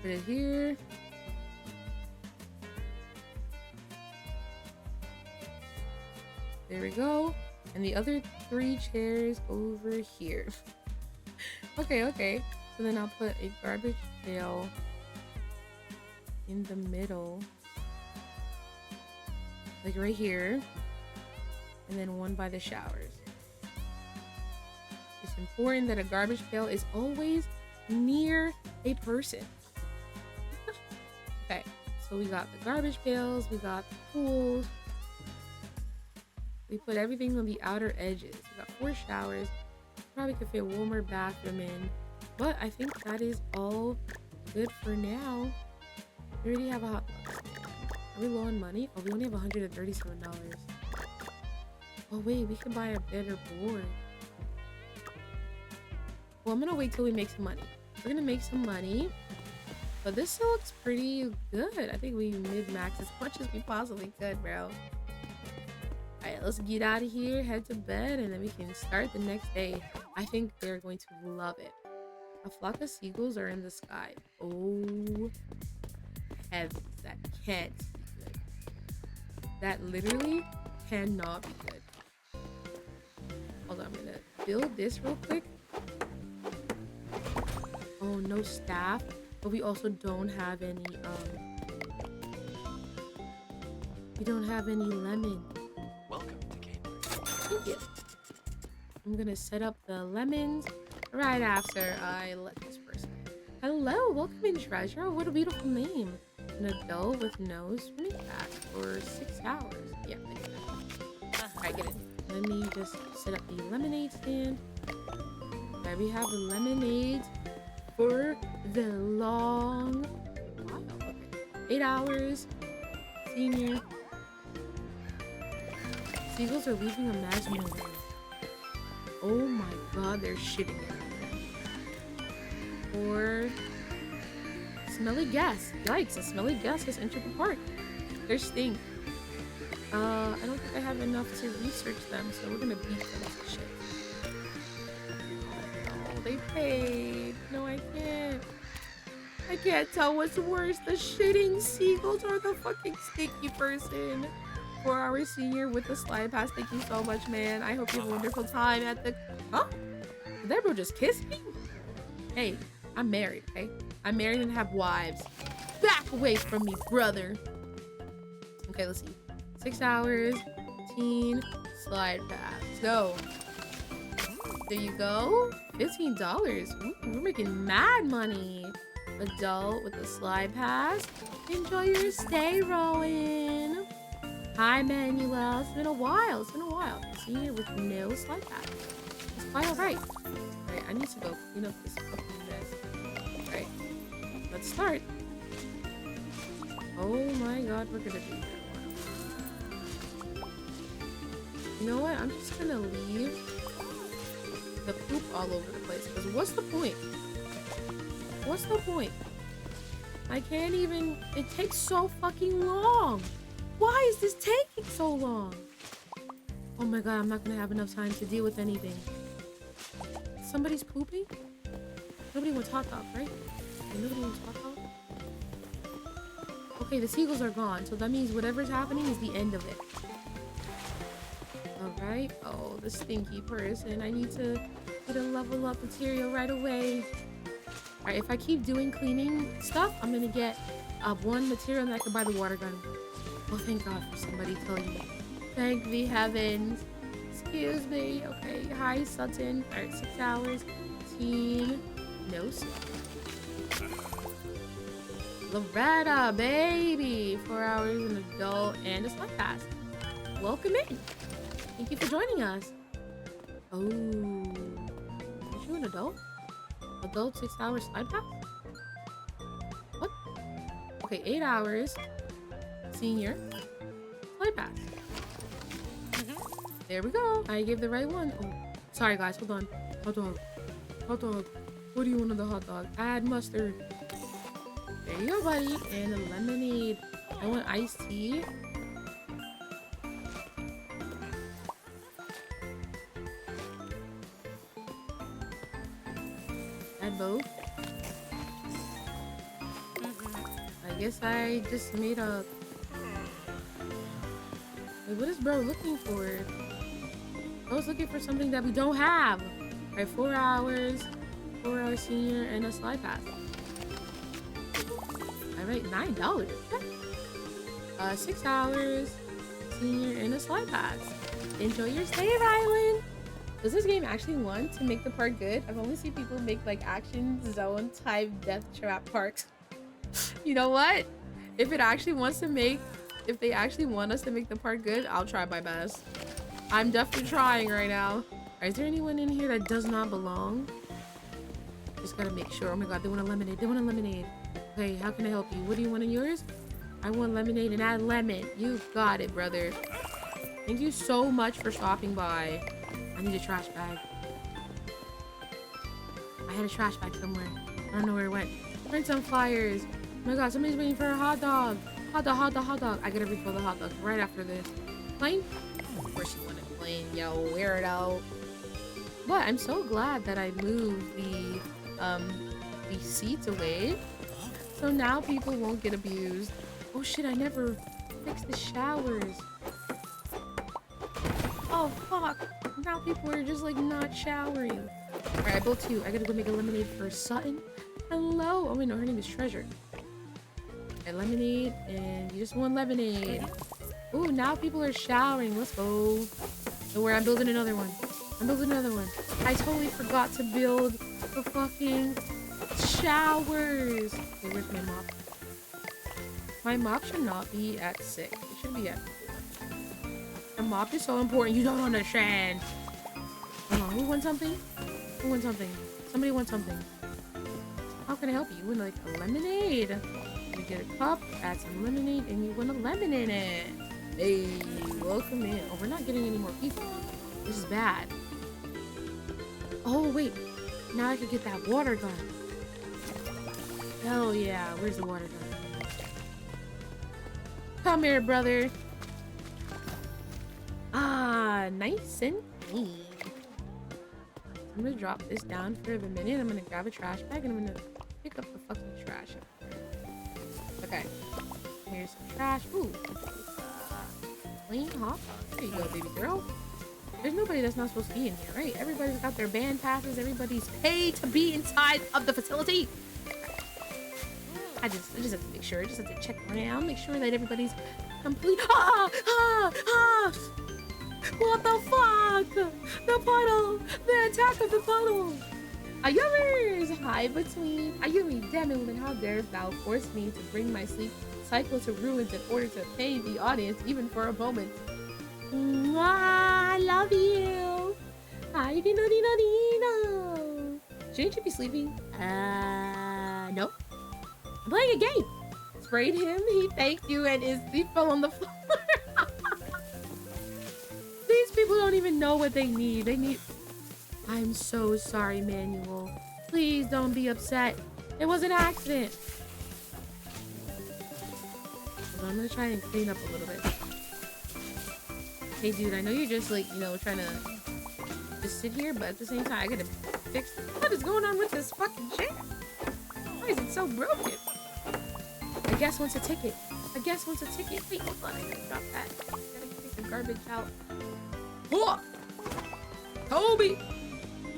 Put it here. There we go. And the other 3 chairs over here. Okay. So then I'll put a garbage pail in the middle. Like right here. And then one by the showers. It's important that a garbage pail is always near a person. Okay, so we got the garbage pails, we got the pools. We put everything on the outer edges. We got 4 showers. Probably could fit one more bathroom in. But I think that is all good for now. We already have a hot dog stand. Are we low on money? Oh, we only have $137. Oh wait, we could buy a better board. Well, I'm gonna wait till we make some money. We're gonna make some money. But this still looks pretty good. I think we mid-max as much as we possibly could, bro. Alright, let's get out of here, head to bed, and then we can start the next day. I think they're going to love it. A flock of seagulls are in the sky. Oh, heavens. That can't be good. That literally cannot be good. Hold on, I'm gonna build this real quick. Oh, no staff. But we also don't have any, we don't have any lemon. Welcome to Cambridge. Thank you. I'm gonna set up the lemons right after I let this person. Hello, welcome in, treasure. What a beautiful name. An adult with no swimming bath for 6 hours. Yeah, I get it. Alright, get it. Let me just set up the lemonade stand. Okay, we have the lemonade for the long while. Okay. 8 hours. Senior. Seagulls are leaving a mass movement. Oh my god, they're shitting it. Or smelly gas. Yikes, a smelly gas has entered the park. They're stink. I don't think I have enough to research them, so we're gonna beat them to shit. Oh, they paid. No, I can't. I can't tell what's worse, the shitting seagulls or the fucking stinky person. 4-hour senior with the slide pass. Thank you so much, man. I hope you have a wonderful time at the Did that bro just kiss me? Hey, I'm married, okay? I'm married and have wives. Back away from me, brother. Okay, let's see. 6 hours, teen, slide pass. Go. There you go. $15. Ooh, we're making mad money. Adult with the slide pass. Enjoy your stay, Rowan. Hi, Manuel. It's been a while. It's been a while. Senior with no slide pass. It's quite alright. Alright, I need to go clean up this fucking mess. Alright, let's start. Oh my god, we're gonna do that. You know what? I'm just gonna leave the poop all over the place. Because what's the point? What's the point? I can't even... It takes so fucking long. Why is this taking so long? Oh my god, I'm not gonna have enough time to deal with anything. Somebody's pooping? Nobody wants hot dog, right? Okay, nobody wants hot dog? Okay, the seagulls are gone. So that means whatever's happening is the end of it. Alright. Oh, the stinky person. I need to get a level up material right away. Alright, if I keep doing cleaning stuff, I'm gonna get one material and I can buy the water gun. Oh, thank God for somebody telling me. Thank the heavens. Excuse me. Okay, hi, Sutton. Alright, 6 hours. Teen. No stuff. Loretta, baby. 4 hours, an adult, and a slide pass. Welcome in. Thank you for joining us. Oh. Are you an adult? Adult 6 hours slide pass? What? Okay, 8 hours. Senior. Slide pass. There we go. I gave the right one. Oh, sorry guys. Hold on. Hot dog. Hot dog. What do you want on the hot dog? Add mustard. There you go, buddy. And a lemonade. I want iced tea. Add both. I guess I just made a... Wait, what is bro looking for? I was looking for something that we don't have. Alright, 4 hours. 4 hours senior and a slide pass. Alright, $9. 6 hours senior and a slide pass. Enjoy your stay at Island. Does this game actually want to make the park good? I've only seen people make like action zone type death trap parks. You know what? If it actually wants to make, if they actually want us to make the park good, I'll try my best. I'm definitely trying right now. Is there anyone in here that does not belong? Just gotta make sure. Oh my god, they want a lemonade. They want a lemonade. Okay, how can I help you? What do you want in yours? I want lemonade and add lemon. You got it, brother. Thank you so much for stopping by. I need a trash bag. I had a trash bag somewhere. I don't know where it went. Print some flyers. Oh my god, somebody's waiting for a hot dog. Hot dog, hot dog, hot dog. I gotta refill the hot dog right after this. Plain? Of course you want it plain, yo weirdo. But I'm so glad that I moved the seats away. So now people won't get abused. Oh shit, I never fixed the showers. Oh fuck. Now people are just like not showering. Alright, I built 2. I gotta go make a lemonade for Sutton. Hello. Oh wait, no, her name is Treasure. Alright, lemonade, and you just want lemonade. Ooh, now people are showering. Let's go. Don't worry, I'm building another one. I'm building another one. I totally forgot to build the fucking showers. Okay, where's my mop? My mop should not be at 6. It should be at 4. The mop is so important. You don't understand. Hold on. Who wants something? Who wants something? Somebody wants something. How can I help you? You want like a lemonade? You get a cup, add some lemonade, and you want a lemon in it. Hey, welcome in. Oh, we're not getting any more people. This is bad. Oh, wait. Now I can get that water gun. Hell yeah. Where's the water gun? Come here, brother. Ah, nice and clean. I'm gonna drop this down for a minute. I'm gonna grab a trash bag and I'm gonna pick up the fucking trash. Okay. Here's some trash. Ooh. Clean hot dog. There you go, baby girl. There's nobody that's not supposed to be in here, right? Everybody's got their band passes. Everybody's paid to be inside of the facility. I just have to make sure. I just have to check around, make sure that everybody's complete. What the fuck? The puddle! The attack of the puddle! Ayumii's high between. Ayumii, damn it, woman, how dare thou force me to bring my sleep cycle to ruins in order to pay the audience even for a moment. I love you. Hi, Dino Dino Dino. Shouldn't you be sleeping? Nope. I'm playing a game. Sprayed him, he thanked you, and his sleep fell on the floor. These people don't even know what they need. They need... I'm so sorry, Manuel. Please don't be upset. It was an accident. So I'm gonna try and clean up a little bit. Hey, dude, I know you're just like, you know, trying to just sit here, but at the same time, I gotta fix... What is going on with this fucking chair? Why is it so broken? I guess once a ticket. I guess once a ticket. Wait, hold on, I gotta drop that. I gotta take the garbage out. Whoa! Kobe!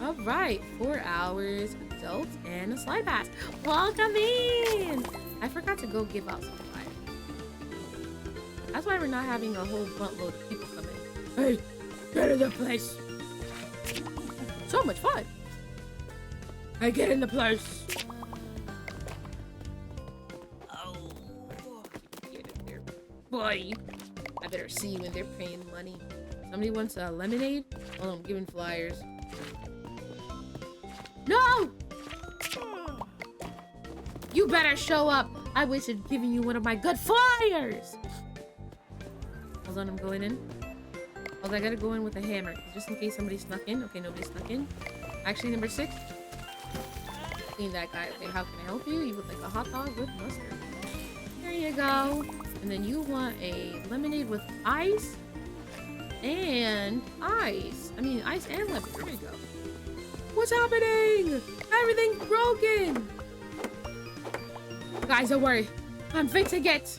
Alright, 4 hours, adults, and a slide pass. Welcome in! I forgot to go give out some flyers. That's why we're not having a whole buttload of people come in. Hey, get in the place! So much fun! Hey, get in the place! Oh, get in there, boy! I better see when they're paying money. Somebody wants a lemonade? Oh, I'm giving flyers. No! You better show up. I wish I'd given you one of my good flyers. Hold on, I'm going in. Hold on, I gotta go in with a hammer, just in case somebody snuck in. Okay, nobody snuck in. Actually, number 6. Clean that guy. Okay, how can I help you? You would like a hot dog with mustard. There you go. And then you want a lemonade with ice and ice. I mean, ice and lemon. There we go. What's happening? Everything's broken. Guys, don't worry. I'm fixing it.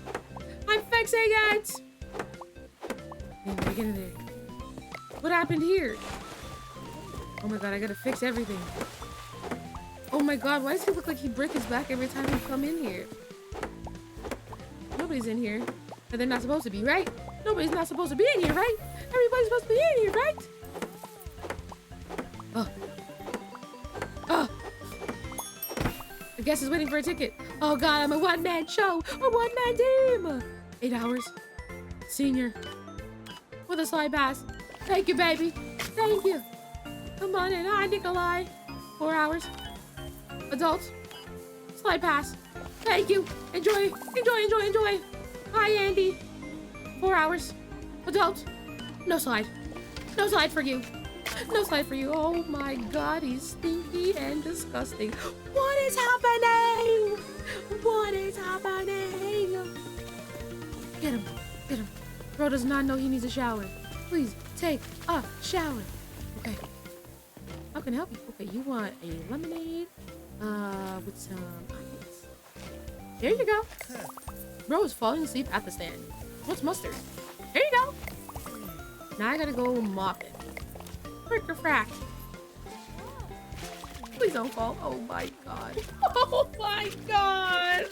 I'm fixing it. Get in there. What happened here? Oh my god, I gotta fix everything. Oh my god, why does he look like he breaks his back every time we come in here? Nobody's in here. And they're not supposed to be, right? Nobody's not supposed to be in here, right? Everybody's supposed to be in here, right? Oh. Oh. I guess he's waiting for a ticket. Oh god, I'm a one-man show. A one-man team. 8 hours. Senior. With a slide pass. Thank you, baby. Thank you. Come on in. Hi, Nikolai. 4 hours. Adults. Slide pass. Thank you. Enjoy. Enjoy, enjoy, enjoy. Hi, Andy. 4 hours. Adults. No slide. No slide for you. No slide for you. Oh my god, he's stinky and disgusting. What is happening? What is happening? Get him. Get him. Bro does not know he needs a shower. Please take a shower. Okay. How can I help you? Okay, you want a lemonade with some ice. There you go. Bro is falling asleep at the stand. What's mustard? There you go. Now I gotta go mop it. Frick or frack. Please don't fall. Oh my god. Oh my god.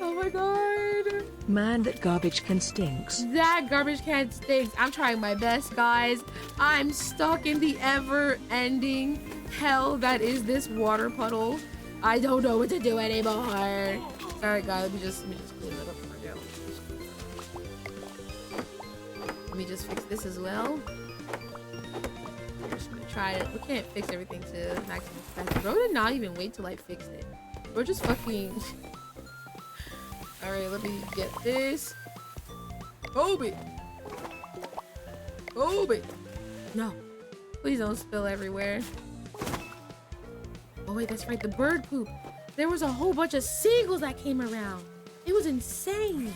Oh my god. Man, that garbage can stinks. That garbage can stinks. I'm trying my best, guys. I'm stuck in the ever-ending hell that is this water puddle. I don't know what to do anymore. Alright, guys. Let me just clean it up for now. Let me just fix this as well. I'm just gonna try it. We can't fix everything to maximum capacity. Bro did not even wait till I fixed it. We're just fucking... Alright, let me get this. Kobe! Kobe! No. Please don't spill everywhere. Oh wait, that's right, the bird poop. There was a whole bunch of seagulls that came around. It was insane.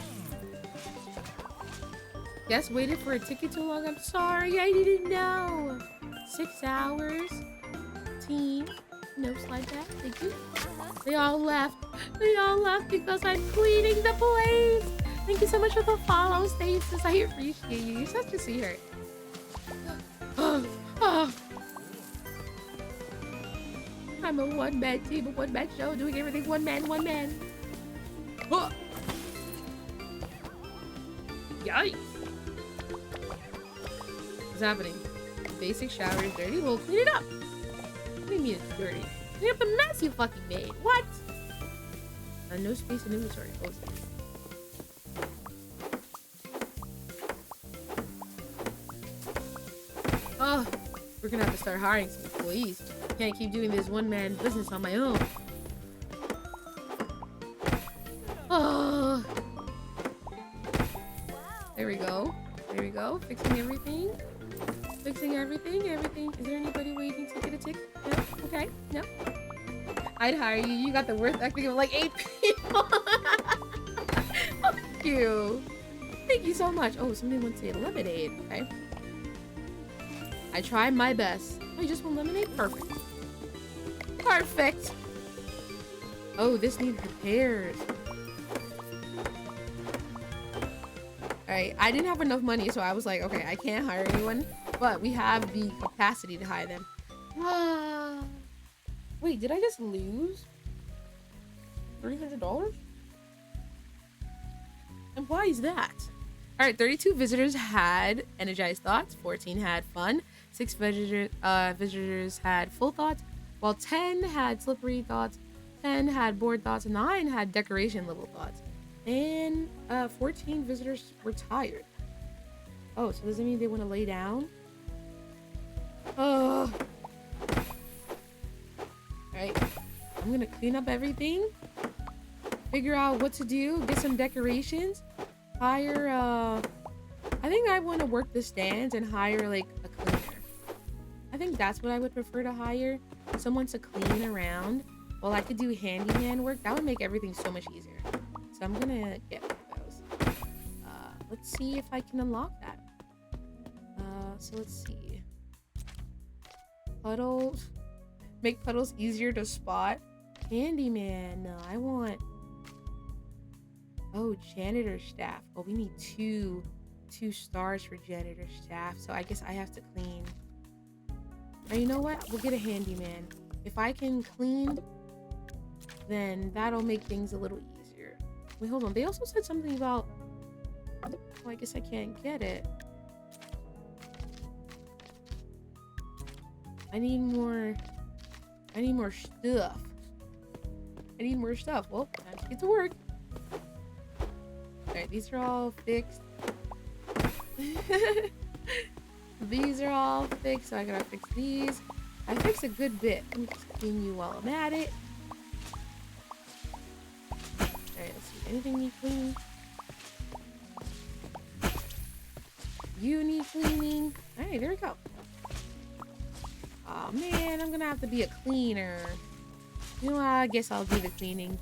Guess waited for a ticket too long. I'm sorry, I didn't know. 6 hours. Team. No slide back. Thank you. They all left. They all left because I'm cleaning the place. Thank you so much for the follow, Stasis. I appreciate you. You're such a sweetheart. I'm a one-man team, a one-man show, doing everything one man. Oh. Yikes. What's happening? Basic shower is dirty? Well, clean it up. What do you mean it's dirty? Clean up the mess you fucking made. What? No space in inventory. Oh, we're gonna have to start hiring some employees. Can't keep doing this one-man business on my own. Oh. There we go. There we go. Fixing everything. Fixing everything. Everything. Is there anybody waiting to get a ticket? No? Okay. No. I'd hire you. You got the worth ethic of like 8 people. Thank you. Thank you so much. Oh, somebody wants a lemonade. Okay. I try my best. Oh, you just want lemonade? Perfect. Perfect. Oh, this needs repairs. Alright, I didn't have enough money, so I was like, okay, I can't hire anyone, but we have the capacity to hire them. Ah. Wait, did I just lose $300? And why is that? Alright, 32 visitors had energized thoughts, 14 had fun, 6 visitors had full thoughts, while 10 had slippery thoughts, 10 had bored thoughts, 9 had decoration level thoughts, and 14 visitors were tired. Oh, so does that mean they want to lay down? Oh. Alright, I'm gonna clean up everything, figure out what to do, get some decorations, hire, I think I want to work the stands and hire, like, a cleaner. I think that's what I would prefer to hire. Someone to clean around. Well, I could do handyman work. That would make everything so much easier. So I'm gonna get one of those. Let's see if I can unlock that. So let's see. Puddles. Make puddles easier to spot. Handyman. No, I want... Oh, janitor staff. Oh, we need two stars for janitor staff. So I guess I have to clean. Or you know what? We'll get a handyman. If I can clean, then that'll make things a little easier. Wait, hold on. They also said something about... Oh, I guess I can't get it. I need more stuff. I need more stuff. Well, time to get to work. Alright, these are all fixed. These are all fixed, so I gotta fix these. I fixed a good bit. Let me just clean you while I'm at it. Alright, let's see. Anything need cleaning? You need cleaning. Alright, there we go. Oh man, I'm gonna have to be a cleaner. You know what? I guess I'll do the cleaning.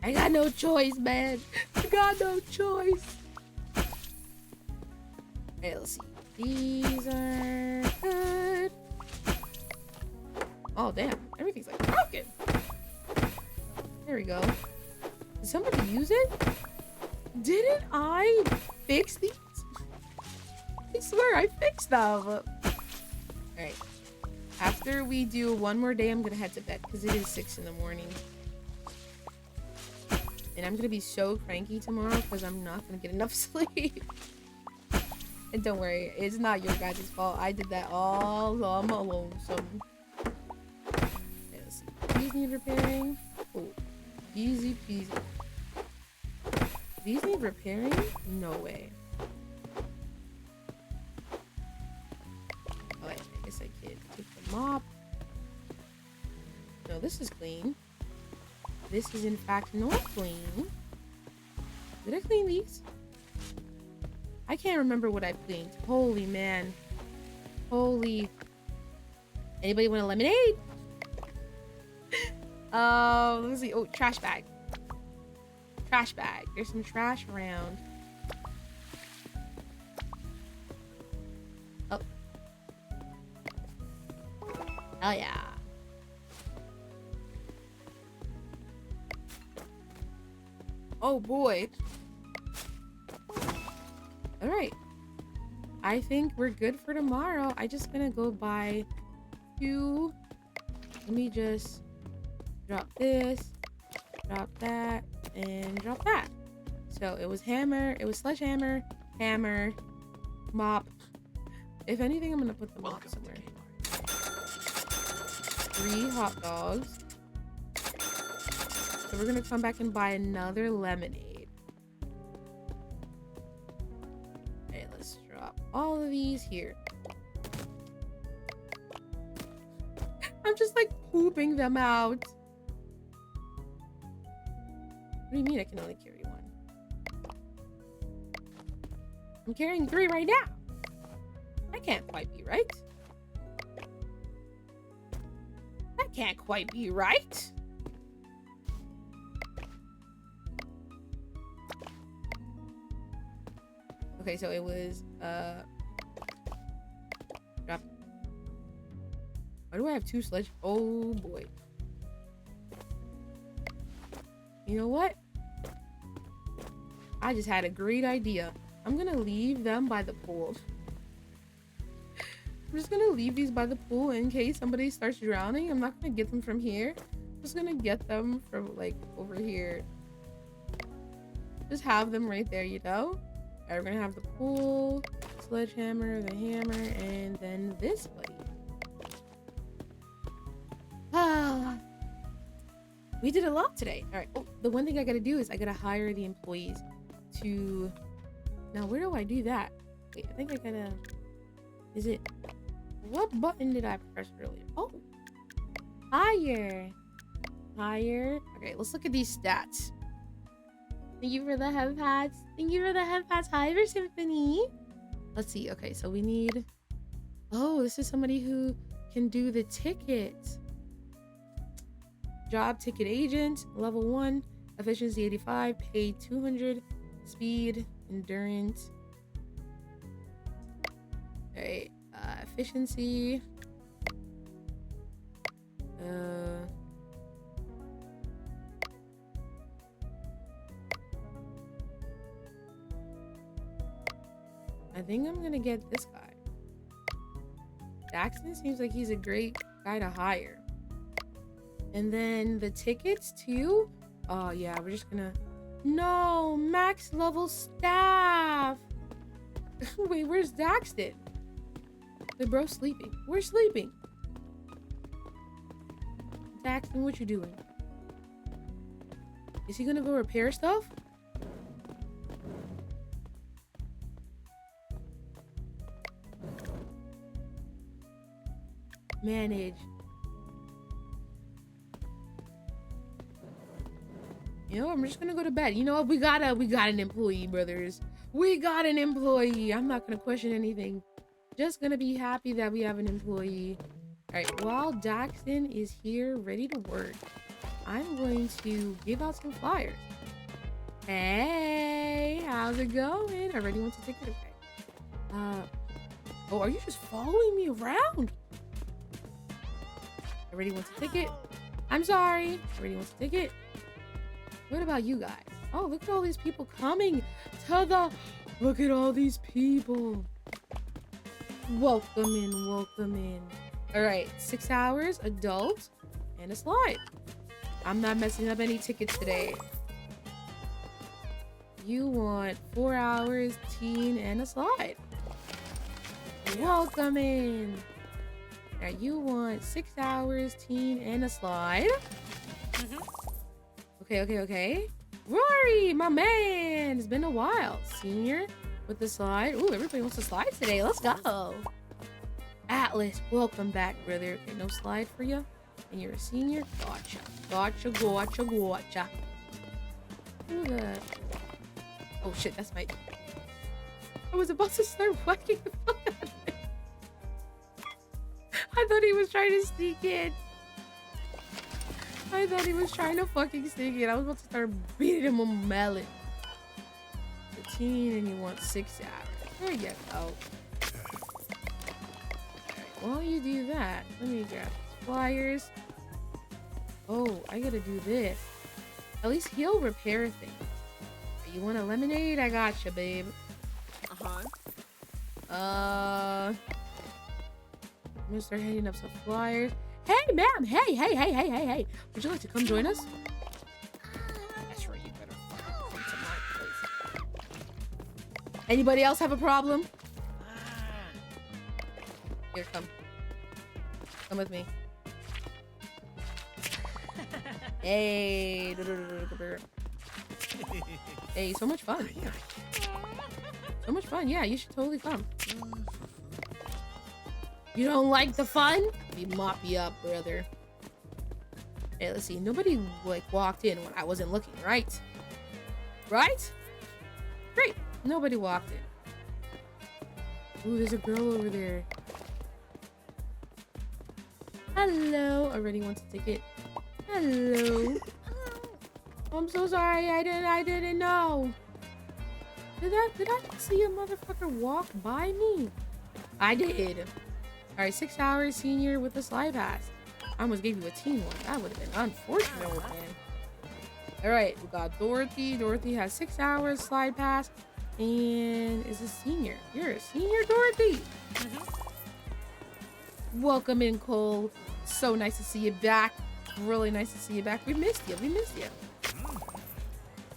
I got no choice, man. I got no choice. Alright, let's see. These are good. Oh, damn. Everything's like broken. There we go. Did somebody use it? Didn't I fix these? I swear I fixed them. Alright. After we do one more day, I'm gonna head to bed because it is 6 in the morning. And I'm gonna be so cranky tomorrow because I'm not gonna get enough sleep. And don't worry, it's not your guys' fault. I did that all on my lonesome. Yes. These need repairing. Oh, easy peasy. These need repairing? No way. Oh, I guess I could take the mop. No, this is clean. This is in fact not clean. Did I clean these? I can't remember what I cleaned. Holy man. Holy. Anybody want a lemonade? Let's see. Oh, trash bag. Trash bag. There's some trash around. Oh. Hell yeah. Oh boy. All right. I think we're good for tomorrow. I just gonna go buy 2 let me just drop this, drop that, and drop that. So it was hammer, it was sledgehammer, hammer, mop. If anything, I'm gonna put the mop somewhere. 3 hot dogs. So we're gonna come back and buy another lemonade. Okay, let's drop all of these here. I'm just like pooping them out. What do you mean I can only carry 1? I'm carrying 3 right now. That can't quite be right. That can't quite be right. Okay, so it was drop. Why do I have 2 sledge? Oh boy. You know what? I just had a great idea. I'm gonna leave them by the pool. I'm just gonna leave these by the pool in case somebody starts drowning. I'm not gonna get them from here. I'm just gonna get them from like over here. Just have them right there, you know? Alright, we're gonna have the pool, sledgehammer, the hammer, and then this buddy. Ah, we did a lot today. Alright, oh, the one thing I gotta do is I gotta hire the employees to... Now, where do I do that? Wait, I think I gotta... Is it... What button did I press earlier? Oh! Hire! Hire. Okay, let's look at these stats. Thank you for the head pads. Thank you for the head pads. Hi, Symphony. Let's see. Okay, so we need... Oh, this is somebody who can do the tickets. Job ticket agent, level 1, efficiency 85, pay 200, speed, endurance. Alright, efficiency. I think I'm gonna get this guy. Daxton seems like he's a great guy to hire. And then the tickets too. Oh yeah, we're just gonna... No, max level staff. Wait, where's Daxton? The bro sleeping. We're sleeping. Daxton, what you doing? Is he gonna go repair stuff? Manage. You know, I'm just gonna go to bed. You know what? We got an employee, brothers. We got an employee. I'm not gonna question anything. Just gonna be happy that we have an employee. All right, while Daxton is here ready to work, I'm going to give out some flyers. Hey, how's it going? Already wants a ticket? Okay. Oh, are you just following me around? Already wants a ticket? I'm sorry. Already wants a ticket? What about you guys? Oh, look at all these people coming to the... Look at all these people. Welcome in, welcome in. All right, 6 hours, adult, and a slide. I'm not messing up any tickets today. You want 4 hours, teen, and a slide. Welcome in. Now you want 6 hours, teen, and a slide. Okay. Rory, my man. It's been a while. Senior with the slide. Ooh, everybody wants to slide today. Let's go. Atlas, welcome back, brother. Okay, no slide for you. And you're a senior. Gotcha. Who the... Oh, shit, that's my... I was about to start whacking the fuck out of him. I thought he was trying to sneak in. I thought he was trying to fucking sneak in. I was about to start beating him on melon. 15 and you want 6 hours. There you go. Alright, while you do that, let me grab these flyers. Oh, I gotta do this. At least he'll repair things. You want a lemonade? I got you, babe. I'm gonna start handing up some flyers. Hey, ma'am. Hey. Would you like to come join us? That's right. You better come to my place. Anybody else have a problem? Here, come. Come with me. Hey. Hey, so much fun. So much fun. Yeah, you should totally come. You don't like the fun? Let me mop you up, brother. Hey, let's see. Nobody, like, walked in when I wasn't looking, right? Right? Great. Nobody walked in. Ooh, there's a girl over there. Hello. Already wants a ticket. Hello. I'm so sorry. I didn't know. Did I see a motherfucker walk by me? I did. All right, 6 hours senior with a slide pass. I almost gave you a teen one. That would have been unfortunate, man. All right, we got Dorothy. Dorothy has 6 hours slide pass and is a senior. You're a senior, Dorothy. Welcome in, Cole. So nice to see you back. Really nice to see you back. We missed you.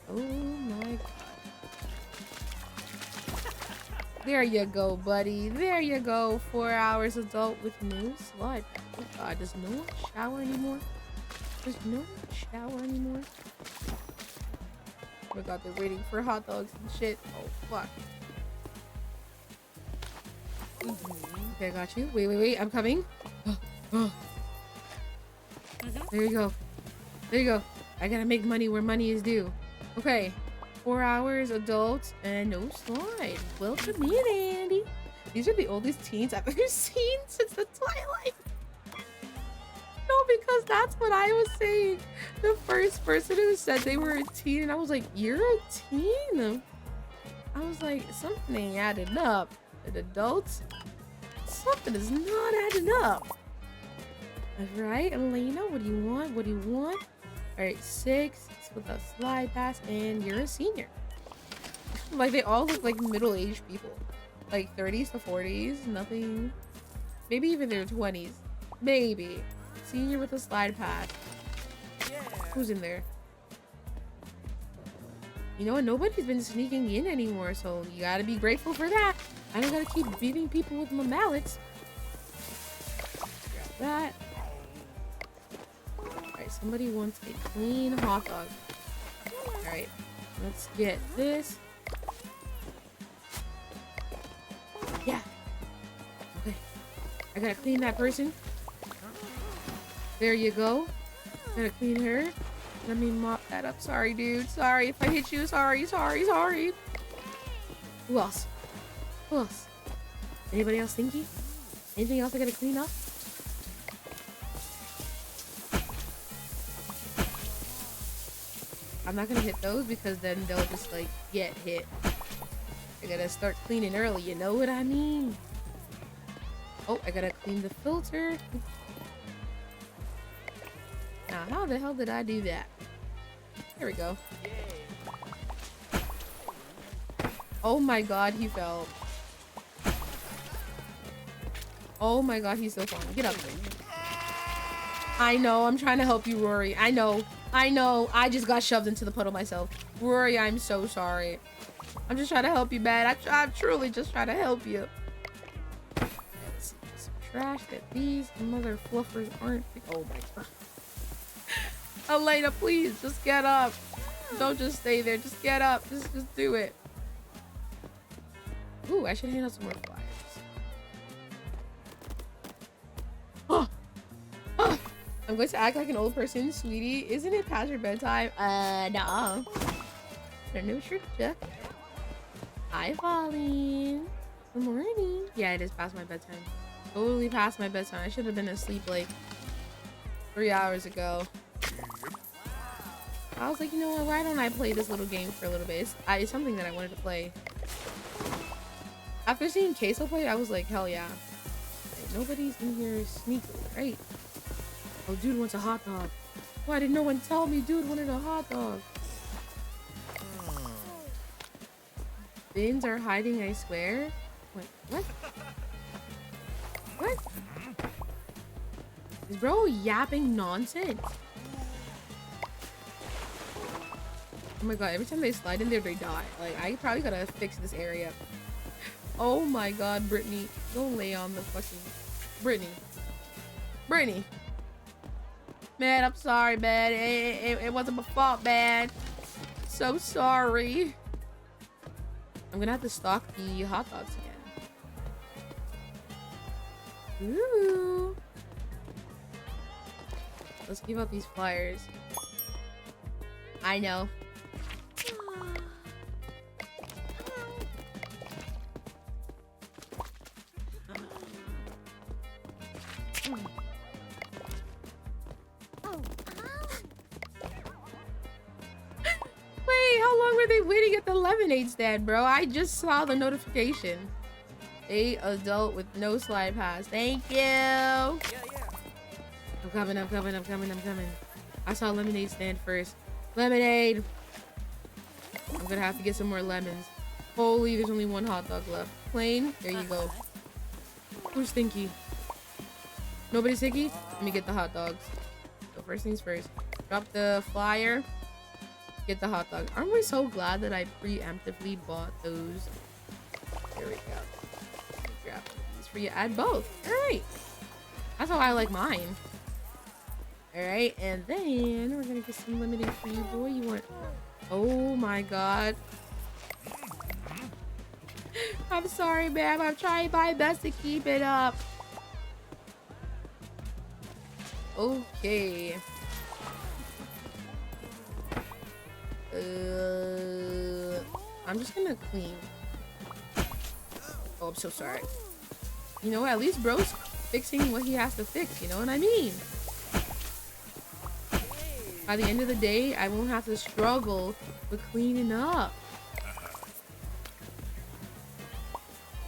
Oh my god. There you go, buddy. There you go. 4 hours adult with no slide. Oh god, does no one shower anymore? There's no one shower anymore? Oh my god, they're waiting for hot dogs and shit. Oh fuck. Okay, I got you. Wait. I'm coming. There you go. I gotta make money where money is due. Okay. 4 hours, adults, and no slide. Welcome in, Andy. These are the oldest teens I've ever seen since the Twilight. No, because that's what I was saying. The first person who said they were a teen, and I was like, you're a teen? I was like, something ain't adding up. And adults, something is not adding up. All right, Elena, what do you want? All right, 6 with a slide pass, and you're a senior. Like, they all look like middle-aged people. Like, 30s to 40s, nothing. Maybe even their 20s. Maybe. Senior with a slide pass. Who's in there? You know what? Nobody's been sneaking in anymore, so you gotta be grateful for that. I don't gotta keep beating people with my mallets. Grab that. Alright, somebody wants a clean hot dog. Alright, let's get this. Yeah. Okay. I gotta clean that person. There you go. Gotta clean her. Let me mop that up. Sorry, dude. Sorry if I hit you. Sorry. Who else? Anybody else stinky? Anything else I gotta clean up? I'm not gonna hit those because then they'll just like get hit. I gotta start cleaning early, you know what I mean? Oh, I gotta clean the filter. Now, how the hell did I do that? There we go. Oh my god, he fell. Oh my god, he's so fun. Get up there. I know, I'm trying to help you, Rory. I know. I just got shoved into the puddle myself. Rory, I'm so sorry. I'm just trying to help you, man. I'm truly just trying to help you. Let's see some trash that these mother fluffers aren't. Oh my god. Elena, please, just get up. Don't just stay there. Just get up. Just do it. Ooh, I should hand out some more flyers. I'm going to act like an old person, sweetie. Isn't it past your bedtime? No. I don't know what you're doing. Hi, Pauline. Good morning. Yeah, it is past my bedtime. Totally past my bedtime. I should have been asleep like 3 hours ago. I was like, you know what? Why don't I play this little game for a little bit? It's something that I wanted to play. After seeing Queso play, I was like, hell yeah. Like, nobody's in here sneakily, right? Oh, dude wants a hot dog. Why did no one tell me dude wanted a hot dog? Bins are hiding, I swear. Wait, what? What? Is bro yapping nonsense? Oh my god, every time they slide in there, they die. Like, I probably gotta fix this area. Oh my god, Brittany. Don't lay on the fucking... Brittany. Brittany. Man, I'm sorry, man. It wasn't my fault, man. So sorry. I'm gonna have to stock the hot dogs again. Ooh. Let's give out these flyers. I know. Wait, how long were they waiting at the lemonade stand, bro? I just saw the notification. 8 adult with no slide pass. Thank you. Yeah. I'm coming. I saw lemonade stand first. Lemonade. I'm gonna have to get some more lemons. Holy, there's only one hot dog left. Plain. There you go. Who's stinky? Nobody stinky? Let me get the hot dogs. So first things first. Drop the flyer. Get the hot dog. Aren't we so glad that I preemptively bought those? There we go. Let me grab these for you. Add both. Alright. That's how I like mine. Alright, and then we're gonna get some lemonade for you, boy. You want... Oh my god. I'm sorry, ma'am. I'm trying my best to keep it up. Okay. I'm just gonna clean. Oh, I'm so sorry. You know, at least bro's fixing what he has to fix, you know what I mean? By the end of the day, I won't have to struggle with cleaning up.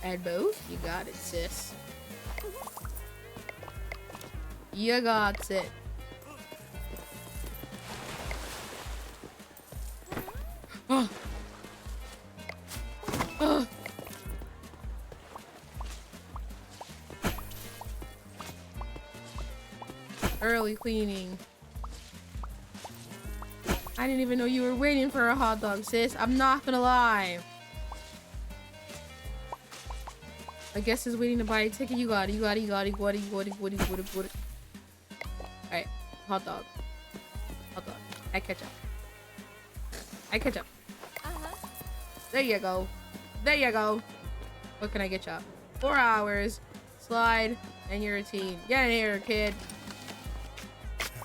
Add both? You got it, sis. You got it. Oh. Oh. Early cleaning. I didn't even know you were waiting for a hot dog, sis. I'm not gonna lie. I guess is waiting to buy a ticket. You got it. Alright, hot dog. Hot dog. I catch up. There you go. What can I get you? 4 hours. Slide and your routine. Get in here, kid.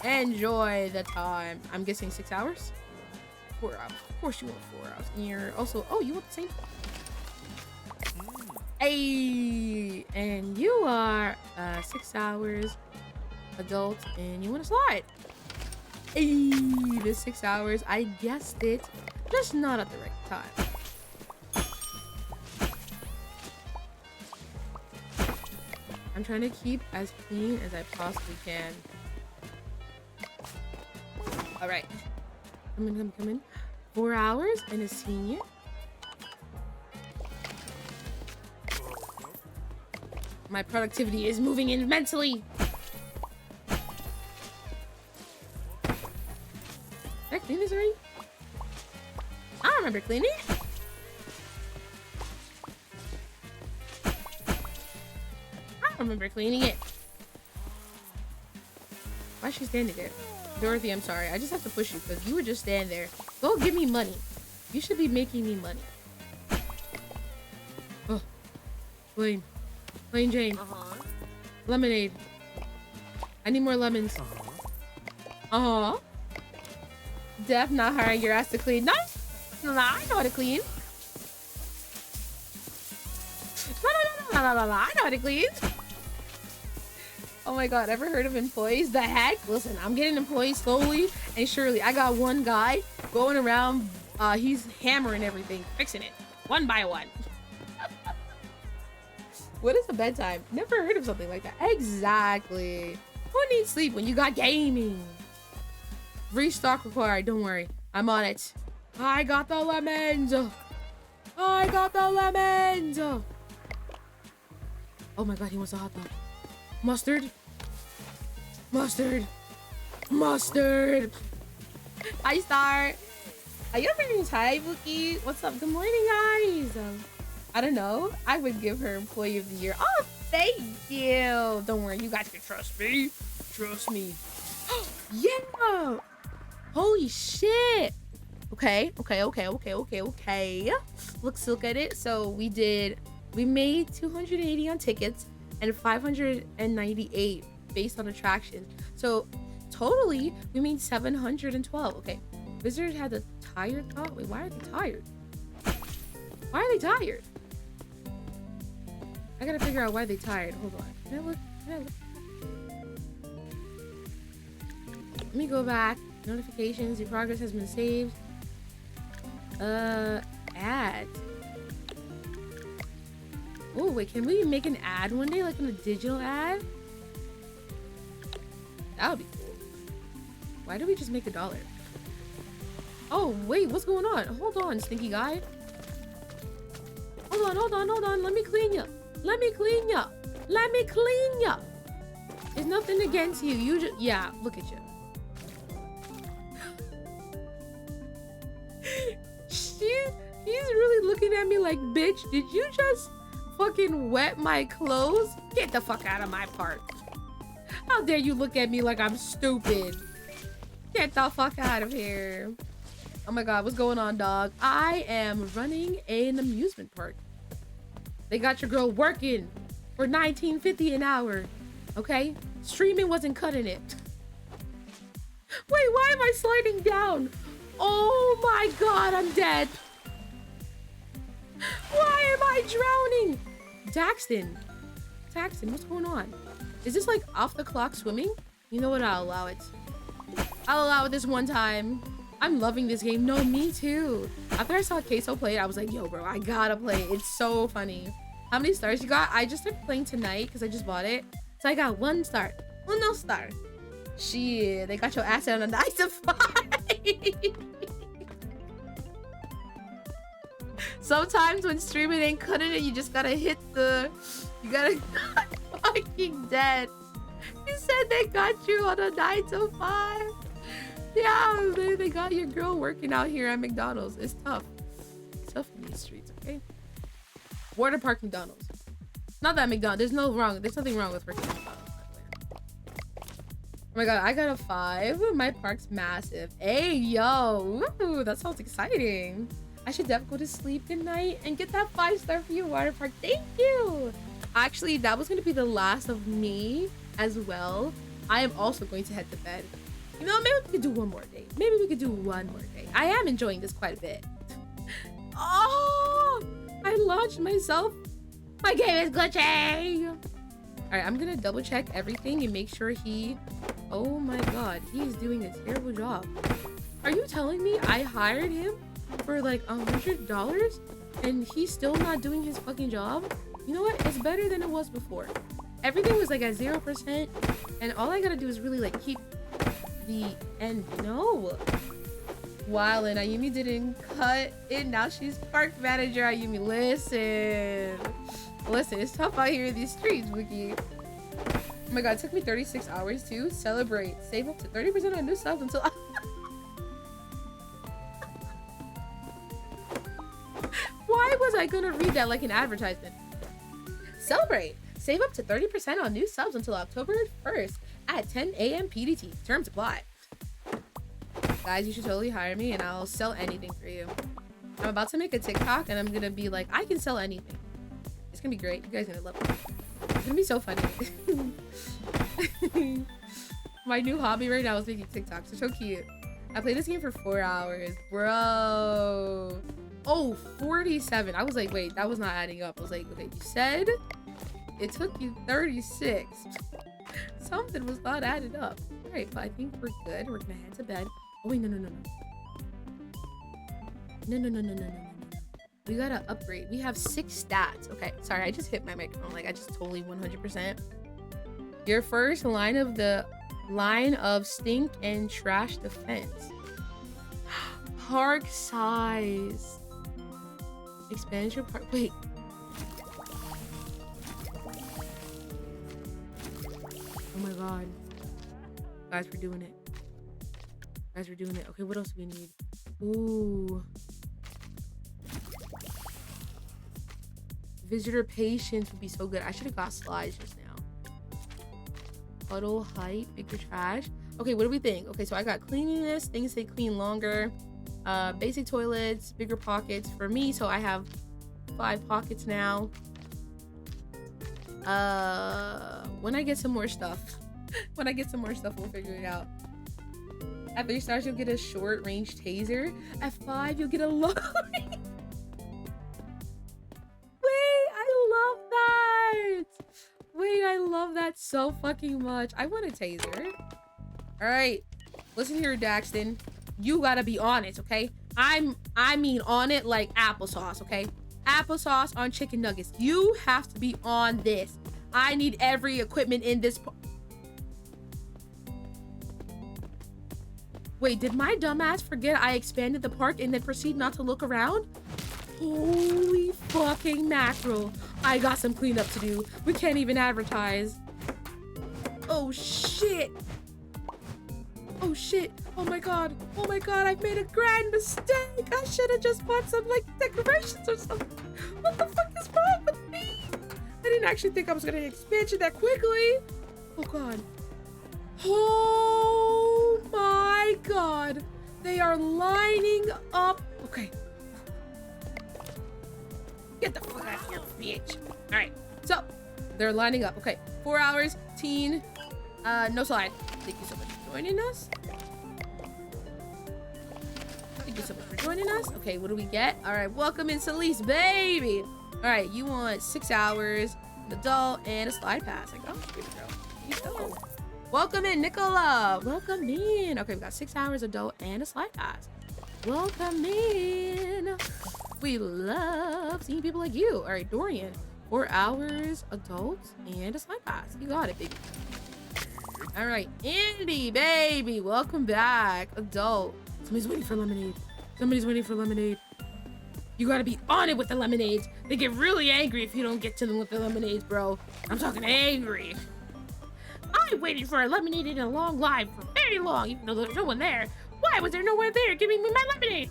Enjoy the time. I'm guessing 6 hours? 4 hours. Of course you want 4 hours. And you're also... Oh, you want the same... Hey! And you are 6 hours adult and you want to slide. Hey! The 6 hours. I guessed it. Just not at the right time. I'm trying to keep as clean as I possibly can. Alright. Come in. 4 hours and a senior. My productivity is moving immensely. Did I clean this already? I don't remember cleaning. It. Why is she standing there? Dorothy, I'm sorry. I just have to push you because you would just stand there. Go give me money. You should be making me money. Oh. Plain Jane. Lemonade. I need more lemons. Def not hiring your ass to clean. No, I know how to clean. No, I know how to clean. Oh my god, ever heard of employees? The heck? Listen, I'm getting employees slowly and surely. I got one guy going around, he's hammering everything, fixing it, one by one. What is a bedtime? Never heard of something like that. Exactly. Who needs sleep when you got gaming? Restock required, don't worry. I'm on it. I got the lemons. Oh my god, he wants a hot dog. Mustard. Mustard. Mustard. Hi, Star. Are you ever doing Thai, Wookie? What's up? Good morning, guys. I don't know. I would give her Employee of the Year. Oh, thank you. Don't worry. You guys can trust me. Trust me. Yeah. Holy shit. Okay. Let's look at it. So we made 280 on tickets and 598 based on attractions. So totally we made 712. Okay. Visitors had the tired thought. Wait, why are they tired? Why are they tired? I gotta figure out why they tired. Hold on. Can I look? Let me go back. Notifications. Your progress has been saved. Ad. Oh, wait. Can we make an ad one day? Like in a digital ad? That would be cool. Why do we just make $1? Oh, wait. What's going on? Hold on, stinky guy. Hold on. Let me clean you. Let me clean you. There's nothing against you. You just... Yeah, look at you. He's really looking at me like, bitch, did you just fucking wet my clothes? Get the fuck out of my park. How dare you look at me like I'm stupid? Get the fuck out of here. Oh my god, what's going on, dog? I am running an amusement park. They got your girl working for $19.50 an hour. Okay? Streaming wasn't cutting it. Wait, why am I sliding down? Oh my god, I'm dead. Why am I drowning? Daxton, what's going on? Is this like off the clock swimming? You know what? I'll allow it. I'll allow it this one time. I'm loving this game. No, me too. After I saw Queso play it, I was like, yo, bro, I gotta play it. It's so funny. How many stars you got? I just started playing tonight because I just bought it. So I got 1 star. Uno star. Shit, they got your ass on a 9 to 5. Sometimes when streaming ain't cutting it, you just gotta hit the... You gotta... fucking dead. You said they got you on a 9 to 5. Yeah, they got your girl working out here at McDonald's. It's tough. It's tough in these streets, okay? Waterpark McDonald's. Not that McDonald's. There's nothing wrong with working at McDonald's, by the way. Oh my god, I got a 5. My park's massive. Hey, yo. Woo, that sounds exciting. I should definitely go to sleep tonight and get that 5-star for you, Waterpark. Thank you. Actually, that was going to be the last of me as well. I am also going to head to bed. You know, maybe we could do one more day. I am enjoying this quite a bit. Oh, I launched myself. My game is glitching. All right, I'm going to double check everything and make sure he... Oh my god, he is doing a terrible job. Are you telling me I hired him for like $100 and he's still not doing his fucking job? You know what? It's better than it was before. Everything was like at 0%, and all I gotta do is really like keep the end. No. Wow, and Ayumii didn't cut it. Now she's park manager. Ayumii, listen, it's tough out here in these streets, Wiki. Oh my god, it took me 36 hours to celebrate. Save up to 30% on new subs until why was I gonna read that like an advertisement? Celebrate! Save up to 30% on new subs until October 1st at 10 a.m. PDT. Terms apply. Guys, you should totally hire me and I'll sell anything for you. I'm about to make a TikTok and I'm gonna be like, I can sell anything. It's gonna be great. You guys are gonna love it. It's gonna be so funny. My new hobby right now is making TikToks. They're so cute. I played this game for 4 hours. Bro. Oh, 47. I was like, wait, that was not adding up. I was like, okay, you said it took you 36. Something was not added up. All right, but I think we're good. We're gonna head to bed. Oh, wait, no. We gotta upgrade. We have 6 stats. Okay, sorry, I just hit my microphone. Like, I just totally 100%. Your first line of stink and trash defense. Park size. Expansion park. Wait. Oh my god. Guys, we're doing it. Guys, we're doing it. Okay, what else do we need? Ooh. Visitor patience would be so good. I should have got slides just now. Puddle, height, bigger trash. Okay, what do we think? Okay, so I got cleanliness, things stay clean longer, basic toilets, bigger pockets for me, so I have 5 pockets now. When I get some more stuff, we'll figure it out. At 3 stars, you'll get a short range taser. At 5, you'll get a long range. Wait, I love that. Wait, I love that so fucking much. I want a taser. All right, listen here, Daxton. You gotta be on it, okay? I mean on it like applesauce, okay? Applesauce on chicken nuggets. You have to be on this. I need every equipment in this. Wait, did my dumbass forget I expanded the park and then proceed not to look around? Holy fucking mackerel. I got some cleanup to do. We can't even advertise. Oh shit. Oh shit. Oh my god. Oh my god, I've made a grand mistake. I should have just bought some like decorations or something. What the fuck is wrong with me? I didn't actually think I was gonna expansion that quickly. Oh god. Oh my god. They are lining up. Okay. Get the fuck out of here, bitch. Alright. So, they're lining up. Okay. 4 hours, teen. No slide. Thank you so much for joining us. Thank you so much for joining us. Okay, what do we get? Alright, welcome in Socialz, baby. Alright, you want 6 hours, an adult, and a slide pass. Like, oh, good girl. Here you go. Welcome in, Nicola. Welcome in. Okay, we got 6 hours, adult, and a slide pass. Welcome in. We love seeing people like you. All right, Dorian. 4 hours, adults, and a slide pass. You got it, baby. All right, Andy, baby. Welcome back. Adult. Somebody's waiting for lemonade. Somebody's waiting for lemonade. You gotta be on it with the lemonades. They get really angry if you don't get to them with the lemonades, bro. I'm talking angry. I waited for a lemonade in a long line for very long, even though there's no one there. Why was there no one there giving me my lemonade?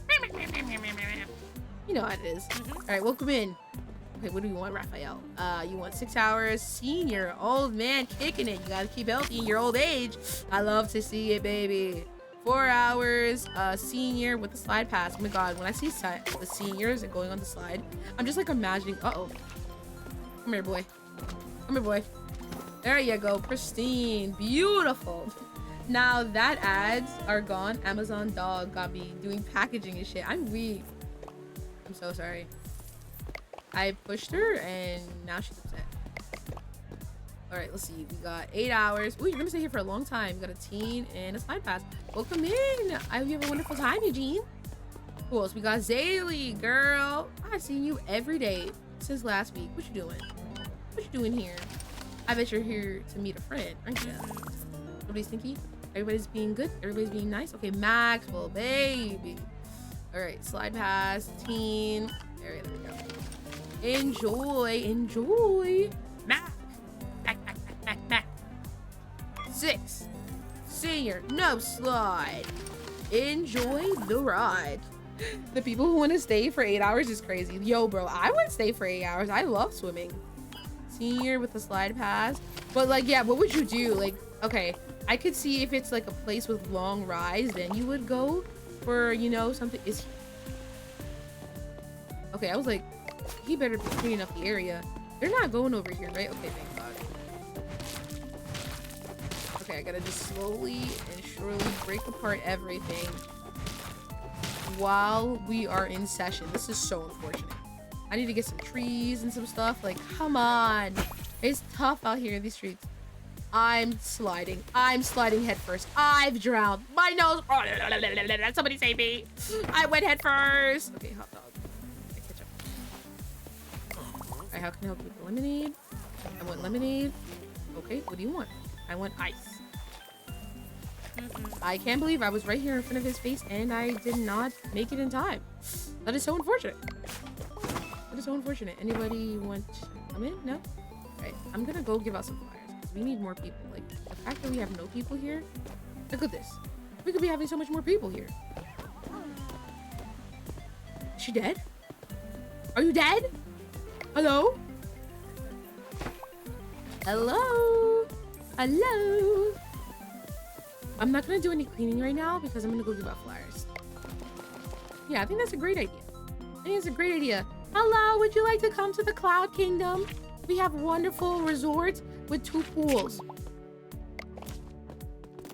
You know how it is. All right, welcome in. Okay, what do you want, Raphael? You want 6 hours, senior, old man kicking it. You gotta keep healthy in your old age. I love to see it, baby. 4 hours, senior with the slide pass. Oh my god, when I see the seniors and going on the slide, I'm just like imagining. Uh-oh. Come here, boy. Come here, boy. There you go, pristine, beautiful. Now that ads are gone. Amazon dog got me doing packaging and shit. I'm weak. I'm so sorry. I pushed her and now she's upset. All right, let's see. We got 8 hours. Ooh, you're gonna stay here for a long time. We got a teen and a slide pass. Welcome in. I hope you have a wonderful time, Eugene. Who else? We got Zaylee, girl. I've seen you every day since last week. What you doing? What you doing here? I bet you're here to meet a friend, aren't you? Nobody's stinky? Everybody's being good? Everybody's being nice? Okay, Maxwell, baby. All right, slide pass, teen. All right, there we go. Enjoy, enjoy. Mac. 6. Senior, no slide. Enjoy the ride. The people who want to stay for 8 hours is crazy. Yo, bro, I would stay for 8 hours. I love swimming. Senior with the slide pass. But like, yeah, what would you do? Like, okay, I could see if it's like a place with long rides, then you would go for, you know, something. Is okay, I was like, he better be cleaning up the area. They're not going over here, right? Okay, thank God. Okay, I gotta just slowly and surely break apart everything while we are in session. This is so unfortunate. I need to get some trees and some stuff. Like, come on. It's tough out here in these streets. I'm sliding. I'm sliding head first. I've drowned. My nose. Oh, somebody save me. I went head first. Okay, hot dog. Okay, catch up. All right, how can I help you with the lemonade? I want lemonade. Okay, what do you want? I want ice. I can't believe I was right here in front of his face and I did not make it in time. That is so unfortunate. That is so unfortunate. Anybody want to come in? No? Alright, I'm gonna go give out some flyers because we need more people. Like, the fact that we have no people here Look at this. We could be having so much more people here. Is she dead? Are you dead? Hello? Hello? Hello? I'm not gonna do any cleaning right now because I'm gonna go give out flyers. Yeah, I think that's a great idea. I think it's a great idea. Hello, would you like to come to the Cloud Kingdom? We have wonderful resorts with 2 pools.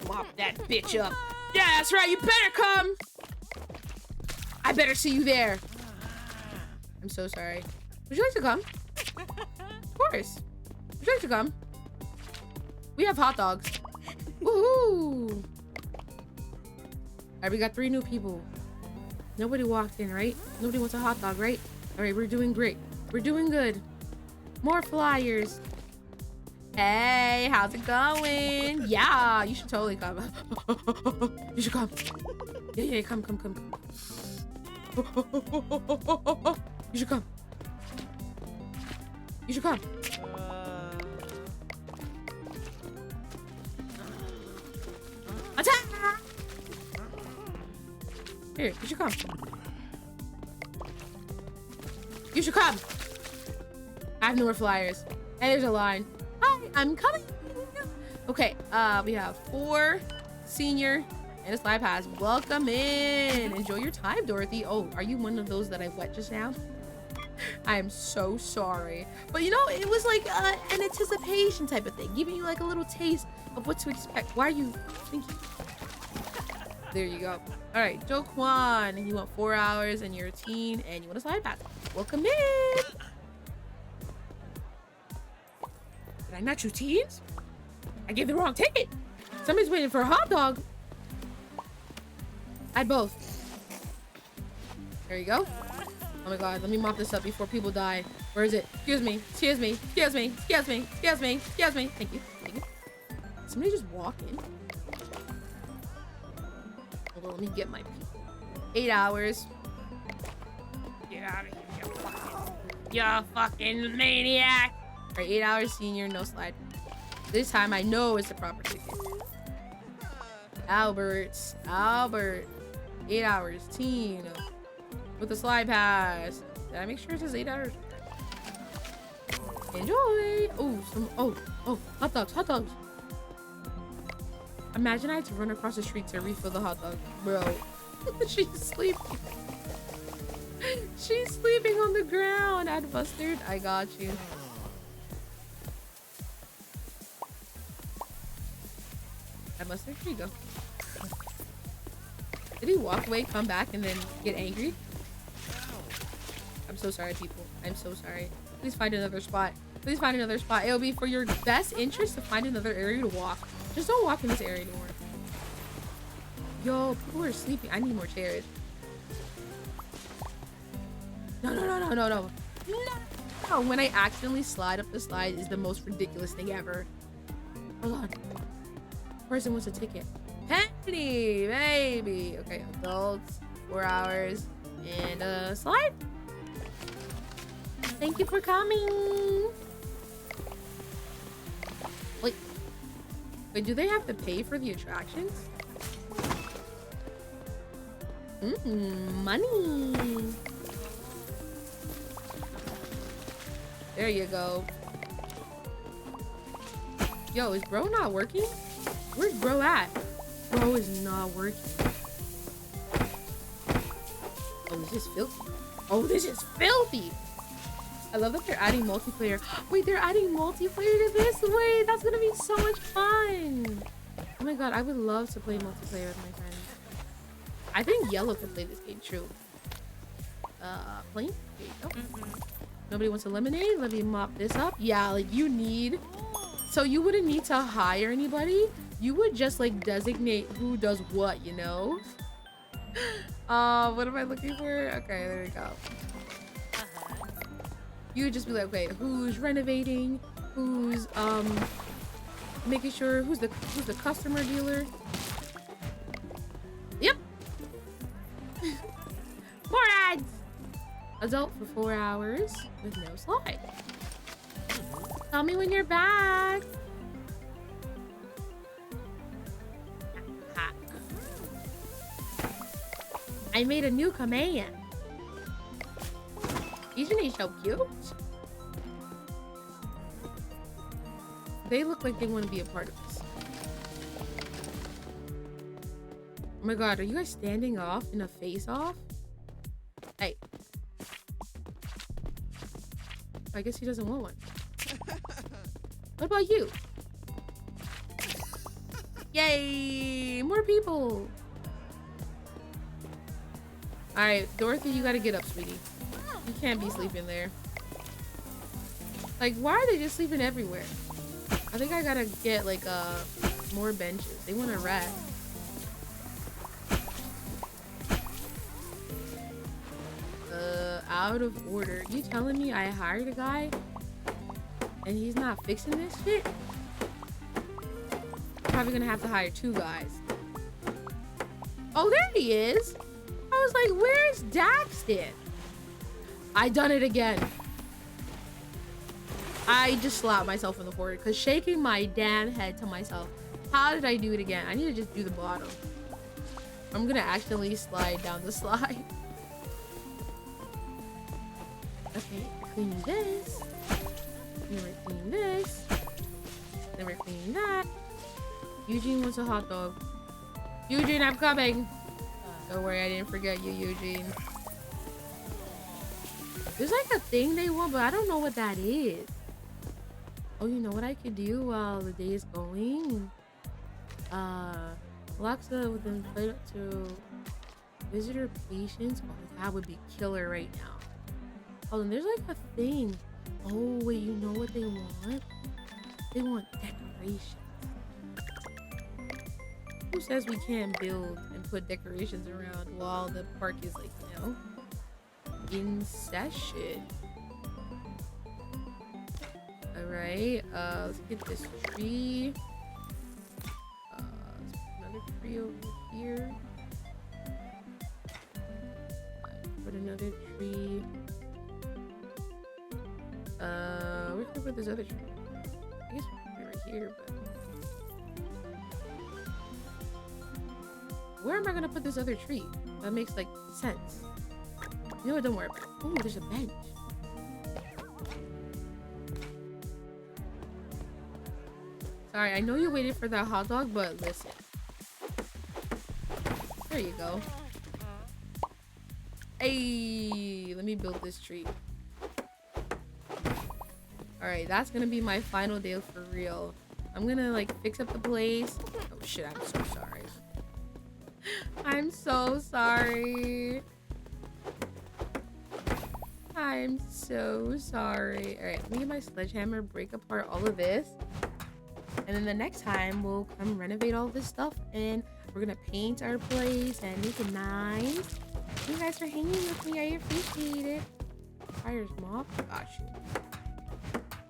Mop that bitch up. Yeah, that's right, you better come. I better see you there. I'm so sorry. Would you like to come? Of course. Would you like to come? We have hot dogs. Woohoo! Alright, we got 3 new people. Nobody walked in, right? Nobody wants a hot dog, right? Alright, we're doing great. We're doing good. More flyers. Hey, how's it going? Yeah, you should totally come. You should come. Yeah, come. You should come. You should come. Attack! Here, you should come. You should come. I have no more flyers. And there's a line. Hi, I'm coming. Okay, we have 4 senior and a slide pass. Welcome in. Enjoy your time, Dorothy. Oh, are you one of those that I wet just now? I am so sorry. But you know, it was like an anticipation type of thing, giving you like a little taste of what to expect. Why are you thinking? There you go. All right, Joe Kwan, you want 4 hours and you're a teen and you want a slide pass. Welcome in. Did I not choose teens? I gave the wrong ticket. Somebody's waiting for a hot dog. I had both. There you go. Oh my god, let me mop this up before people die. Where is it? Excuse me. Excuse me. Excuse me. Excuse me. Excuse me. Excuse me. Thank you. Thank you. Somebody just walk in. Hold on, let me get my people. 8 hours. Get out of here, you fucking maniac. Alright, 8 hours senior, no slide. This time I know it's the proper ticket. Albert. 8 hours, teen. With the slide pass. Did I make sure it says 8 hours? Enjoy. Oh, hot dogs. Imagine I had to run across the street to refill the hot dog. Bro, she's sleeping. She's sleeping on the ground. Add mustard. I got you. Add mustard. Here you go. Did he walk away, come back, and then get angry? I'm so sorry, people. I'm so sorry. Please find another spot. Please find another spot. It'll be for your best interest to find another area to walk. Just don't walk in this area anymore. Yo, people are sleeping. I need more chairs. No. When I accidentally slide up the slide is the most ridiculous thing ever. Hold on. Person wants a ticket. Penny, baby. Okay, adults, 4 hours, and a slide. Thank you for coming. Wait, do they have to pay for the attractions? Money. There you go. Yo, is bro not working? Where's bro at? Bro is not working. Oh, this is filthy. Oh, this is filthy. I love that they're adding multiplayer. Wait, they're adding multiplayer to this? Wait, that's gonna be so much fun. Oh my god, I would love to play multiplayer with my friends. I think yellow can play this game, true. Plain? There you go. Nobody wants a lemonade? Let me mop this up. Yeah, like you need... So you wouldn't need to hire anybody. You would just like designate who does what, you know? What am I looking for? Okay, there we go. You would just be like, okay, who's renovating? Who's making sure who's the customer dealer? Yep. More ads. Adult for 4 hours with no slide. Tell me when you're back. I made a new command. Isn't he so cute? They look like they want to be a part of this. Oh my god, are you guys standing off in a face-off? Hey. I guess he doesn't want one. What about you? Yay! More people! Alright, Dorothy, you gotta get up, sweetie. You can't be sleeping there. Like, why are they just sleeping everywhere? I think I gotta get, like, more benches. They want to rest. Out of order. You telling me I hired a guy and he's not fixing this shit? Probably gonna have to hire 2 guys. Oh, there he is. I was like, where's Daxton? I done it again. I just slapped myself in the forehead because shaking my damn head to myself. How did I do it again? I need to just do the bottom. I'm gonna accidentally slide down the slide. Okay, we're cleaning this. Then we're cleaning this. Then we're cleaning that. Eugene wants a hot dog. Eugene, I'm coming. Don't worry, I didn't forget you, Eugene. There's like a thing they want, but I don't know what that is. Oh, you know what I could do while the day is going? Alexa with them played up to visitor patients. Oh, that would be killer right now. Oh, and there's like a thing. Oh, wait, you know what they want? They want decorations. Who says we can't build and put decorations around while the park is like, you know, in session? Alright, let's get this tree. Let's put another tree over here. Put another tree. Where can I put this other tree? I guess right here, but where am I gonna put this other tree? That makes like sense. You know what? Don't worry about it. Oh, there's a bench. Sorry, I know you waited for that hot dog, but listen. There you go. Hey, let me build this tree. Alright, that's gonna be my final day for real. I'm gonna like fix up the place. Oh shit, I'm so sorry. I'm so sorry. I'm so sorry. Alright, let me get my sledgehammer, break apart all of this. And then the next time we'll come renovate all this stuff and we're gonna paint our place and make it nice. Thank you guys for hanging with me. I appreciate it. Fire's mob. Got you.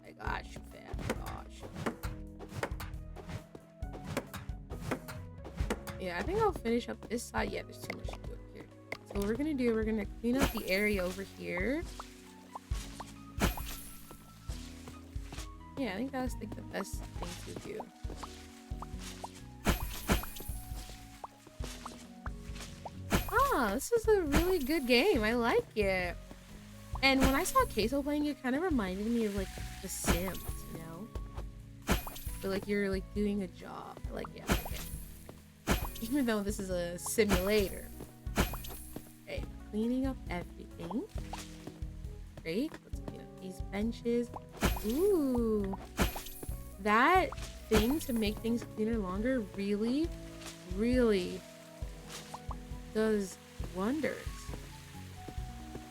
I got you, fam. Got you. Yeah, I think I'll finish up this side. Yeah, there's too much to do up here. So what we're gonna do, we're gonna clean up the area over here. Yeah, I think that's like the best thing to do. Ah, this is a really good game. I like it. And when I saw Queso playing, it kind of reminded me of like The Sims, you know? But like you're like doing a job. I like it. I like it. Even though this is a simulator. Okay, cleaning up everything. Great. Let's clean up these benches. Ooh, that thing to make things cleaner longer really does wonders.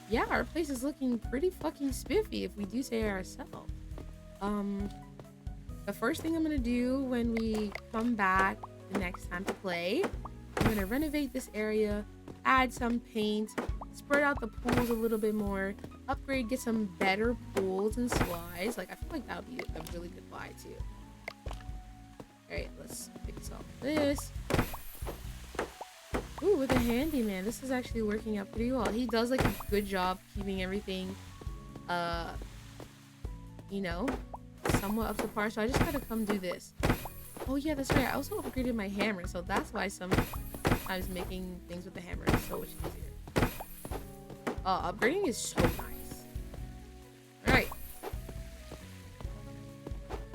Yeah, our place is looking pretty fucking spiffy if we do say it ourselves. The first thing I'm gonna do when we come back the next time to play, I'm gonna renovate this area, add some paint, spread out the pools a little bit more, upgrade, get some better pools and slides. Like, I feel like that would be a really good buy too. Alright, let's fix all this. Ooh, with a handyman, this is actually working out pretty well. He does like a good job keeping everything, you know, somewhat up to par. So I just gotta come do this. Oh yeah, that's right. I also upgraded my hammer, so that's why some sometimes making things with the hammer is so much easier. Upgrading is so nice. Alright.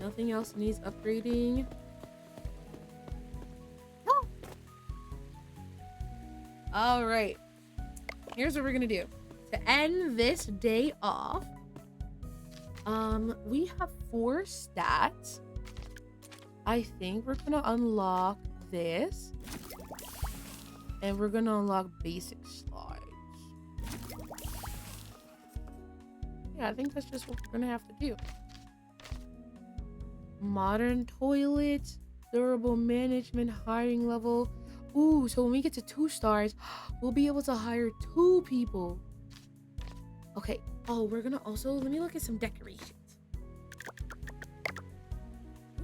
Nothing else needs upgrading. Oh. Alright. Here's what we're gonna do. To end this day off, we have 4 stats. I think we're gonna unlock this. And we're gonna unlock basic slides. Yeah, I think that's just what we're gonna have to do. Modern toilets, durable management, hiring level. Ooh, so when we get to 2 stars, we'll be able to hire 2 people. Okay. Oh, we're gonna also, let me look at some decorations.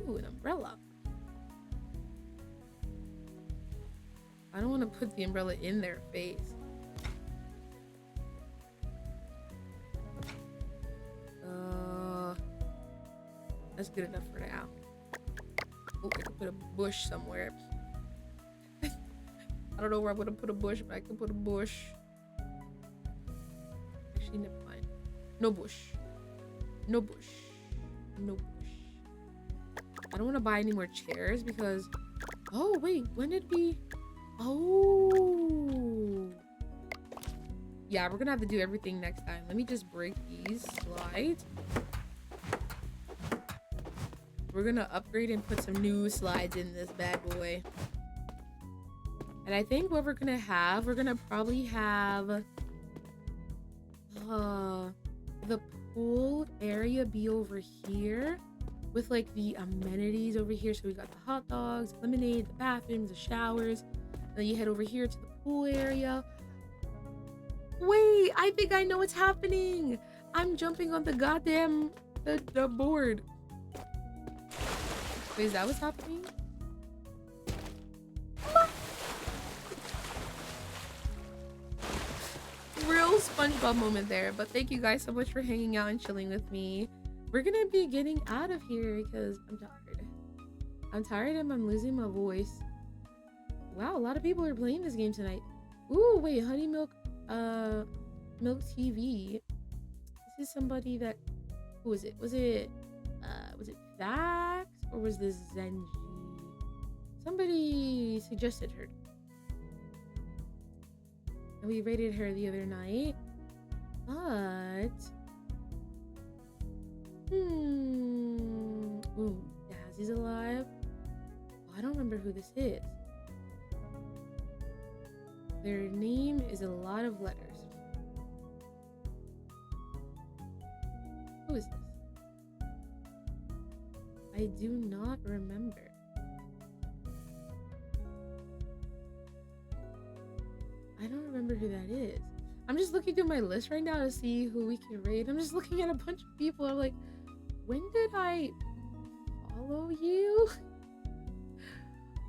Ooh, an umbrella. I don't want to put the umbrella in their face. That's good enough for now. Oh, I could put a bush somewhere. I don't know where I'm gonna put a bush, but I can put a bush. Actually, never mind. No bush. No bush. No bush. I don't want to buy any more chairs because... Oh, wait. When did we... Oh. Yeah, we're gonna have to do everything next time. Let me just break these slides. We're gonna upgrade and put some new slides in this bad boy. And I think what we're gonna have, we're gonna probably have the pool area be over here with like the amenities over here. So we got the hot dogs, lemonade, the bathrooms, the showers. Then you head over here to the pool area. Wait, I think I know what's happening. I'm jumping on the goddamn the board. Wait, is that what's happening? Real SpongeBob moment there, but thank you guys so much for hanging out and chilling with me. We're gonna be getting out of here because I'm tired. I'm tired and I'm losing my voice. Wow, a lot of people are playing this game tonight. Ooh, wait, Honey Milk, Milk TV. This is somebody that, who was it? Was it Vax or was this Zenji? Somebody suggested her. And we rated her the other night. But... Ooh, Dazzy's alive. Oh, I don't remember who this is. Their name is a lot of letters. Who is this? I do not remember. I don't remember who that is. I'm just looking through my list right now to see who we can raid. I'm just looking at a bunch of people. I'm like, when did I follow you?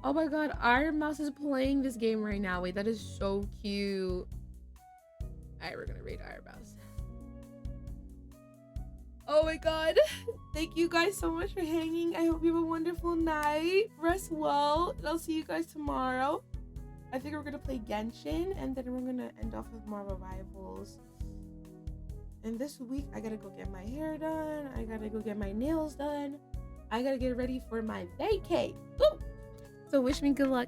Oh my god, Iron Mouse is playing this game right now. Wait, that is so cute. Alright, we're gonna raid Iron Mouse. Oh my god. Thank you guys so much for hanging. I hope you have a wonderful night. Rest well. And I'll see you guys tomorrow. I think we're gonna play Genshin and then we're gonna end off with Marvel Rivals. And this week I gotta go get my hair done. I gotta go get my nails done. I gotta get ready for my vacay. Woo! So wish me good luck.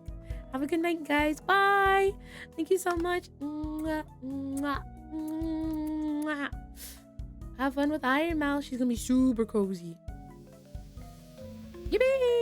Have a good night, guys. Bye. Thank you so much. Mwah, mwah, mwah. Have fun with Iron Mouse. She's gonna be super cozy. Yippee!